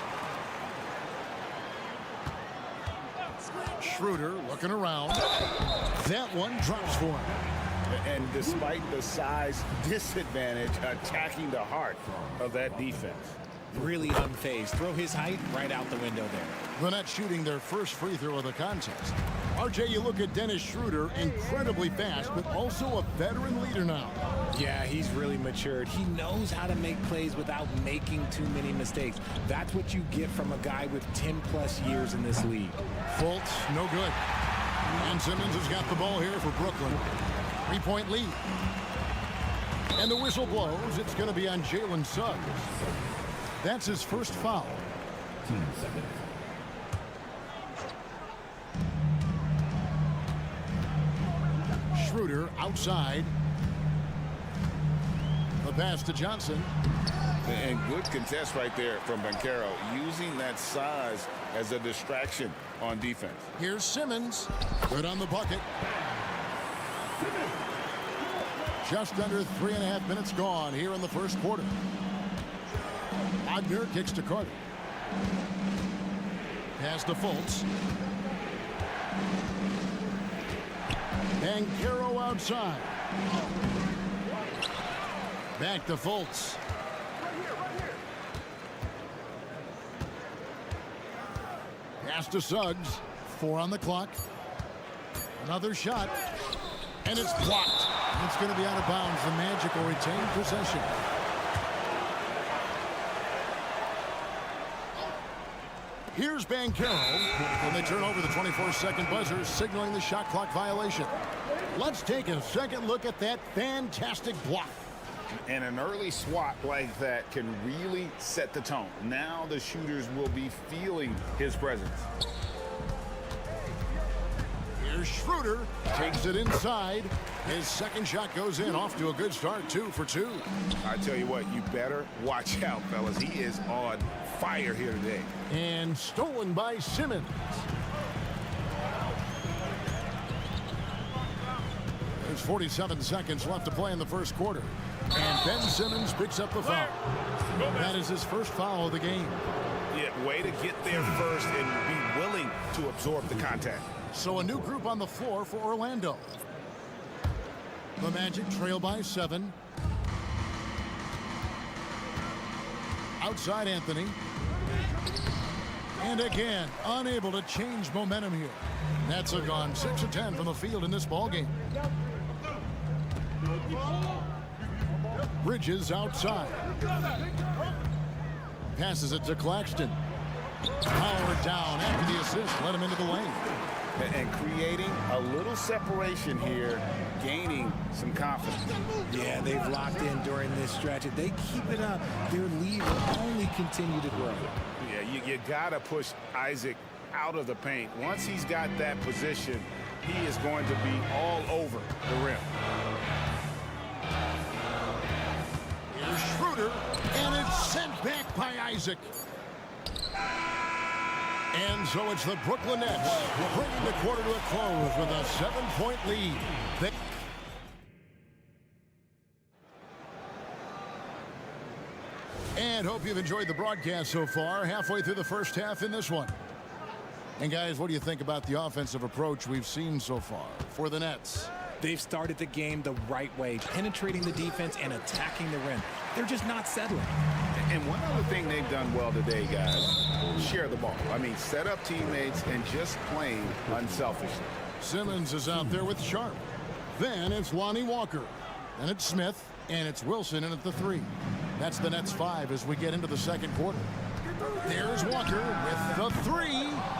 Schroeder looking around. That one drops for him. And despite the size disadvantage, attacking the heart of that defense. Really unfazed. Throw his height right out the window there. The Nets shooting their first free throw of the contest. RJ, you look at Dennis Schroeder, incredibly fast, but also a veteran leader now. Yeah, he's really matured. He knows how to make plays without making too many mistakes. That's what you get from a guy with 10-plus years in this league. Fultz, no good. And Simmons has got the ball here for Brooklyn. 3-point lead. And the whistle blows. It's going to be on Jalen Suggs. That's his first foul. 2 seconds. Schroeder outside. The pass to Johnson. And good contest right there from Banchero, using that size as a distraction on defense. Here's Simmons. Good on the bucket. Just under 3.5 minutes gone here in the first quarter. Wagner kicks to Carter. Pass to Fultz. Banchero outside. Back to Fultz. Pass to Suggs. 4 on the clock. Another shot. And it's blocked. It's going to be out of bounds. The Magic will retain possession. Here's Banchero, and they turn over the 24-second buzzer, signaling the shot clock violation. Let's take a second look at that fantastic block. And an early swat like that can really set the tone. Now the shooters will be feeling his presence. Here's Schroeder, takes it inside. His second shot goes in, off to a good start, 2 for 2. I tell you what, you better watch out, fellas. He is on fire here today. And stolen by Simmons. There's 47 seconds left to play in the first quarter. And Ben Simmons picks up the foul. That is his first foul of the game. Yeah, way to get there first and be willing to absorb the contact. So a new group on the floor for Orlando. The Magic trail by 7. Outside Anthony. And again, unable to change momentum here. Nets have gone 6 of 10 from the field in this ballgame. Bridges outside. Passes it to Claxton. Powered down after the assist. Let him into the lane. And creating a little separation here, gaining some confidence. Yeah, they've locked in during this stretch. If they keep it up, their lead will only continue to grow. Yeah, you got to push Isaac out of the paint. Once he's got that position, he is going to be all over the rim. Here's Schroeder, and it's sent back by Isaac. And so it's the Brooklyn Nets bringing the quarter to a close with a 7-point lead. And hope you've enjoyed the broadcast so far. Halfway through the first half in this one. And guys, what do you think about the offensive approach we've seen so far for the Nets? They've started the game the right way, penetrating the defense and attacking the rim. They're just not settling. And one other thing they've done well today, guys, share the ball. I mean, set up teammates and just playing unselfishly. Simmons is out there with Sharp. Then it's Lonnie Walker. Then it's Smith. And it's Wilson in at the 3. That's the Nets 5 as we get into the second quarter. There's Walker with the 3.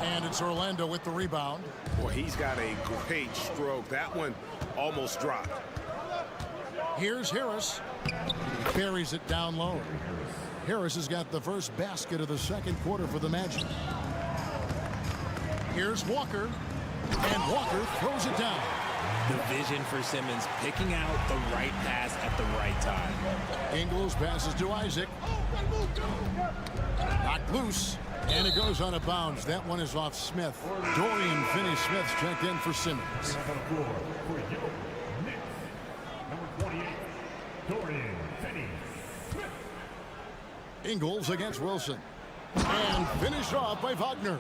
And it's Orlando with the rebound. Boy, he's got a great stroke. That one almost dropped. Here's Harris. Buries it down low. Harris has got the first basket of the second quarter for the Magic. Here's Walker. And Walker throws it down. The vision for Simmons, picking out the right pass at the right time. Ingles passes to Isaac. Knocked loose. And it goes on a bounce. That one is off Smith. Dorian Finney-Smith's checked in for Simmons. Ingles against Wilson. And finished off by Wagner.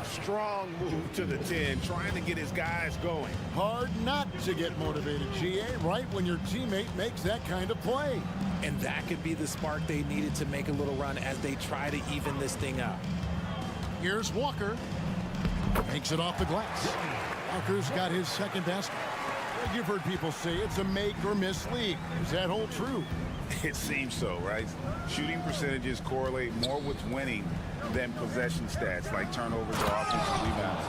Strong move to the 10, trying to get his guys going. Hard not to get motivated, GA, right when your teammate makes that kind of play. And that could be the spark they needed to make a little run as they try to even this thing up. Here's Walker. Makes it off the glass. Walker's got his second basket. You've heard people say it's a make or miss league. Does that hold true? It seems so, right? Shooting percentages correlate more with winning than possession stats like turnovers or offensive rebounds.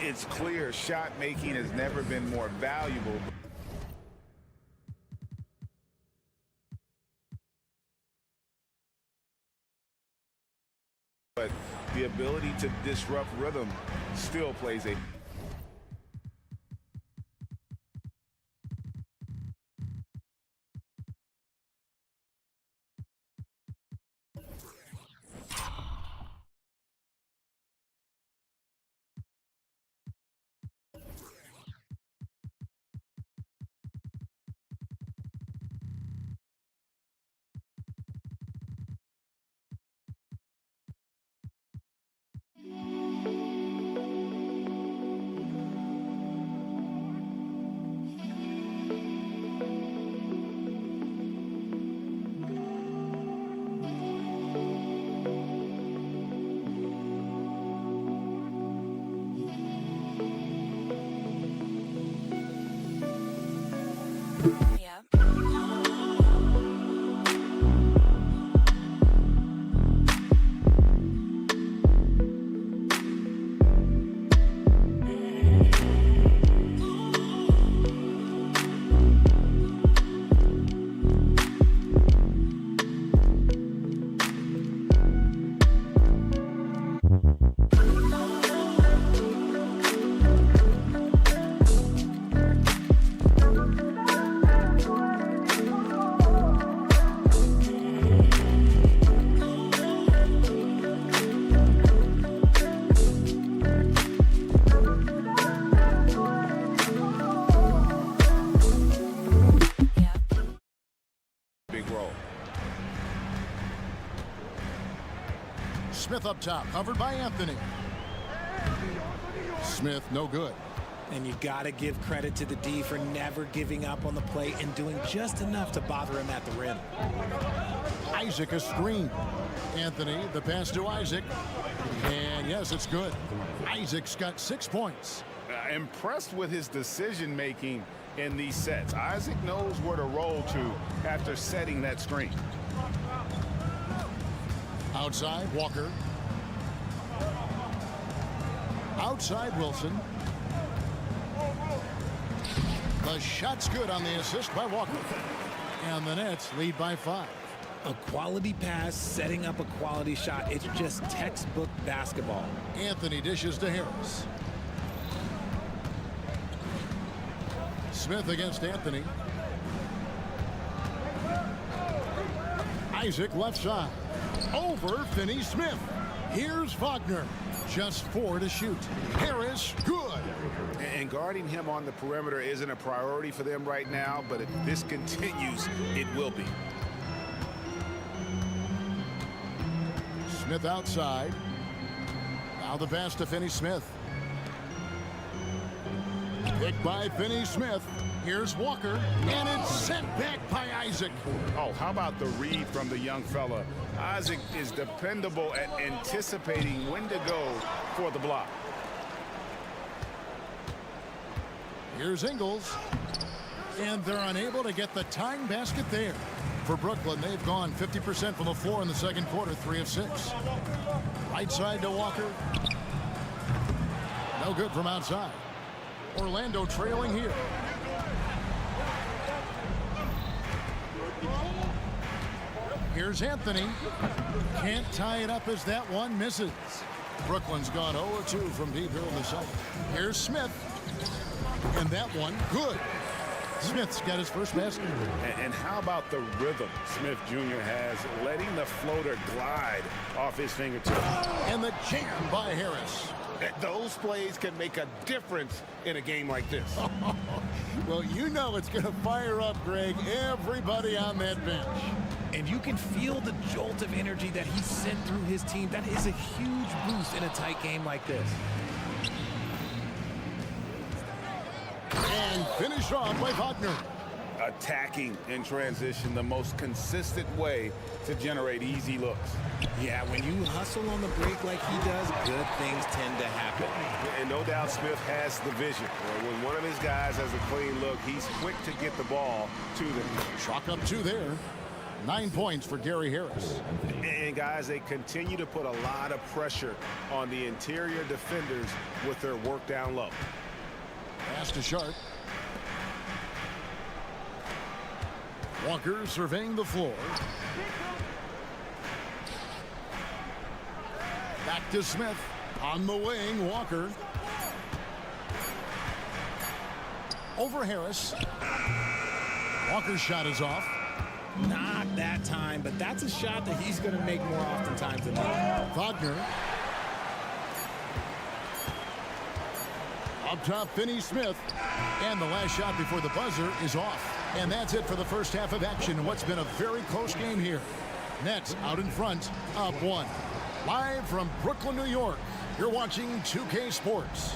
It's clear shot making has never been more valuable. But the ability to disrupt rhythm still plays a Smith up top, covered by Anthony. Smith, no good. And you got to give credit to the D for never giving up on the play and doing just enough to bother him at the rim. Isaac a screen. Anthony, the pass to Isaac. And yes, it's good. Isaac's got 6 points. Impressed with his decision making in these sets. Isaac knows where to roll to after setting that screen. Outside, Walker. Outside, Wilson. The shot's good on the assist by Walker. And the Nets lead by 5. A quality pass, setting up a quality shot. It's just textbook basketball. Anthony dishes to Harris. Smith against Anthony. Isaac left side. Over Finney-Smith. Here's Wagner. Just 4 to shoot. Harris, good. And guarding him on the perimeter isn't a priority for them right now, but if this continues, it will be. Smith outside. Now the pass to Finney-Smith. Picked by Finney-Smith. Here's Walker, and it's sent back by Isaac. Oh, how about the read from the young fella? Isaac is dependable at anticipating when to go for the block. Here's Ingles, and they're unable to get the tying basket there. For Brooklyn, they've gone 50% from the floor in the second quarter, 3 of 6. Right side to Walker. No good from outside. Orlando trailing here. Here's Anthony. Can't tie it up as that one misses. Brooklyn's gone 0-2 from deep here in the second. Here's Smith. And that one, good. Smith's got his first basket. And how about the rhythm Smith Jr. has, letting the floater glide off his fingertips. And the jam by Harris. Those plays can make a difference in a game like this. Well, you know it's going to fire up, Greg, everybody on that bench. And you can feel the jolt of energy that he sent through his team. That is a huge boost in a tight game like this. And finish off by Wagner. Attacking in transition, the most consistent way to generate easy looks. Yeah, when you hustle on the break like he does, good things tend to happen. And no doubt Smith has the vision. When one of his guys has a clean look, he's quick to get the ball to them. Chalk up 2 there. 9 points for Gary Harris. And guys, they continue to put a lot of pressure on the interior defenders with their work down low. Pass to Sharp. Walker surveying the floor. Back to Smith. On the wing, Walker. Over Harris. Walker's shot is off. Not that time, but that's a shot that he's going to make more oftentimes than not. Wagner. Up top, Finney-Smith. And the last shot before the buzzer is off. And that's it for the first half of action in what's been a very close game here. Nets out in front, up 1. Live from Brooklyn, New York, you're watching 2K Sports.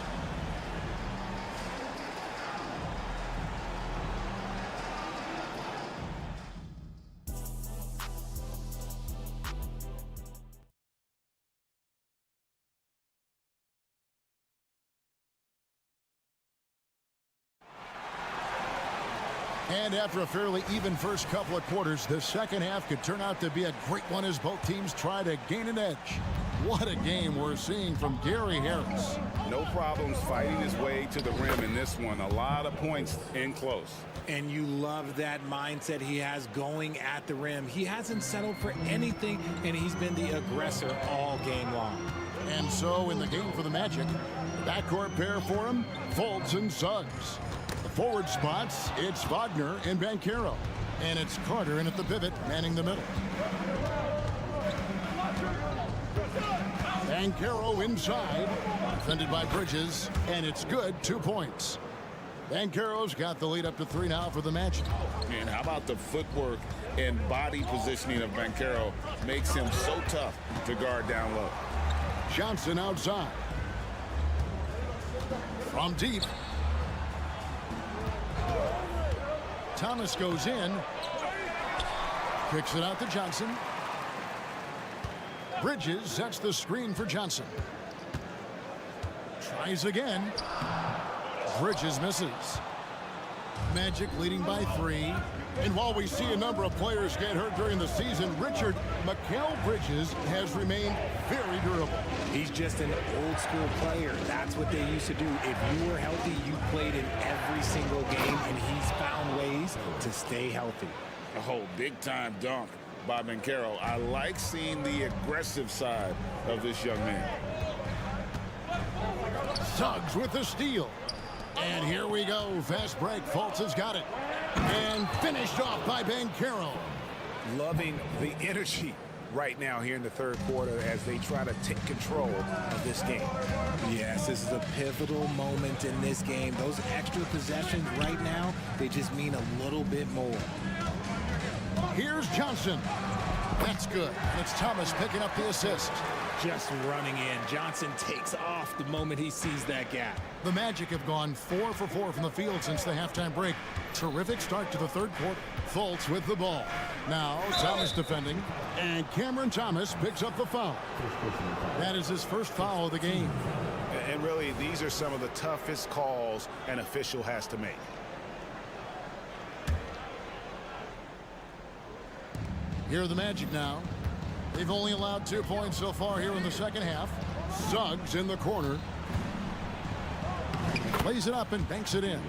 And after a fairly even first couple of quarters, the second half could turn out to be a great one as both teams try to gain an edge. What a game we're seeing from Gary Harris. No problems fighting his way to the rim in this one. A lot of points in close. And you love that mindset he has going at the rim. He hasn't settled for anything, and he's been the aggressor all game long. And so in the game for the Magic, backcourt pair for him, Fultz and Suggs. The forward spots, it's Wagner and Banchero. And it's Carter in at the pivot, manning the middle. Banchero inside, defended by Bridges, and it's good, 2 points. Banchero's got the lead up to 3 now for the Magic. And how about the footwork and body positioning of Banchero makes him so tough to guard down low. Johnson outside. From deep. Thomas goes in. Kicks it out to Johnson. Bridges sets the screen for Johnson. Tries again. Bridges misses. Magic leading by 3. And while we see a number of players get hurt during the season, Mikal Bridges has remained very durable. He's just an old school player. That's what they used to do. If you were healthy, you played in every single game, and he's found ways to stay healthy. Oh, big time dunk by Banchero. I like seeing the aggressive side of this young man. Suggs with the steal. And here we go. Fast break. Fultz has got it. And finished off by Banchero. Loving the energy right now here in the third quarter as they try to take control of this game. Yes, this is a pivotal moment in this game. Those extra possessions right now, they just mean a little bit more. Here's Johnson. That's good. And it's Thomas picking up the assist. Just running in. Johnson takes off the moment he sees that gap. The Magic have gone 4 for 4 from the field since the halftime break. Terrific start to the third quarter. Fultz with the ball. Now Thomas defending. And Cameron Thomas picks up the foul. That is his first foul of the game. And really, these are some of the toughest calls an official has to make. Here are the Magic now. They've only allowed 2 points so far here in the second half. Suggs in the corner. Plays it up and banks it in.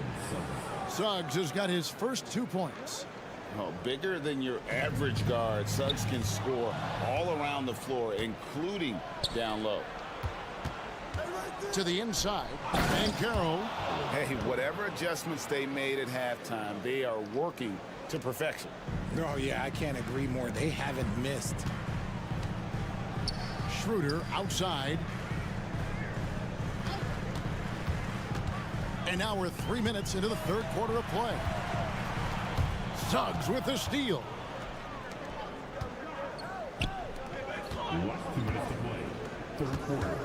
Suggs has got his first 2 points. Oh, bigger than your average guard, Suggs can score all around the floor, including down low. To the inside, Banchero. Hey, whatever adjustments they made at halftime, they are working to perfection. Oh, yeah, I can't agree more. They haven't missed. Schroeder outside. And now we're 3 minutes into the third quarter of play. Suggs with the steal. Last 2 minutes to play. Third quarter.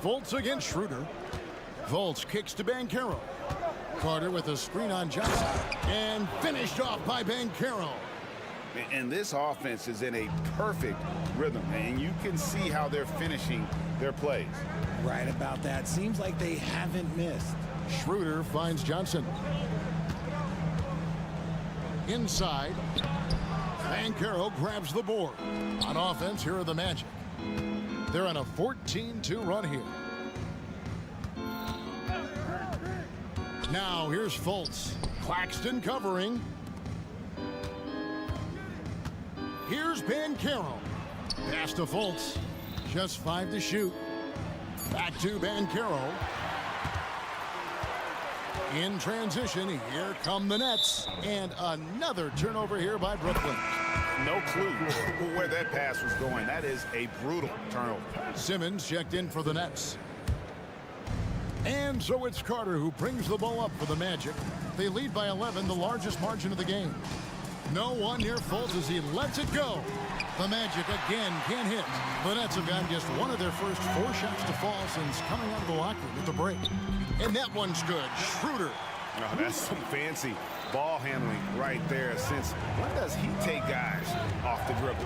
Fultz against Schroeder. Fultz kicks to Banchero. Carter with a screen on Johnson. And finished off by Banchero. And this offense is in a perfect rhythm, and you can see how they're finishing their plays. Right about that. Seems like they haven't missed. Schroeder finds Johnson. Inside. Banchero grabs the board. On offense, here are the Magic. They're on a 14-2 run here. Now here's Fultz. Claxton covering. Here's Banchero. Pass to Fultz. Just 5 to shoot. Back to Banchero. In transition, here come the Nets. And another turnover here by Brooklyn. No clue where that pass was going. That is a brutal turnover. Simmons checked in for the Nets. And so it's Carter who brings the ball up for the Magic. They lead by 11, the largest margin of the game. No one near Fultz as he lets it go. The Magic again can't hit. The Nets have gotten just one of their first 4 shots to fall since coming out of the locker room at the break. And that one's good. Schroeder. Oh, that's some fancy ball handling right there. Since when does he take guys off the dribble?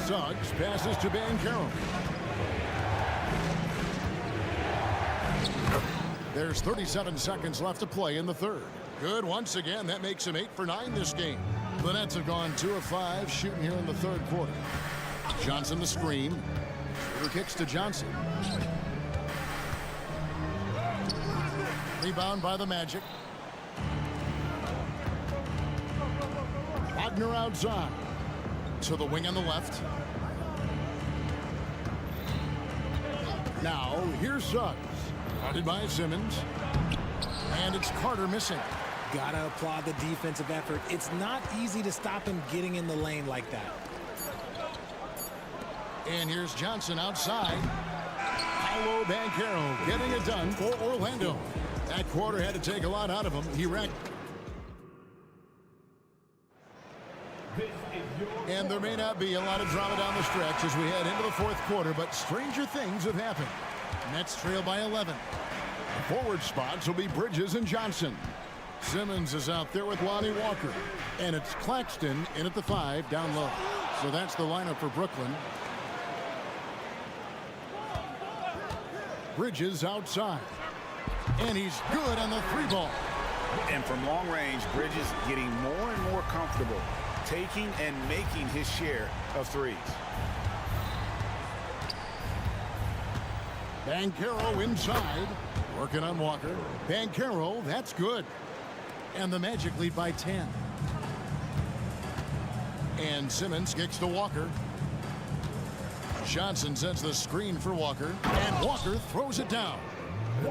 Suggs passes to Banchero. There's 37 seconds left to play in the third. Good once again. That makes him 8 for 9 this game. The Nets have gone 2 of 5 shooting here in the third quarter. Johnson the screen. Schroeder kicks to Johnson. Rebound by the Magic. Wagner outside. To the wing on the left. Now, here's Suggs. Guarded by Simmons. And it's Carter missing. Gotta applaud the defensive effort. It's not easy to stop him getting in the lane like that. And here's Johnson outside. Paolo Banchero getting it done for Orlando. That quarter had to take a lot out of him. He wrecked. And there may not be a lot of drama down the stretch as we head into the fourth quarter, but stranger things have happened. Nets trail by 11. The forward spots will be Bridges and Johnson. Simmons is out there with Lonnie Walker. And it's Claxton in at the 5 down low. So that's the lineup for Brooklyn. Bridges outside. And he's good on the 3-ball. And from long range, Bridges getting more and more comfortable taking and making his share of threes. Banchero inside. Working on Walker. Banchero, that's good. And the Magic lead by 10. And Simmons kicks to Walker. Johnson sets the screen for Walker. And Walker throws it down.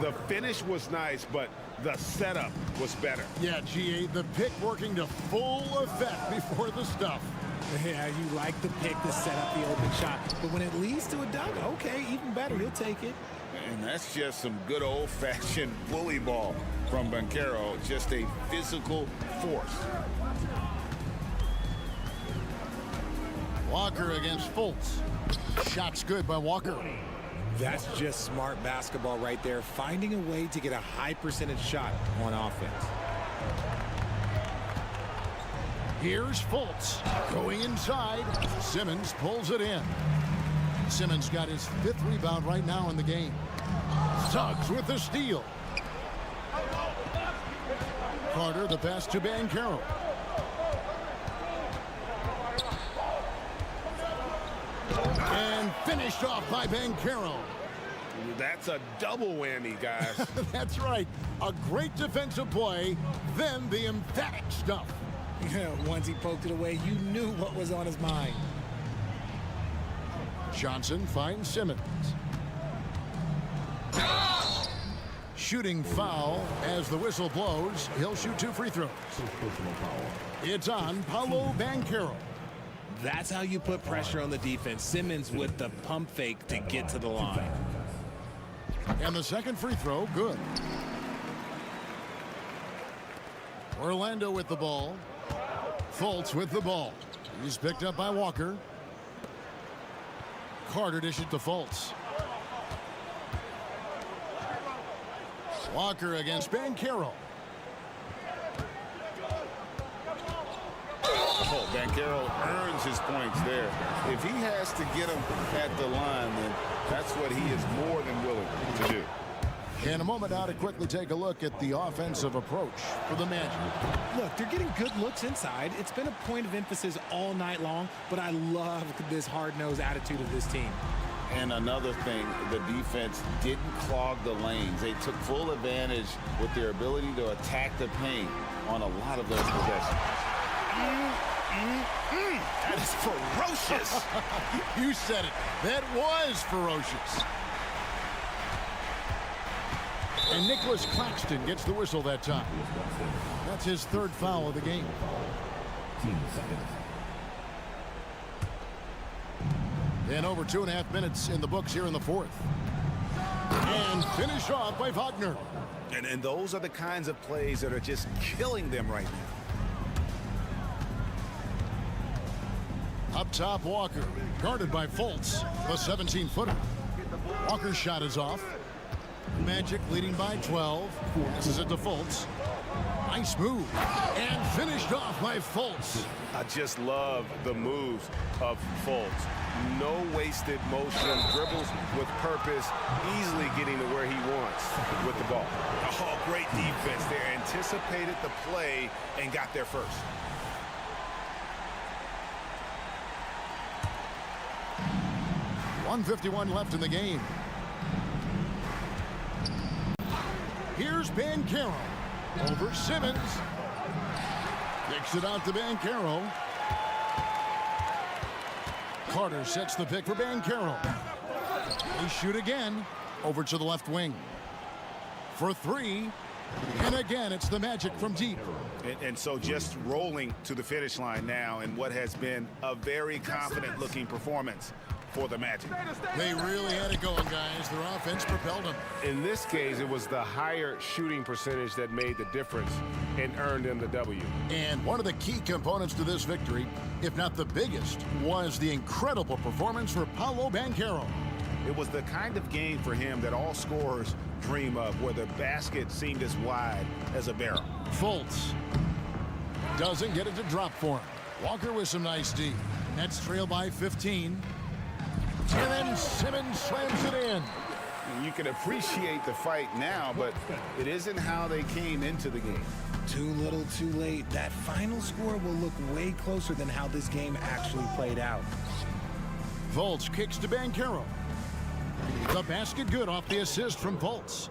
The finish was nice, but the setup was better. Yeah, GA, the pick working to full effect before the stuff. Yeah, you like the pick to set up the open shot. But when it leads to a dunk, okay, even better. You'll take it. And that's just some good old-fashioned bully ball from Banchero. Just a physical force. Walker against Fultz. Shot's good by Walker. That's just smart basketball right there, finding a way to get a high percentage shot on offense. Here's Fultz going inside. Simmons pulls it in. Simmons got his 5th rebound right now in the game. Suggs with the steal. Carter the pass to Banchero. And finished off by Banchero. That's a double whammy, guys. That's right. A great defensive play, then the emphatic stuff. Yeah, once he poked it away, you knew what was on his mind. Johnson finds Simmons. Shooting foul as the whistle blows. He'll shoot 2 free throws. It's on Paolo Banchero. That's how you put pressure on the defense. Simmons with the pump fake to get to the line. And the second free throw, good. Orlando with the ball. Fultz with the ball. He's picked up by Walker. Carter dishes to Fultz. Walker against Banchero. Oh, Banchero earns his points there. If he has to get them at the line, then that's what he is more than willing to do. In a moment now to quickly take a look at the offensive approach for the Magic. Look, they're getting good looks inside. It's been a point of emphasis all night long, but I love this hard-nosed attitude of this team. And another thing, the defense didn't clog the lanes. They took full advantage with their ability to attack the paint on a lot of those possessions. That is ferocious. You said it. That was ferocious. And Nicholas Claxton gets the whistle that time. That's his 3rd foul of the game. And over 2.5 minutes in the books here in the 4th. And finished off by Wagner. And those are the kinds of plays that are just killing them right now. Up top, Walker. Guarded by Fultz, the 17-footer. Walker's shot is off. Magic leading by 12. This is it to Fultz. Nice move. And finished off by Fultz. I just love the moves of Fultz. No wasted motion, dribbles with purpose, easily getting to where he wants with the ball. Oh, great defense there. Anticipated the play and got there first. .151 left in the game. Here's Banchero over Simmons. Kicks it out to Banchero. Carter sets the pick for Banchero. They shoot again over to the left wing. For 3. And again, it's the Magic from deep. And so just rolling to the finish line now in what has been a very confident-looking performance for the Magic. They really had it going, guys. Their offense propelled them. In this case, it was the higher shooting percentage that made the difference and earned them the W. And one of the key components to this victory, if not the biggest, was the incredible performance for Paolo Banchero. It was the kind of game for him that all scorers dream of, where the basket seemed as wide as a barrel. Fultz doesn't get it to drop for him. Walker with some nice D. Nets trail by 15. And then Simmons slams it in. You can appreciate the fight now, but it isn't how they came into the game. Too little, too late. That final score will look way closer than how this game actually played out. Fultz kicks to Banchero. The basket good off the assist from Fultz.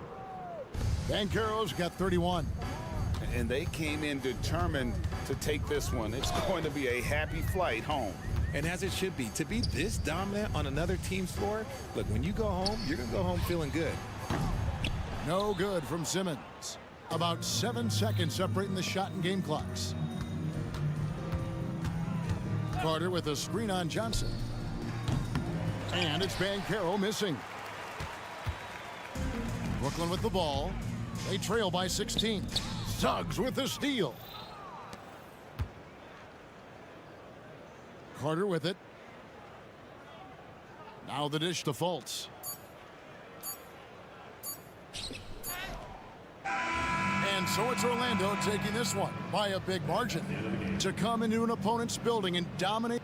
Banchero's got 31. And they came in determined to take this one. It's going to be a happy flight home. And as it should be, to be this dominant on another team's floor, look, when you go home, you're going to go home feeling good. No good from Simmons. About 7 seconds separating the shot and game clocks. Carter with a screen on Johnson. And it's Banchero missing. Brooklyn with the ball. They trail by 16. Suggs with the steal. Carter with it. Now the dish to Fultz. And so it's Orlando taking this one by a big margin to come into an opponent's building and dominate.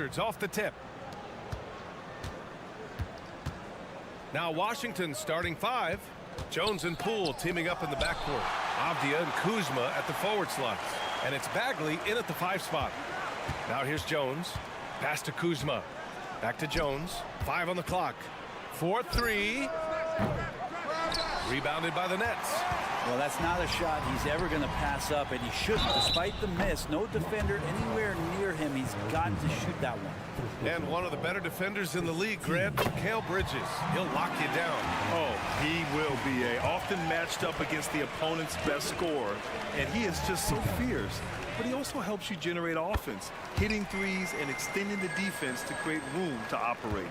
Wizards off the tip. Now Washington starting 5. Jones and Poole teaming up in the backcourt. Avdia and Kuzma at the forward slots. And it's Bagley in at the 5 spot. Now here's Jones. Pass to Kuzma. Back to Jones. 5 on the clock. 4-3. Rebounded by the Nets. Well, that's not a shot he's ever going to pass up, and he shouldn't. Despite the miss, no defender anywhere near him. He's got to shoot that one. And one of the better defenders in the league, Grant, CLA Bridges. He'll lock you down. Oh, he will be often matched up against the opponent's best scorer, and he is just so fierce. But he also helps you generate offense, hitting threes and extending the defense to create room to operate.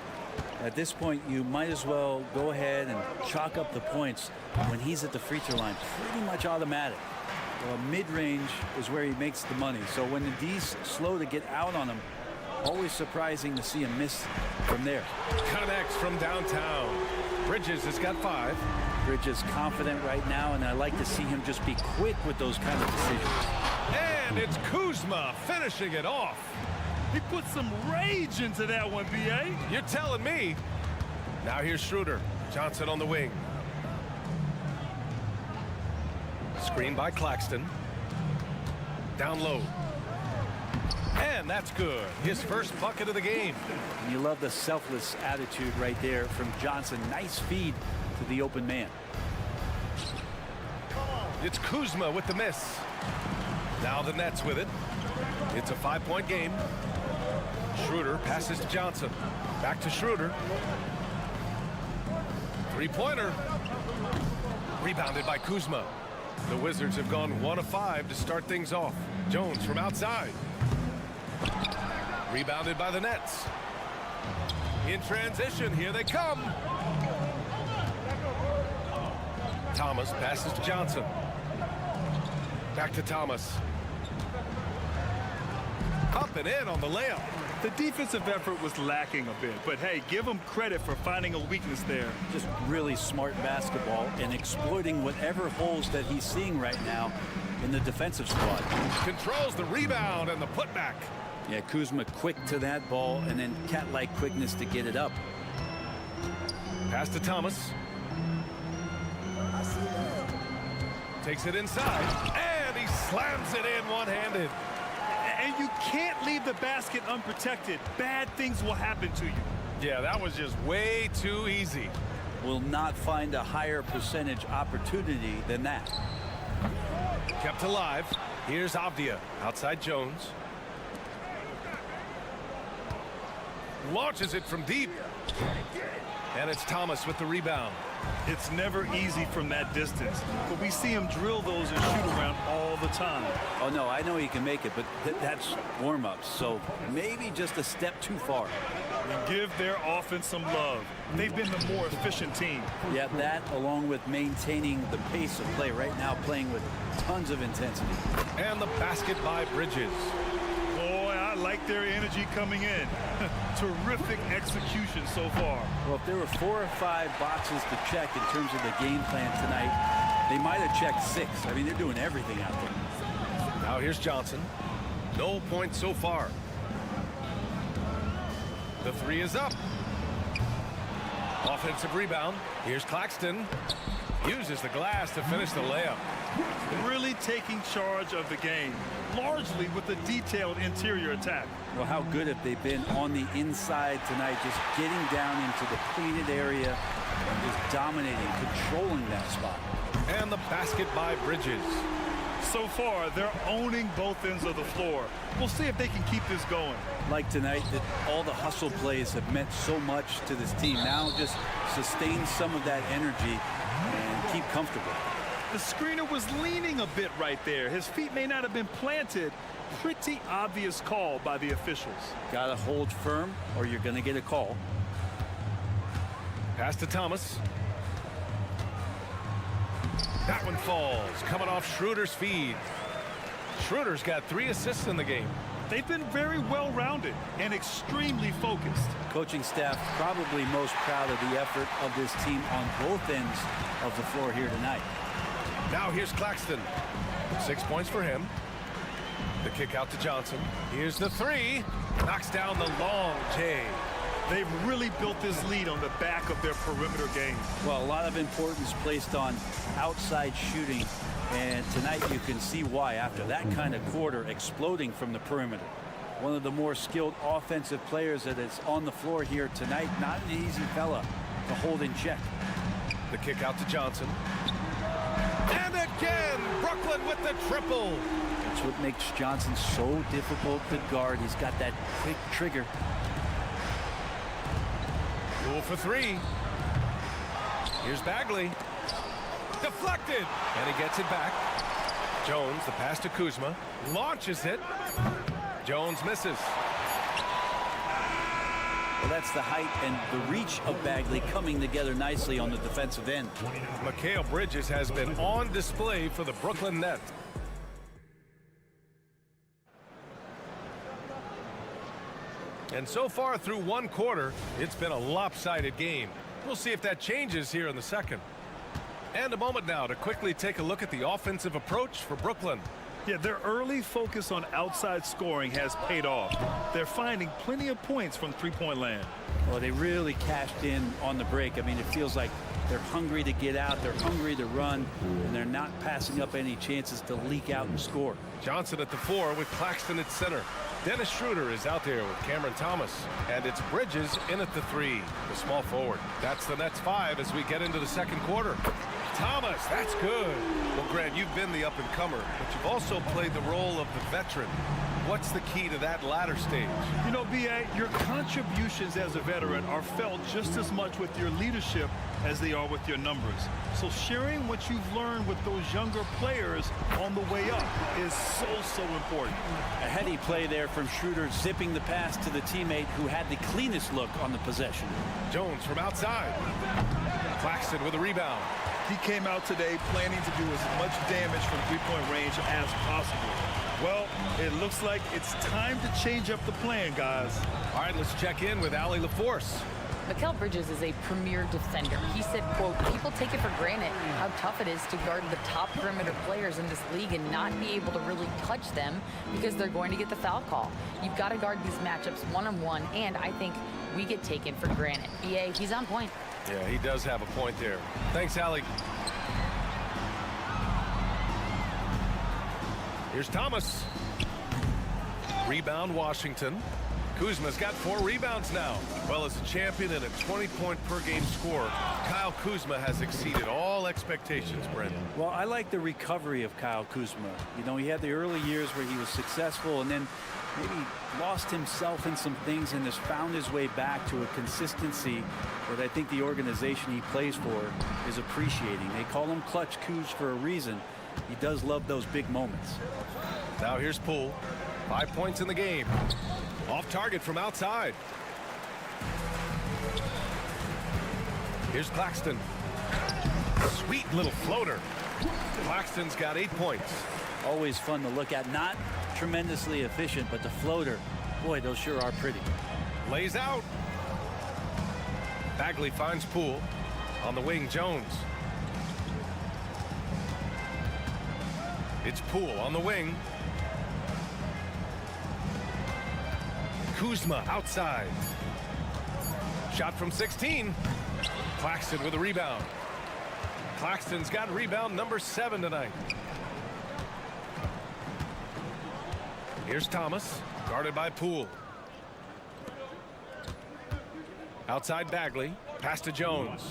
At this point, you might as well go ahead and chalk up the points when he's at the free throw line. Pretty much automatic. Well, mid-range is where he makes the money. So when the D's slow to get out on him, always surprising to see him miss from there. Connects from downtown. Bridges has got 5. Bridges confident right now, and I like to see him just be quick with those kind of decisions. And it's Kuzma finishing it off. He put some rage into that one, B.A. You're telling me. Now here's Schroeder. Johnson on the wing. Screen by Claxton. Down low. And that's good. His first bucket of the game. And you love the selfless attitude right there from Johnson. Nice feed to the open man. It's Kuzma with the miss. Now the Nets with it. It's a 5-point game. Schroeder passes to Johnson. Back to Schroeder. 3-pointer. Rebounded by Kuzma. The Wizards have gone 1 of 5 to start things off. Jones from outside. Rebounded by the Nets. In transition, here they come. Thomas passes to Johnson. Back to Thomas. Up and in on the layup. The defensive effort was lacking a bit, but hey, give him credit for finding a weakness there. Just really smart basketball and exploiting whatever holes that he's seeing right now in the defensive squad. Controls the rebound and the putback. Yeah, Kuzma quick to that ball and then cat-like quickness to get it up. Pass to Thomas. Takes it inside, and he slams it in one-handed. And you can't leave the basket unprotected. Bad things will happen to you. Yeah, that was just way too easy. Will not find a higher percentage opportunity than that. Kept alive. Here's Avdia. Outside Jones. Launches it from deep. And it's Thomas with the rebound. It's never easy from that distance, but we see him drill those and shoot around all the time. Oh, no, I know he can make it, but that's warm-ups, so maybe just a step too far. And give their offense some love. They've been the more efficient team. Yeah, that along with maintaining the pace of play right now, playing with tons of intensity. And the basket by Bridges. Boy, I like their energy coming in. Terrific execution so far. Well, if there were 4 or 5 boxes to check in terms of the game plan tonight, they might have checked 6. I mean, they're doing everything out there. Now here's Johnson. No points so far. The 3 is up. Offensive rebound. Here's Claxton. Uses the glass to finish the layup. Really taking charge of the game, largely with a detailed interior attack. Well, how good have they been on the inside tonight, just getting down into the painted area and just dominating, controlling that spot. And the basket by Bridges. So far, they're owning both ends of the floor. We'll see if they can keep this going. Like tonight, that all the hustle plays have meant so much to this team. Now just sustain some of that energy and keep comfortable. The screener was leaning a bit right there. His feet may not have been planted. Pretty obvious call by the officials. Got to hold firm or you're going to get a call. Pass to Thomas. That one falls, coming off Schroeder's feed. Schroeder's got 3 assists in the game. They've been very well-rounded and extremely focused. Coaching staff probably most proud of the effort of this team on both ends of the floor here tonight. Now here's Claxton. 6 points for him. The kick out to Johnson. Here's the three. Knocks down the long J. They've really built this lead on the back of their perimeter game. Well, a lot of importance placed on outside shooting, and tonight you can see why after that kind of quarter exploding from the perimeter. One of the more skilled offensive players that is on the floor here tonight. Not an easy fella to hold in check. The kick out to Johnson. And again, Brooklyn with the triple. That's what makes Johnson so difficult to guard. He's got that quick trigger. Poole for three. Here's Bagley. Deflected. And he gets it back. Jones, the pass to Kuzma. Launches it. Jones misses. Well, that's the height and the reach of Bagley coming together nicely on the defensive end. Mikal Bridges has been on display for the Brooklyn Nets. And so far through one quarter, it's been a lopsided game. We'll see if that changes here in the second. And a moment now to quickly take a look at the offensive approach for Brooklyn. Yeah, their early focus on outside scoring has paid off. They're finding plenty of points from three-point land. Well, they really cashed in on the break. I mean, it feels like they're hungry to get out, they're hungry to run, and they're not passing up any chances to leak out and score. Johnson at the 4 with Claxton at center. Dennis Schroeder is out there with Cameron Thomas. And it's Bridges in at the 3, the small forward. That's the Nets 5 as we get into the second quarter. Thomas, that's good. Well, Grant, you've been the up-and-comer, but you've also played the role of the veteran. What's the key to that latter stage? You know, B.A., your contributions as a veteran are felt just as much with your leadership as they are with your numbers. So sharing what you've learned with those younger players on the way up is so important. A heady play there from Schroeder, zipping the pass to the teammate who had the cleanest look on the possession. Jones from outside. Claxton with a rebound. He came out today planning to do as much damage from three-point range as possible. Well, it looks like it's time to change up the plan, guys. All right, let's check in with Allie LaForce. Mikal Bridges is a premier defender. He said, quote, people take it for granted how tough it is to guard the top perimeter players in this league and not be able to really touch them because they're going to get the foul call. You've got to guard these matchups one-on-one, and I think we get taken for granted. BA, he's on point. Yeah, he does have a point there. Thanks, Allie. Here's Thomas. Rebound, Washington. Kuzma's got 4 rebounds now. Well, as a champion and a 20-point-per-game scorer, Kyle Kuzma has exceeded all expectations, Brent. Well, I like the recovery of Kyle Kuzma. You know, he had the early years where he was successful and then maybe lost himself in some things and has found his way back to a consistency that I think the organization he plays for is appreciating. They call him Clutch Kuz for a reason. He does love those big moments. Now here's Poole. 5 points in the game. Off target from outside. Here's Claxton. Sweet little floater. Claxton's got 8 points. Always fun to look at. Not tremendously efficient, but the floater, boy, those sure are pretty. Lays out. Bagley finds Poole. On the wing, Jones. It's Poole on the wing. Kuzma outside. Shot from 16. Claxton with a rebound. Claxton's got rebound number 7 tonight. Here's Thomas, guarded by Poole. Outside Bagley, pass to Jones.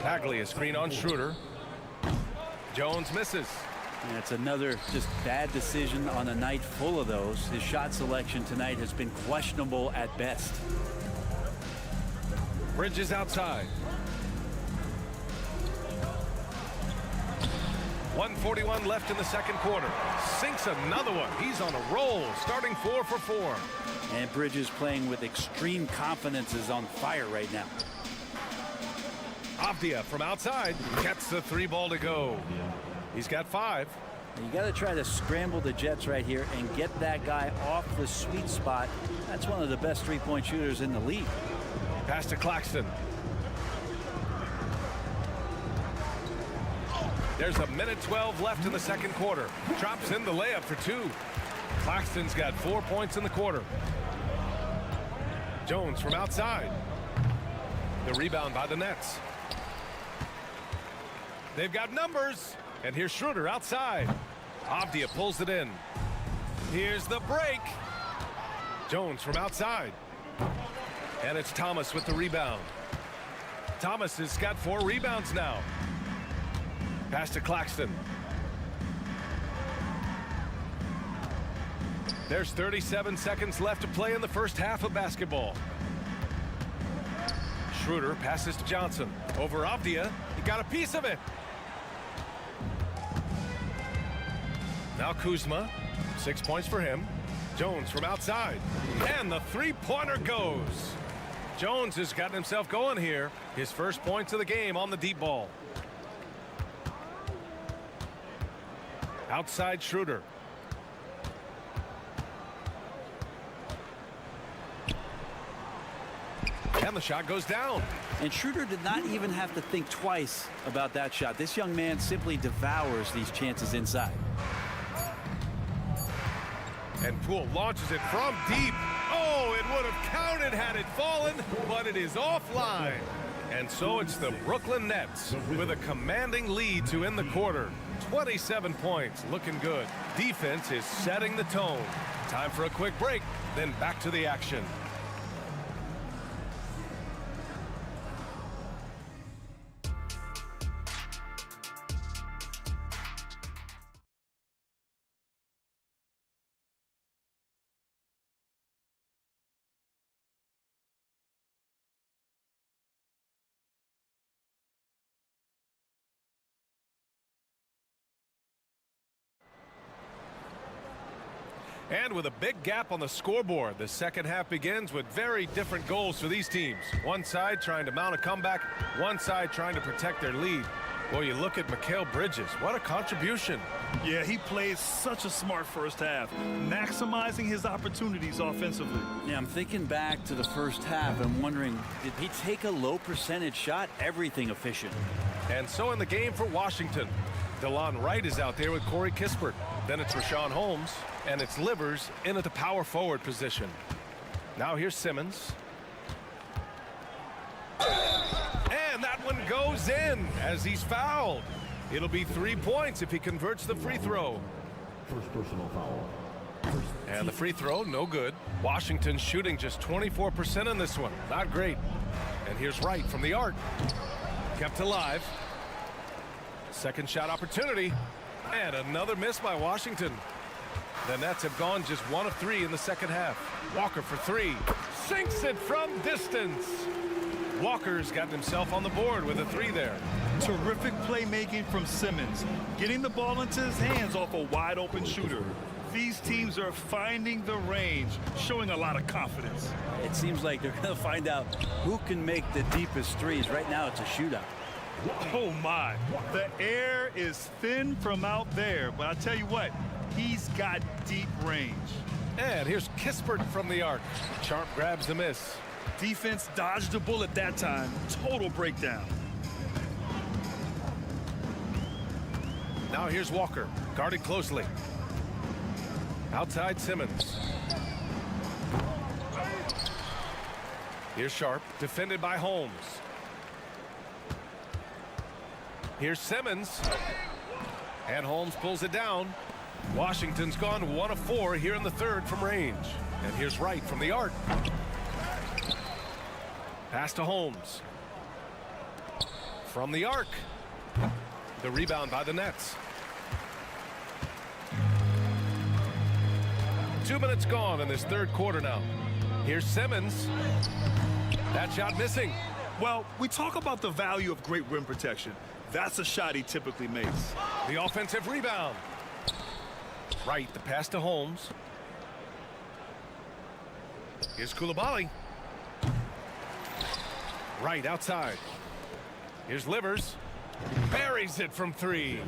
Bagley a screen on Schroeder. Jones misses. And it's another just bad decision on a night full of those. His shot selection tonight has been questionable at best. Bridges outside. 1:41 left in the second quarter. Sinks another one. He's on a roll, starting 4 for 4. And Bridges playing with extreme confidence is on fire right now. Avdia from outside gets the 3 ball to go. He's got 5. You got to try to scramble the Jets right here and get that guy off the sweet spot. That's one of the best three-point shooters in the league. Pass to Claxton. There's a minute 12 left in the second quarter. Drops in the layup for 2. Claxton's got 4 points in the quarter. Jones from outside. The rebound by the Nets. They've got numbers. And here's Schroeder outside. Avdia pulls it in. Here's the break. Jones from outside. And it's Thomas with the rebound. Thomas has got 4 rebounds now. Pass to Claxton. There's 37 seconds left to play in the first half of basketball. Schroeder passes to Johnson. Over Avdia. He got a piece of it. Now Kuzma. 6 points for him. Jones from outside. And the three-pointer goes. Jones has gotten himself going here. His first points of the game on the deep ball. Outside Schroeder. And the shot goes down. And Schroeder did not even have to think twice about that shot. This young man simply devours these chances inside. And Poole launches it from deep. Oh, it would have counted had it fallen, but it is offline. And so it's the Brooklyn Nets with a commanding lead to end the quarter. 27 points, looking good. Defense is setting the tone. Time for a quick break, then back to the action. And with a big gap on the scoreboard, the second half begins with very different goals for these teams. One side trying to mount a comeback, one side trying to protect their lead. Well, you look at Mikal Bridges. What a contribution. Yeah, he played such a smart first half, maximizing his opportunities offensively. Yeah, I'm thinking back to the first half and wondering, did he take a low percentage shot? Everything efficient. And so in the game for Washington, DeLon Wright is out there with Corey Kispert. Then it's Rashawn Holmes. And it's Livers in at the power forward position. Now here's Simmons. And that one goes in as he's fouled. It'll be 3 points if he converts the free throw. First personal foul. And the free throw, no good. Washington shooting just 24% in this one. Not great. And here's Wright from the arc. Kept alive. Second shot opportunity. And another miss by Washington. The Nets have gone just 1 of 3 in the second half. Walker for 3. Sinks it from distance. Walker's gotten himself on the board with a 3 there. Terrific playmaking from Simmons, getting the ball into his hands off a wide open shooter. These teams are finding the range, showing a lot of confidence. It seems like they're going to find out who can make the deepest threes. Right now it's a shootout. Oh my, the air is thin from out there, but I tell you what, he's got deep range. And here's Kispert from the arc. Sharp grabs the miss. Defense dodged a bullet that time. Total breakdown. Now here's Walker, guarded closely. Outside Simmons. Here's Sharp, defended by Holmes. Here's Simmons. And Holmes pulls it down. Washington's gone 1 of 4 here in the third from range. And here's Wright from the arc. Pass to Holmes. From the arc. The rebound by the Nets. 2 minutes gone in this third quarter now. Here's Simmons. That shot missing. Well, we talk about the value of great rim protection. That's a shot he typically makes. The offensive rebound. Right, the pass to Holmes. Here's Coulibaly. Right outside. Here's Livers. Buries it from 3.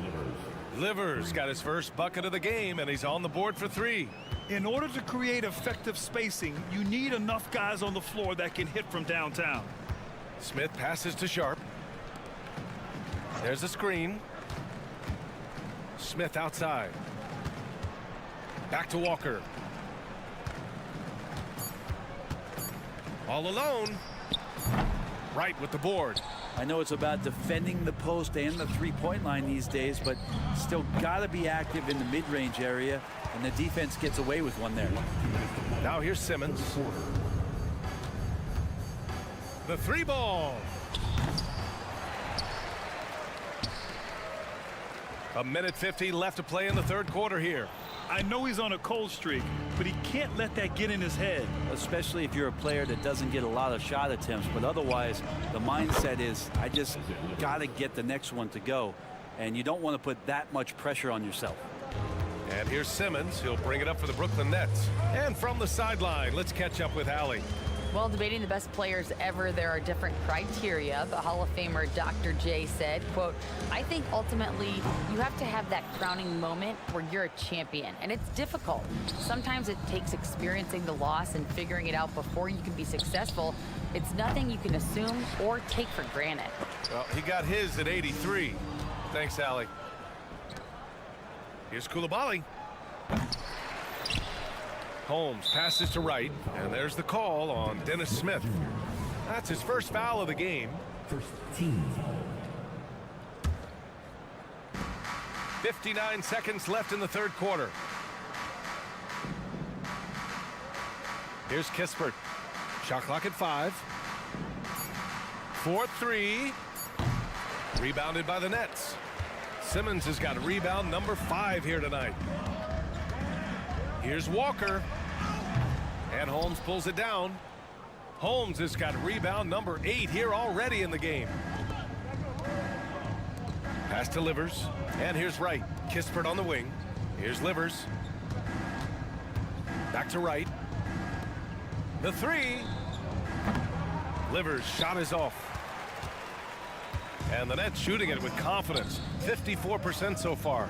Livers got his first bucket of the game, and he's on the board for 3. In order to create effective spacing, you need enough guys on the floor that can hit from downtown. Smith passes to Sharp. There's a screen. Smith outside. Back to Walker. All alone. Wright with the board. I know it's about defending the post and the three-point line these days, but still got to be active in the mid-range area, and the defense gets away with one there. Now here's Simmons. The three ball. A minute 50 left to play in the third quarter here. I know he's on a cold streak, but he can't let that get in his head. Especially if you're a player that doesn't get a lot of shot attempts, but otherwise the mindset is, I just got to get the next one to go, and you don't want to put that much pressure on yourself. And here's Simmons. He'll bring it up for the Brooklyn Nets. And from the sideline, let's catch up with Allie. Well, debating the best players ever, there are different criteria, but Hall of Famer Dr. J said, quote, I think ultimately you have to have that crowning moment where you're a champion, and it's difficult. Sometimes it takes experiencing the loss and figuring it out before you can be successful. It's nothing you can assume or take for granted. Well, he got his at 83. Thanks, Allie. Here's Coulibaly. Holmes passes to Wright, and there's the call on Dennis Smith. That's his first foul of the game. First team. 59 seconds left in the third quarter. Here's Kispert. Shot clock at 5. 4-3. Rebounded by the Nets. Simmons has got rebound number 5 here tonight. Here's Walker. And Holmes pulls it down. Holmes has got rebound number 8 here already in the game. Pass to Livers. And here's Wright. Kispert on the wing. Here's Livers. Back to Wright. The 3. Livers' shot is off. And the Nets shooting it with confidence. 54% so far.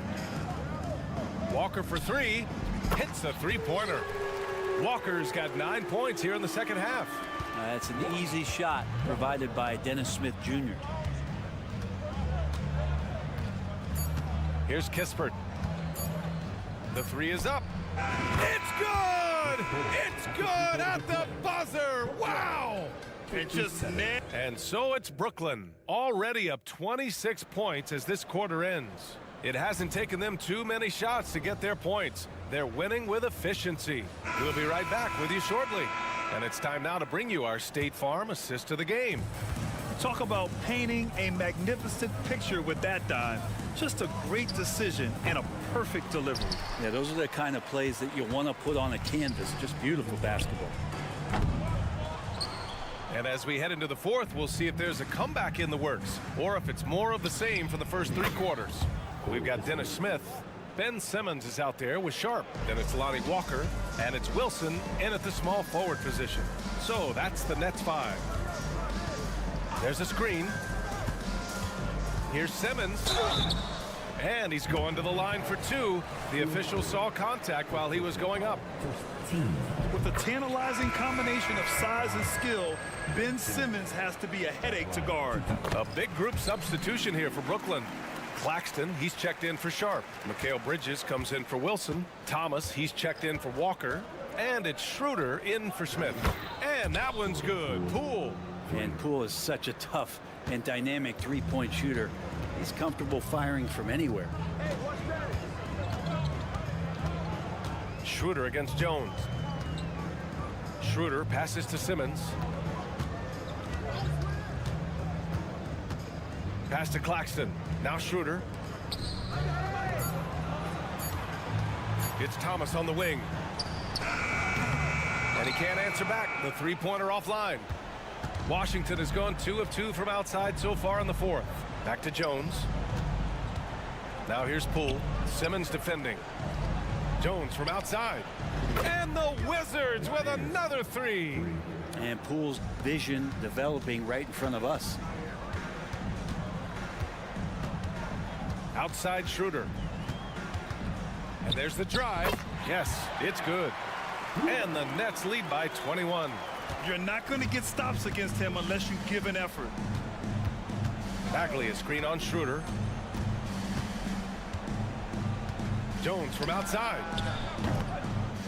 Walker for 3. Hits the three-pointer. Walker's got 9 points here in the second half. That's an easy shot provided by Dennis Smith Jr. Here's Kispert. The 3 is up. It's good! It's good at the buzzer! Wow! It just net. And so it's Brooklyn, already up 26 points as this quarter ends. It hasn't taken them too many shots to get their points. They're winning with efficiency. We'll be right back with you shortly. And it's time now to bring you our State Farm assist to the game. Talk about painting a magnificent picture with that dive. Just a great decision and a perfect delivery. Yeah, those are the kind of plays that you want to put on a canvas. Just beautiful basketball. And as we head into the fourth, we'll see if there's a comeback in the works or if it's more of the same for the first 3 quarters. We've got Dennis Smith. Ben Simmons is out there with Sharp. Then it's Lonnie Walker. And it's Wilson in at the small forward position. So that's the Nets 5. There's a screen. Here's Simmons. And he's going to the line for 2. The official saw contact while he was going up. With a tantalizing combination of size and skill, Ben Simmons has to be a headache to guard. A big group substitution here for Brooklyn. Claxton, he's checked in for Sharp. Mikal Bridges comes in for Wilson. Thomas, he's checked in for Walker. And it's Schroeder in for Smith. And that one's good. Poole. And Poole is such a tough and dynamic three-point shooter. He's comfortable firing from anywhere. Schroeder against Jones. Schroeder passes to Simmons. Pass to Claxton. Now Schroeder. It's Thomas on the wing. And he can't answer back. The three-pointer offline. Washington has gone 2 of 2 from outside so far in the fourth. Back to Jones. Now here's Poole. Simmons defending. Jones from outside. And the Wizards with another 3. And Poole's vision developing right in front of us. Outside Schroeder. And there's the drive. Yes, it's good. And the Nets lead by 21. You're not going to get stops against him unless you give an effort. Bagley, a screen on Schroeder. Jones from outside.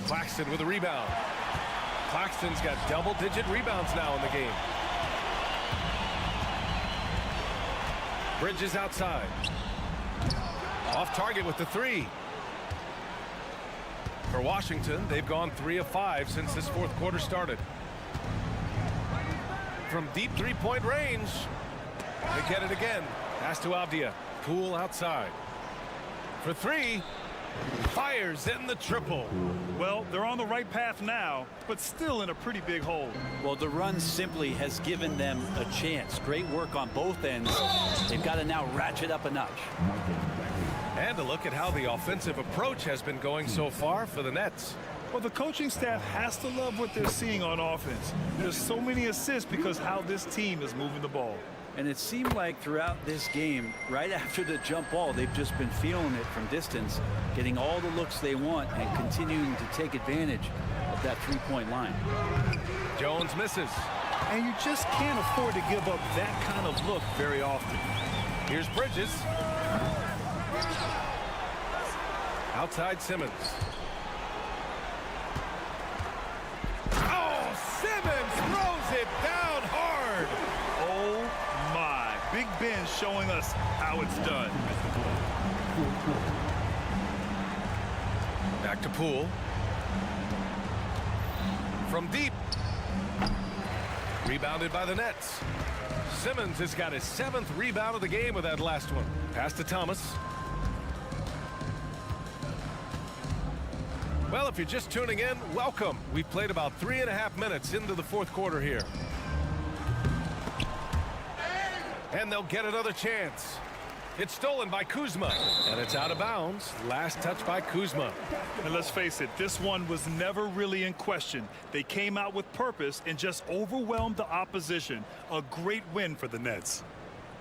Claxton with a rebound. Claxton's got double-digit rebounds now in the game. Bridges outside. Off target with the three. For Washington, they've gone 3 of 5 since this fourth quarter started. From deep three-point range, they get it again. Pass to Avdia. Poole outside. For three, fires in the triple. Well, they're on the right path now, but still in a pretty big hole. Well, the run simply has given them a chance. Great work on both ends. They've got to now ratchet up a notch. And a look at how the offensive approach has been going so far for the Nets. Well, the coaching staff has to love what they're seeing on offense. There's so many assists because how this team is moving the ball. And it seemed like throughout this game, right after the jump ball, they've just been feeling it from distance, getting all the looks they want and continuing to take advantage of that three-point line. Jones misses. And you just can't afford to give up that kind of look very often. Here's Bridges. Outside Simmons. Oh, Simmons throws it down hard. Oh, my. Big Ben showing us how it's done. Back to Poole. From deep. Rebounded by the Nets. Simmons has got his 7th rebound of the game with that last one. Pass to Thomas. Well, if you're just tuning in, welcome. We've played about 3.5 minutes into the fourth quarter here. And they'll get another chance. It's stolen by Kuzma, and it's out of bounds. Last touch by Kuzma. And let's face it, this one was never really in question. They came out with purpose and just overwhelmed the opposition. A great win for the Nets.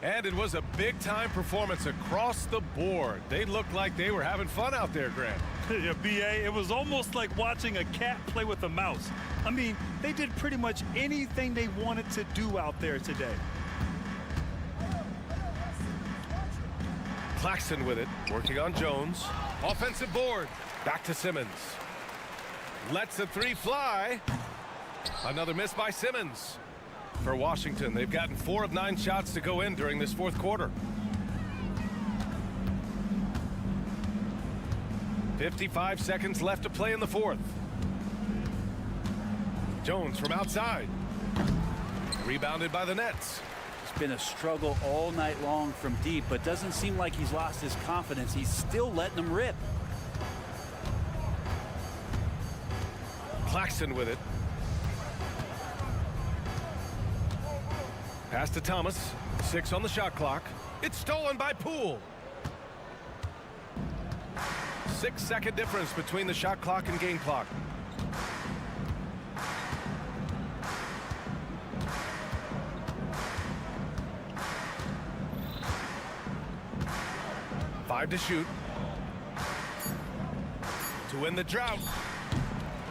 And it was a big-time performance across the board. They looked like they were having fun out there, Grant. Yeah, B.A., it was almost like watching a cat play with a mouse. I mean, they did pretty much anything they wanted to do out there today. Claxton with it, working on Jones. Offensive board. Back to Simmons. Lets the three fly. Another miss by Simmons. For Washington, they've gotten 4 of 9 shots to go in during this fourth quarter. 55 seconds left to play in the fourth. Jones from outside. Rebounded by the Nets. It's been a struggle all night long from deep, but doesn't seem like he's lost his confidence. He's still letting them rip. Claxton with it. Pass to Thomas. 6 on the shot clock. It's stolen by Poole. 6-second difference between the shot clock and game clock. Five to shoot. To win the drought.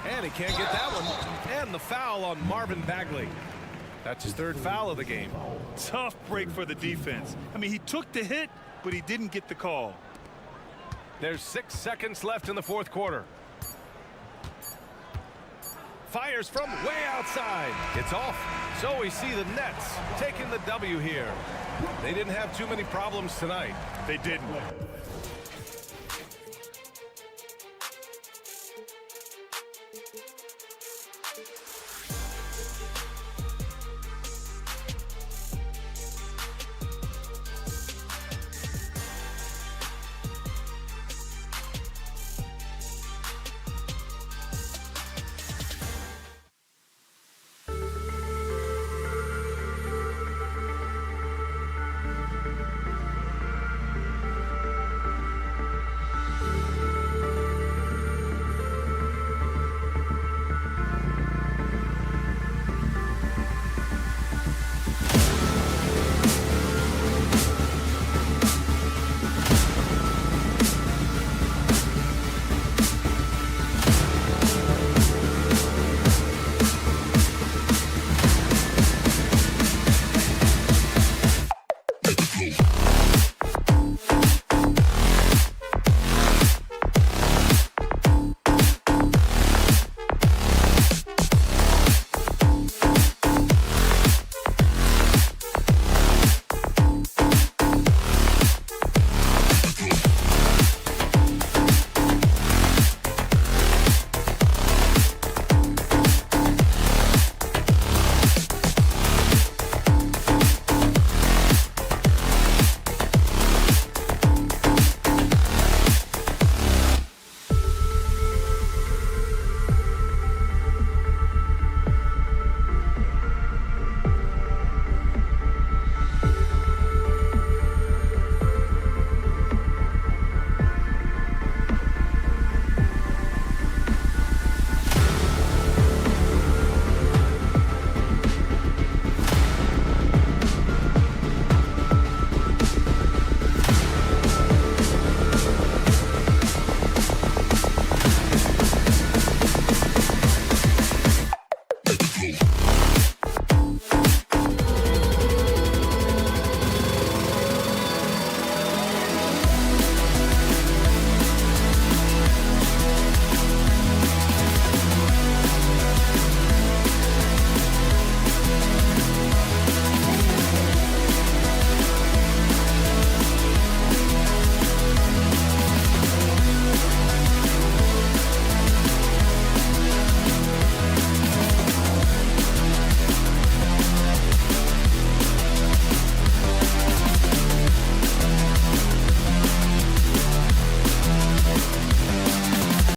And he can't get that one. And the foul on Marvin Bagley. That's his 3rd foul of the game. Tough break for the defense. I mean, he took the hit, but he didn't get the call. There's 6 seconds left in the fourth quarter. Fires from way outside. It's off. So we see the Nets taking the W here. They didn't have too many problems tonight. They didn't.